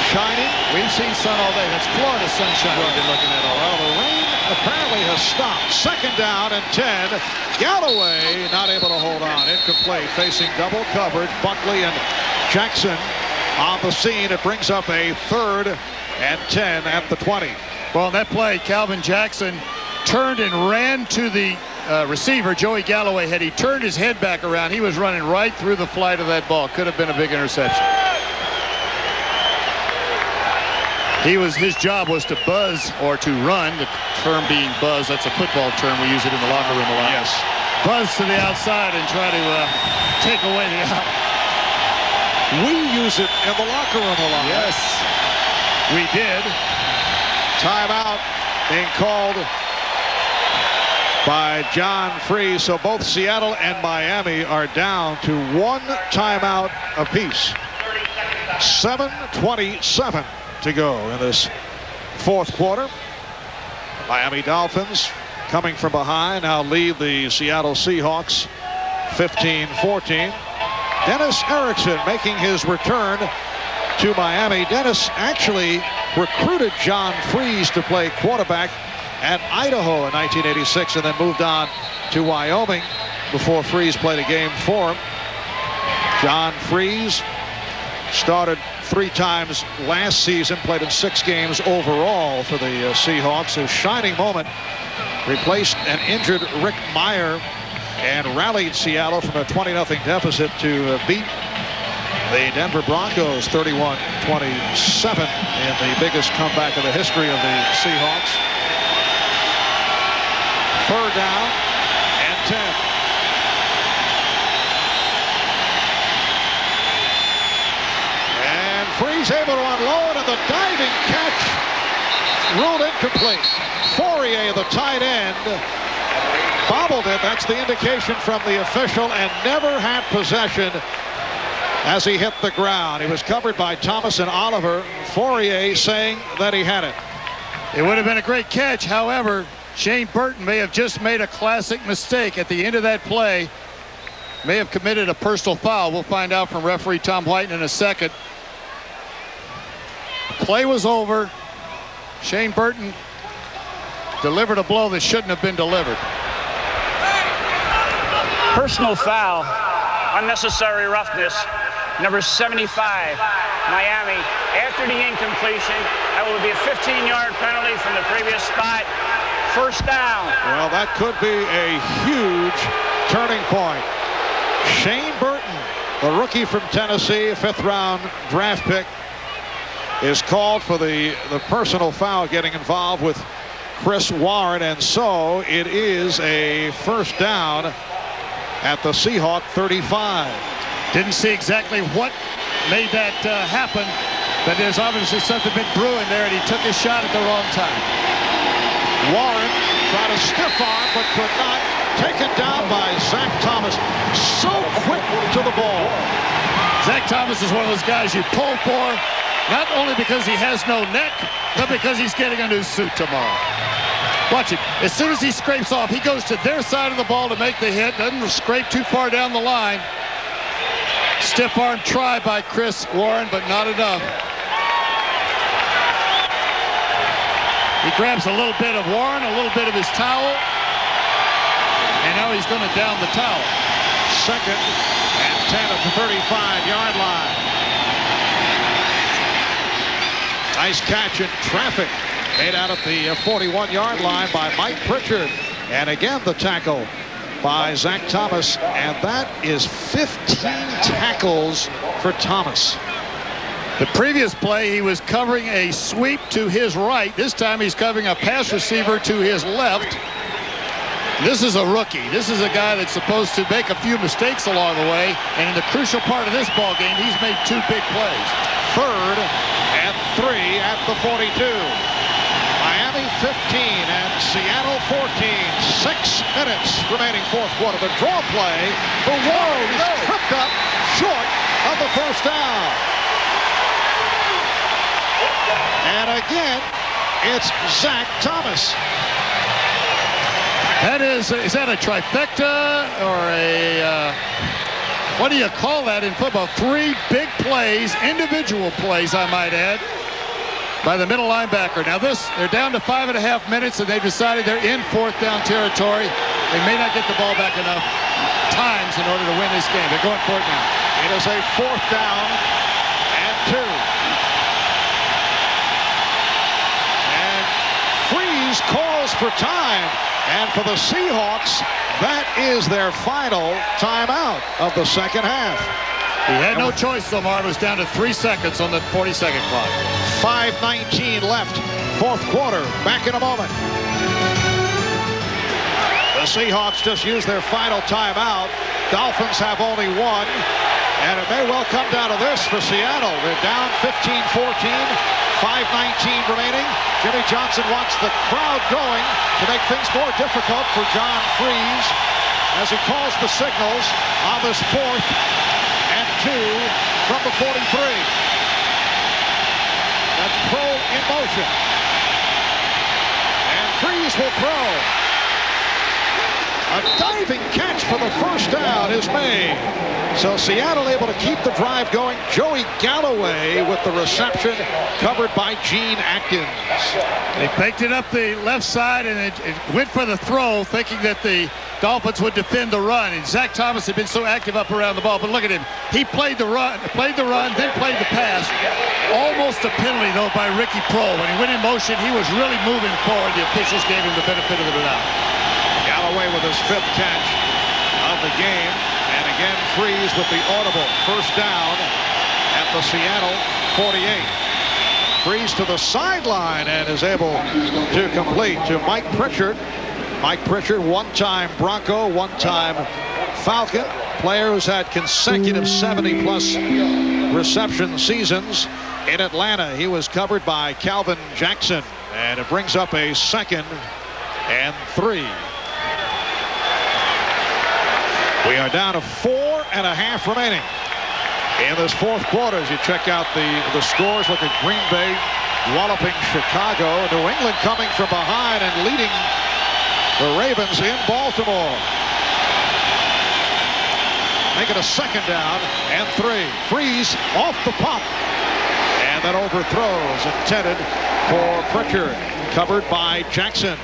shining. We've seen sun all day. That's Florida sunshine we've been looking at all. Well, the rain apparently has stopped. 2nd down and 10. Galloway not able to hold on. Incomplete. Facing double coverage. Buckley and Jackson on the scene. It brings up a 3rd and 10 at the 20. Well, in that play, Calvin Jackson turned and ran to the receiver, Joey Galloway. Had he turned his head back around, he was running right through the flight of that ball. Could have been a big interception. His job was to buzz or to run. The term being buzz, that's a football term. We use it in the locker room a lot. Yes. Buzz to the outside and try to take away the out. We use it in the locker room a lot. Yes, we did. Timeout being called by John Freeze. So both Seattle and Miami are down to 1 timeout apiece. 7:27 to go in this fourth quarter. Miami Dolphins coming from behind now lead the Seattle Seahawks 15-14. Dennis Erickson making his return to Miami. Dennis actually recruited John Freeze to play quarterback at Idaho in 1986 and then moved on to Wyoming before Freeze played a game for him. John Freeze started 3 times last season, played in 6 games overall for the Seahawks. His shining moment, replaced an injured Rick Meyer and rallied Seattle from a 20-0 deficit to beat the Denver Broncos 31-27 in the biggest comeback of the history of the Seahawks. 3rd down and 10. And Freeze able to unload, and the diving catch ruled incomplete. Fourier, the tight end, bobbled it. That's the indication from the official, and never had possession as he hit the ground. He was covered by Thomas and Oliver. Fourier saying that he had it. It would have been a great catch. However, Shane Burton may have just made a classic mistake at the end of that play. May have committed a personal foul. We'll find out from referee Tom White in a second. The play was over. Shane Burton delivered a blow that shouldn't have been delivered. Personal foul, unnecessary roughness, number 75, Miami. After the incompletion, that will be a 15-yard penalty from the previous spot. 1st down. Well, that could be a huge turning point. Shane Burton, the rookie from Tennessee, 5th-round draft pick, is called for the personal foul, getting involved with Chris Warren, and so it is a 1st down at the Seahawk 35. Didn't see exactly what made that happen, but there's obviously something been brewing there, and he took his shot at the wrong time. Warren tried a stiff arm, but could not. Taken down by Zach Thomas. So quick to the ball. Zach Thomas is one of those guys you pull for, not only because he has no neck, but because he's getting a new suit tomorrow. Watch it. As soon as he scrapes off, he goes to their side of the ball to make the hit. Doesn't scrape too far down the line. Stiff arm try by Chris Warren, but not enough. He grabs a little bit of Warren, a little bit of his towel, and now he's going to down the towel. Second and 10 at the 35-yard line. Nice catch in traffic made out at the 41-yard line by Mike Pritchard. And again, the tackle by Zach Thomas. And that is 15 tackles for Thomas. The previous play, he was covering a sweep to his right. This time he's covering a pass receiver to his left. This is a rookie. This is a guy that's supposed to make a few mistakes along the way. And in the crucial part of this ball game, he's made 2 big plays. Third and 3 at the 42. Miami 15 and Seattle 14. 6 minutes remaining fourth quarter. The draw play. The Warren is tripped up short of the first down. And again, it's Zach Thomas. That is that a trifecta or a, what do you call that in football? 3 big plays, individual plays, I might add, by the middle linebacker. Now they're down to 5.5 minutes, and they've decided they're in fourth down territory. They may not get the ball back enough times in order to win this game. They're going for it now. It is a fourth down and 2. Freeze calls for time, and for the Seahawks, that is their final timeout of the second half. He had no choice, though, Marv. It was down to 3 seconds on the 40-second clock. 5:19 left, fourth quarter. Back in a moment. The Seahawks just used their final timeout. Dolphins have only 1, and it may well come down to this for Seattle. They're down 15-14. 5:19 remaining. Jimmy Johnson wants the crowd going to make things more difficult for John Freeze as he calls the signals on this 4th and 2 from the 43. That's Pro in motion. And Freeze will throw. A diving catch for the first down is made. So Seattle able to keep the drive going. Joey Galloway with the reception, covered by Gene Atkins. They picked it up the left side, and it went for the throw, thinking that the Dolphins would defend the run. And Zach Thomas had been so active up around the ball. But look at him. He played the run, then played the pass. Almost a penalty, though, by Ricky Proehl. When he went in motion, he was really moving forward. The officials gave him the benefit of the doubt. Galloway with his 5th catch of the game. And again, Freeze with the audible first down at the Seattle 48. Freeze to the sideline and is able to complete to Mike Pritchard. Mike Pritchard, one-time Bronco, one-time Falcon. Player who's had consecutive 70-plus reception seasons in Atlanta. He was covered by Calvin Jackson. And it brings up a 2nd and 3. We are down to 4.5 remaining in this fourth quarter. As you check out the scores, look at Green Bay walloping Chicago. New England coming from behind and leading the Ravens in Baltimore. Make it a 2nd down and 3. Freeze off the pump. And then overthrows intended for Pritchard, covered by Jackson.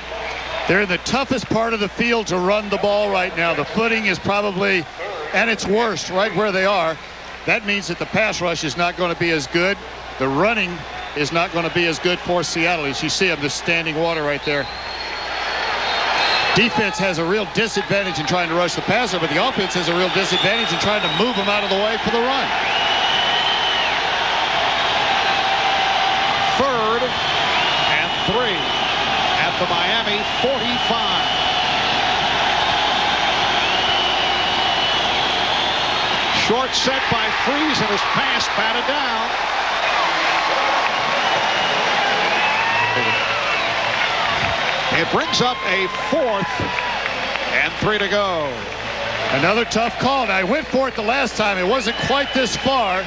They're in the toughest part of the field to run the ball right now. The footing is probably at its worst right where they are. That means that the pass rush is not going to be as good. The running is not going to be as good for Seattle. As you see them, just standing water right there. Defense has a real disadvantage in trying to rush the passer, but the offense has a real disadvantage in trying to move them out of the way for the run. 3rd and 3. At the Miami 45. Short set by Freeze, and his pass batted down. It brings up a 4th and 3 to go. Another tough call. Now, I went for it the last time. It wasn't quite this far.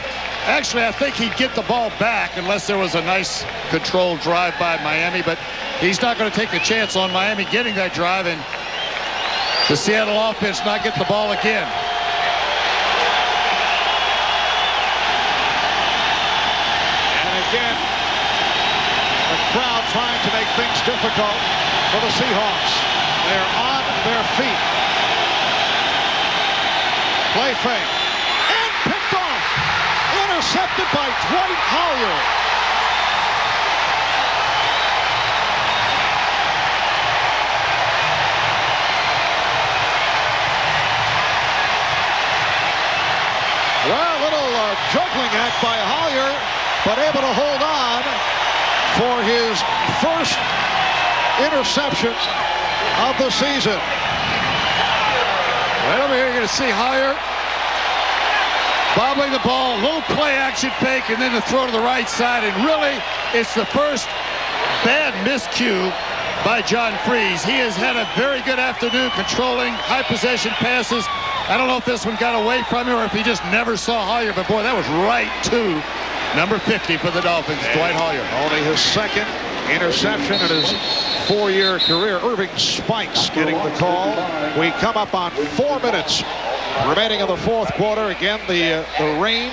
Actually, I think he'd get the ball back unless there was a nice controlled drive by Miami, but he's not going to take a chance on Miami getting that drive and the Seattle offense not get the ball again. And again, the crowd trying to make things difficult for the Seahawks. They're on their feet. Play fake. And picked off. Intercepted by Dwight Hollier. Well, a little juggling act by Hollier, but able to hold on for his first interception of the season. Right over here, you're going to see Hollier bobbling the ball, a little play action fake, and then the throw to the right side. And really, it's the first bad miscue by John Freeze. He has had a very good afternoon controlling high possession passes. I don't know if this one got away from him or if he just never saw Hollier, but boy, that was right to number 50 for the Dolphins, Dwight Hollier. Only his second interception in his 4-year career. Irving Spikes getting the call. We come up on 4 minutes remaining in the 4th quarter. Again, the rain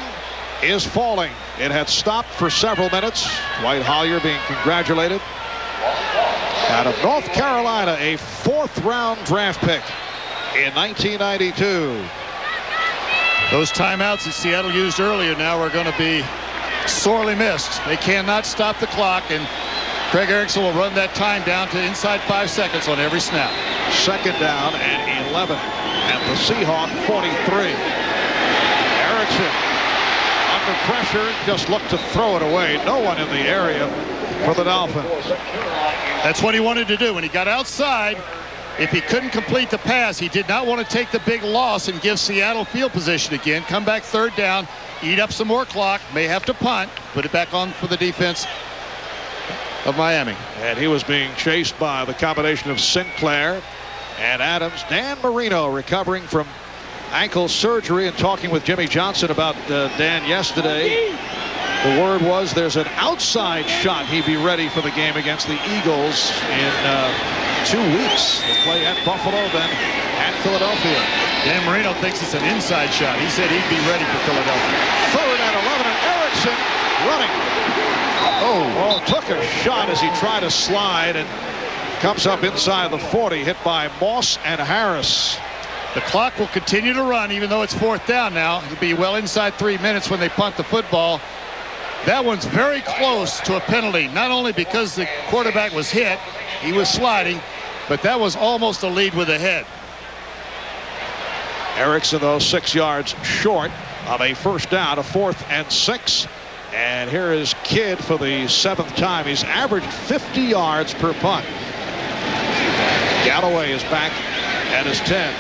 is falling. It had stopped for several minutes. Dwight Hollier being congratulated. Out of North Carolina, a 4th-round draft pick in 1992. Those timeouts that Seattle used earlier now are going to be sorely missed. They cannot stop the clock, and Craig Erickson will run that time down to inside 5 seconds on every snap. 2nd down and 11 at the Seahawk 43. Erickson under pressure, just looked to throw it away. No one in the area for the Dolphins. That's what he wanted to do when he got outside. If he couldn't complete the pass, he did not want to take the big loss and give Seattle field position again. Come back 3rd down, eat up some more clock, may have to punt, put it back on for the defense of Miami. And he was being chased by the combination of Sinclair and Adams. Dan Marino recovering from ankle surgery and talking with Jimmy Johnson about Dan yesterday. The word was there's an outside shot he'd be ready for the game against the Eagles in 2 weeks. They play at Buffalo, then at Philadelphia. Dan Marino thinks it's an inside shot. He said he'd be ready for Philadelphia. 3rd and 11, and Erickson running. Oh, took a shot as he tried to slide and comes up inside the 40, hit by Moss and Harris. The clock will continue to run even though it's 4th down now. It'll be well inside 3 minutes when they punt the football. That one's very close to a penalty, not only because the quarterback was hit, he was sliding, but that was almost a lead with a head. Erickson, though, 6 yards short of a 1st down, a 4th and 6. And here is Kidd for the 7th time. He's averaged 50 yards per punt. Galloway is back at his 10.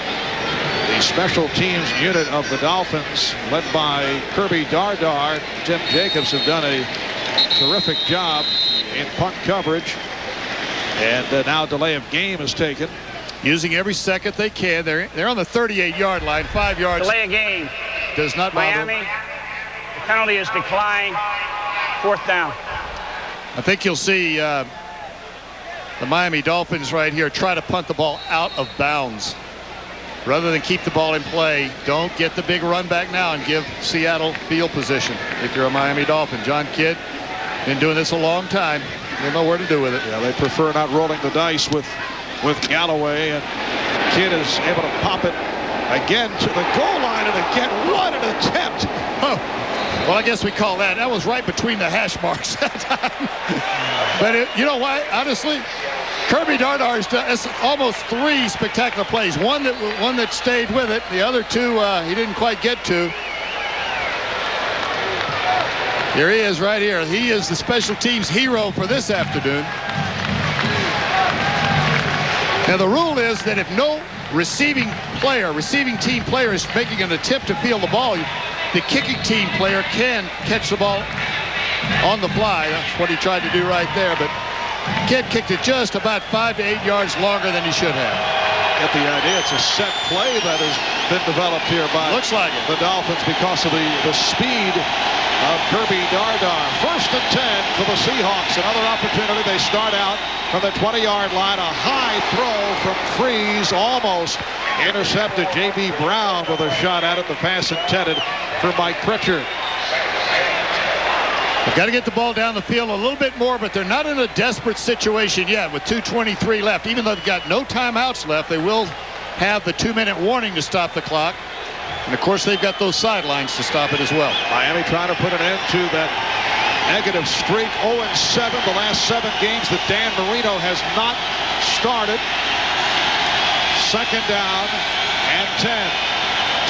The special teams unit of the Dolphins, led by Kirby Dardar, Tim Jacobs, have done a terrific job in punt coverage. And now delay of game is taken. Using every second they can. They're on the 38-yard line, 5 yards. Delay of game. Does not bother. Miami, the penalty is declined. 4th down. I think you'll see the Miami Dolphins right here try to punt the ball out of bounds. Rather than keep the ball in play, don't get the big run back now and give Seattle field position if you're a Miami Dolphin. John Kidd, been doing this a long time. They know where to do with it. Yeah, they prefer not rolling the dice with Galloway, and Kidd is able to pop it again to the goal line, and again, what an attempt. Oh, well, I guess we call that. That was right between the hash marks that time. But you know what? Honestly, Kirby Dardar's done almost 3 spectacular plays. One that stayed with it. The other 2 he didn't quite get to. Here he is right here. He is the special teams hero for this afternoon. Now the rule is that if no receiving team player is making an attempt to field the ball, the kicking team player can catch the ball on the fly. That's what he tried to do right there, but Kidd kicked it just about 5 to 8 yards longer than he should have. Get the idea. It's a set play that has been developed here by the Dolphins because of the speed of Kirby Dardar. 1st and 10 for the Seahawks. Another opportunity. They start out from the 20-yard line. A high throw from Freeze, almost intercepted. J.B. Brown with a shot at it. The pass intended for Mike Pritchard. They've got to get the ball down the field a little bit more, but they're not in a desperate situation yet with 2:23 left. Even though they've got no timeouts left, they will have the 2-minute warning to stop the clock. And, of course, they've got those sidelines to stop it as well. Miami trying to put an end to that negative streak. 0-7 the last 7 games that Dan Marino has not started. 2nd down and 10.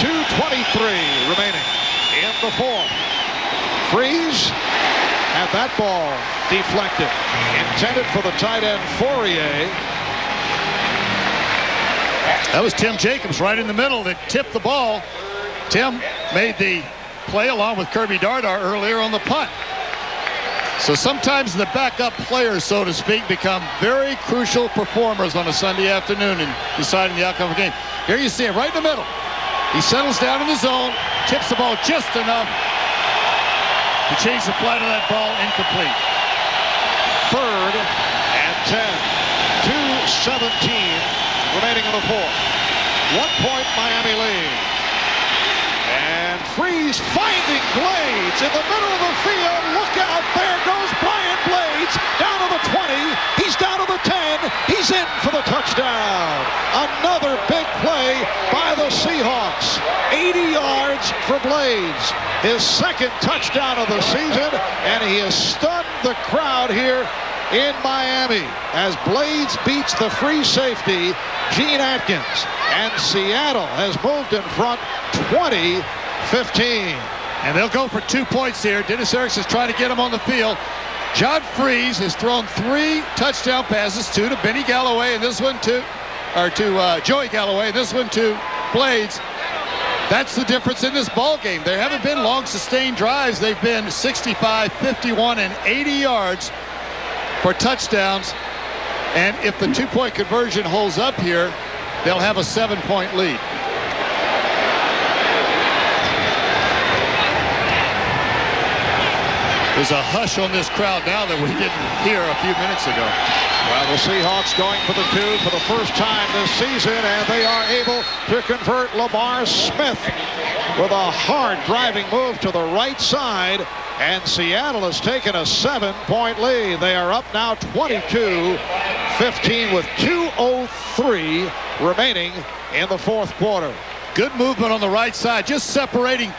2:23 remaining in the 4th. Freeze had that ball deflected. Intended for the tight end Fourier. That was Tim Jacobs right in the middle that tipped the ball. Tim made the play along with Kirby Dardar earlier on the punt. So sometimes the backup players, so to speak, become very crucial performers on a Sunday afternoon in deciding the outcome of the game. Here you see him right in the middle. He settles down in the zone, tips the ball just enough to change the flight of that ball. Incomplete. 3rd and 10. 2:17 remaining in the 4th. 1-point Miami lead. And Freeze finding Blades in the middle of the field. Look out, there goes Brian Blades. Down to the 20. He's down to the 10. He's in for the touchdown. Another big play by the Seahawks. 80 yards for Blades. His 2nd touchdown of the season, and he has stunned the crowd here in Miami as Blades beats the free safety, Gene Atkins. And Seattle has moved in front 20-15. And they'll go for 2 points here. Dennis Erickson's trying to get him on the field. John Freeze has thrown 3 touchdown passes, 2 to Benny Galloway, and this one to Joey Galloway, and this one to Blades. That's the difference in this ball game. There haven't been long sustained drives. They've been 65, 51, and 80 yards for touchdowns. And if the 2-point conversion holds up here, they'll have a 7-point lead. There's a hush on this crowd now that we didn't hear a few minutes ago. Well, the Seahawks going for the 2 for the first time this season, and they are able to convert Lamar Smith with a hard driving move to the right side, and Seattle has taken a 7-point lead. They are up now 22-15 with 2:03 remaining in the 4th quarter. Good movement on the right side, just separating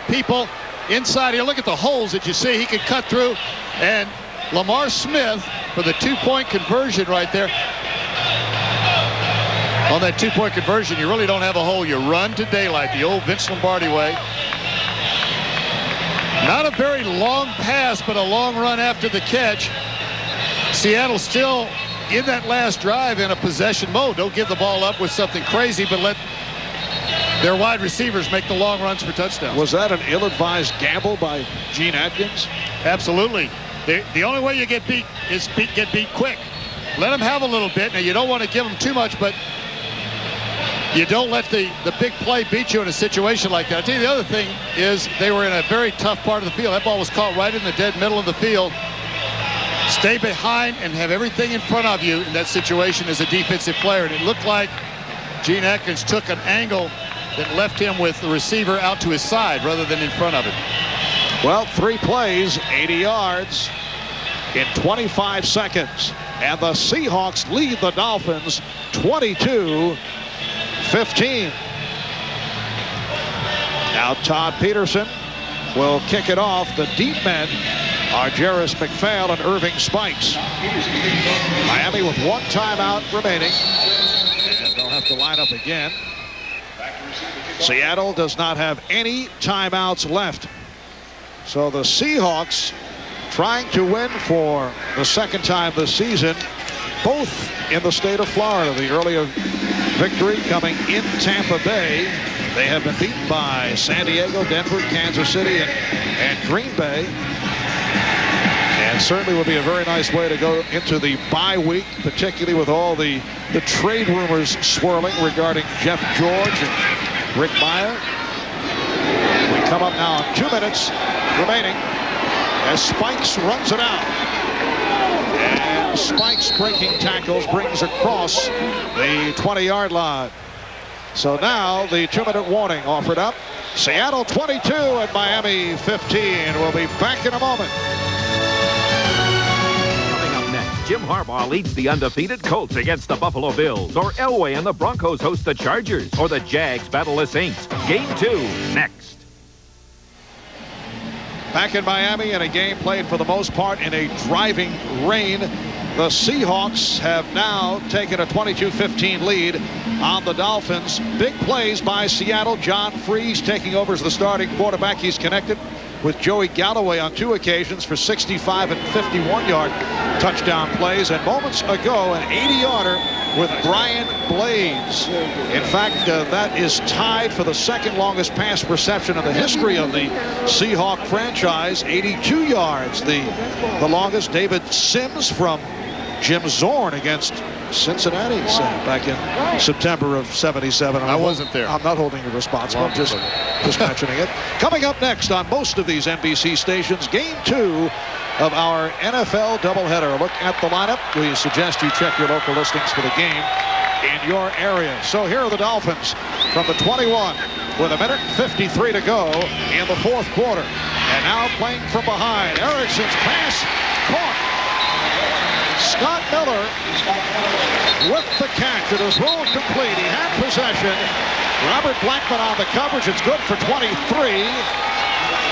people inside here. Look at the holes that you see. He can cut through, and Lamar Smith for the 2-point conversion right there. On that 2-point conversion, you really don't have a hole. You run to daylight, the old Vince Lombardi way. Not a very long pass, but a long run after the catch. Seattle still in that last drive in a possession mode. Don't give the ball up with something crazy, but let their wide receivers make the long runs for touchdowns. Was that an ill-advised gamble by Gene Atkins? Absolutely. The only way you get beat is get beat quick. Let them have a little bit. Now, you don't want to give them too much, but you don't let the big play beat you in a situation like that. I'll tell you the other thing is they were in a very tough part of the field. That ball was caught right in the dead middle of the field. Stay behind and have everything in front of you in that situation as a defensive player. And it looked like Gene Atkins took an angle that left him with the receiver out to his side rather than in front of him. Well, 3 plays, 80 yards in 25 seconds. And the Seahawks lead the Dolphins 22-15. Now Todd Peterson will kick it off. The deep men are Jarris McPhail and Irving Spikes. Miami with 1 timeout remaining. And they'll have to line up again. Seattle does not have any timeouts left. So the Seahawks trying to win for the 2nd time this season, both in the state of Florida. The earlier victory coming in Tampa Bay. They have been beaten by San Diego, Denver, Kansas City, and Green Bay. And certainly would be a very nice way to go into the bye week, particularly with all the trade rumors swirling regarding Jeff George and Rick Meyer. We come up now on 2 minutes remaining as Spikes runs it out. And Spikes breaking tackles brings across the 20-yard line. So now the 2-minute warning offered up. Seattle 22 and Miami 15. We'll be back in a moment. Coming up next, Jim Harbaugh leads the undefeated Colts against the Buffalo Bills, or Elway and the Broncos host the Chargers, or the Jags battle the Saints. Game 2 next. Back in Miami in a game played for the most part in a driving rain. The Seahawks have now taken a 22-15 lead on the Dolphins. Big plays by Seattle. John Freeze taking over as the starting quarterback. He's connected with Joey Galloway on 2 occasions for 65 and 51-yard touchdown plays. And moments ago, an 80-yarder with Brian Blades. In fact, that is tied for the second longest pass reception in the history of the Seahawk franchise. 82 yards, the longest. David Sims from Jim Zorn against Cincinnati back in September of '77. I wasn't there. I'm not holding you responsible. I'm just mentioning it. Coming up next on most of these NBC stations, Game 2 of our NFL doubleheader. A look at the lineup. We suggest you check your local listings for the game in your area. So here are the Dolphins from the 21 with 1:53 to go in the 4th quarter. And now playing from behind. Erickson's pass caught. Scott Miller with the catch. It is ruled complete. He had possession. Robert Blackman on the coverage. It's good for 23.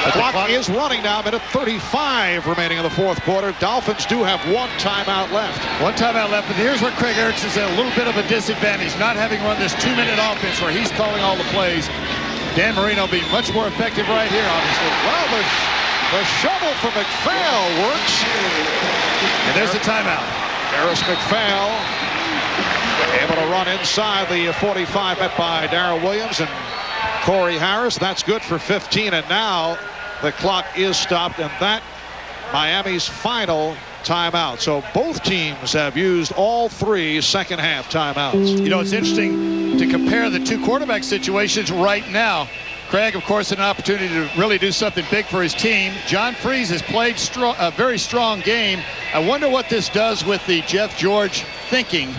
The clock is running now. 1:35 remaining in the 4th quarter. Dolphins do have 1 timeout left. 1 timeout left, but here's where Craig Erickson's at a little bit of a disadvantage, not having run this 2-minute offense where he's calling all the plays. Dan Marino being much more effective right here, obviously. Well, the shovel from McPhail works. And there's the timeout. Harris McPhail able to run inside the 45, met by Darrell Williams and Corey Harris. That's good for 15, and now the clock is stopped, and that Miami's final timeout. So both teams have used all 3 second-half timeouts. You know, it's interesting to compare the 2 quarterback situations right now. Craig, of course, had an opportunity to really do something big for his team. John Freeze has played a very strong game. I wonder what this does with the Jeff George thinking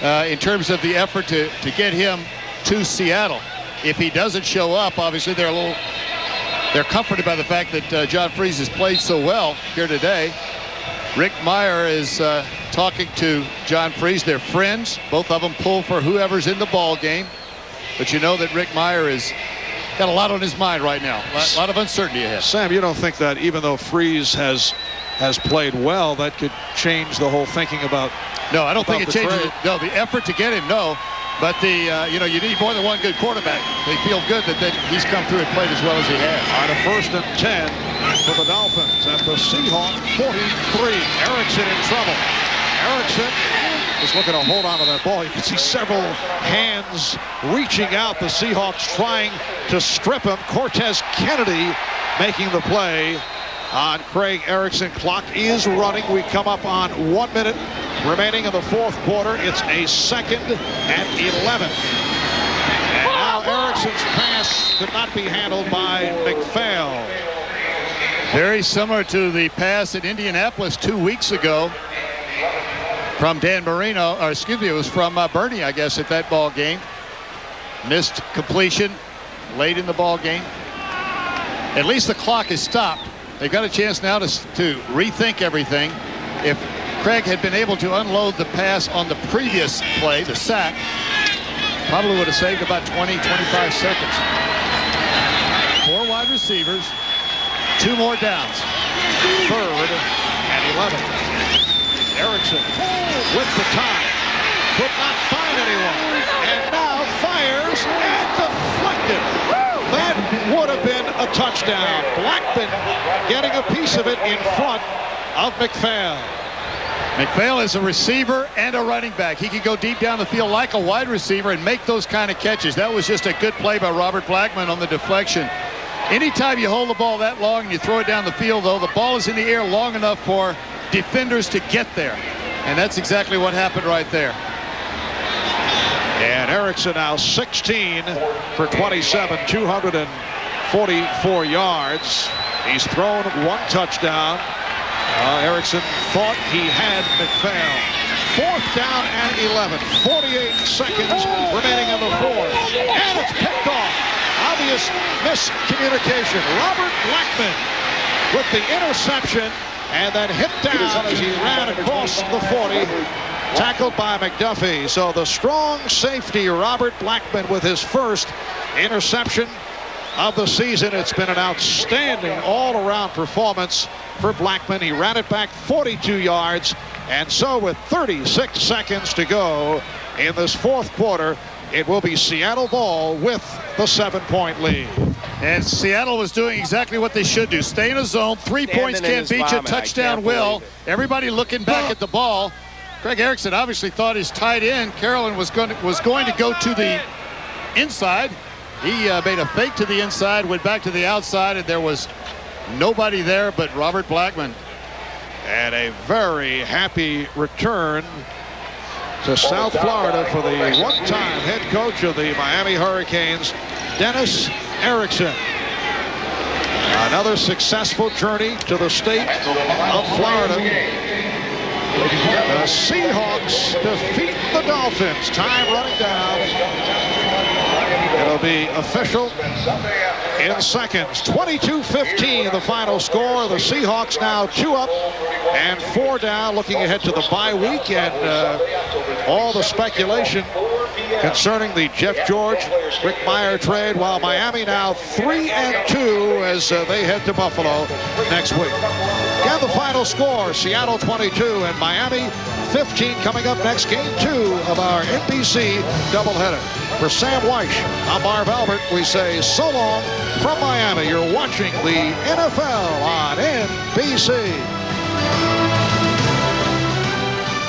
in terms of the effort to get him to Seattle. If he doesn't show up, obviously they're comforted by the fact that John Freeze has played so well here today. Rick Meyer is talking to John Freeze. They're friends. Both of them pull for whoever's in the ball game. But you know that Rick Meyer is got a lot on his mind right now. A lot of uncertainty ahead. Sam, you don't think that even though Freeze has played well, that could change the whole thinking about? No, I don't think it changes it. No, the effort to get him, no. But you need more than one good quarterback. They feel good that he's come through and played as well as he has. On a 1st and 10 for the Dolphins at the Seahawk 43. Erickson in trouble. Erickson is looking to hold on to that ball. You can see several hands reaching out. The Seahawks trying to strip him. Cortez Kennedy making the play on Craig Erickson. Clock is running. We come up on 1 minute remaining in the 4th quarter. It's a 2nd and 11. And now Erickson's pass could not be handled by McPhail. Very similar to the pass in Indianapolis 2 weeks ago from Dan Marino, or excuse me, it was from Bernie, I guess, at that ball game. Missed completion late in the ball game. At least the clock is stopped. They've got a chance now to rethink everything. If Craig had been able to unload the pass on the previous play, the sack, probably would have saved about 20, 25 seconds. 4 wide receivers, 2 more downs. 3rd and 11. Erickson with the time. Could not find anyone. And now fires and deflected. That would have been a touchdown. Blackman getting a piece of it in front of McPhail. McPhail is a receiver and a running back. He can go deep down the field like a wide receiver and make those kind of catches. That was just a good play by Robert Blackman on the deflection. Anytime you hold the ball that long and you throw it down the field, though, the ball is in the air long enough for defenders to get there. And that's exactly what happened right there. And Erickson now 16 for 27, 244 yards. He's thrown one touchdown. Erickson thought he had McPhail. 4th down and 11. 48 seconds remaining in the fourth. And it's picked off. Obvious miscommunication. Robert Blackman with the interception and then hit down as he ran across the 40. Tackled by McDuffie. So the strong safety, Robert Blackman, with his first interception of the season. It's been an outstanding all-around performance for Blackman. He ran it back 42 yards. And so with 36 seconds to go in this fourth quarter, it will be Seattle ball with the 7-point lead. And Seattle was doing exactly what they should do. Stay in a zone. 3 points can't beat you. Touchdown will. Everybody looking back at the ball. Craig Erickson obviously thought his tight end, Carolyn, was going to go to the inside. He made a fake to the inside, went back to the outside, and there was nobody there but Robert Blackman. And a very happy return to South Florida for the one-time head coach of the Miami Hurricanes, Dennis Erickson. Another successful journey to the state of Florida. The Seahawks defeat the Dolphins. Time running down. It'll be official in seconds. 22-15 the final score. The Seahawks now 2 up and 4 down, looking ahead to the bye week and all the speculation concerning the Jeff George, Rick Meyer trade, while Miami now 3-2 as they head to Buffalo next week. Again, the final score, Seattle 22 and Miami 15 coming up next, game 2 of our NBC doubleheader. For Sam Weish, I'm Marv Albert. We say so long from Miami. You're watching the NFL on NBC.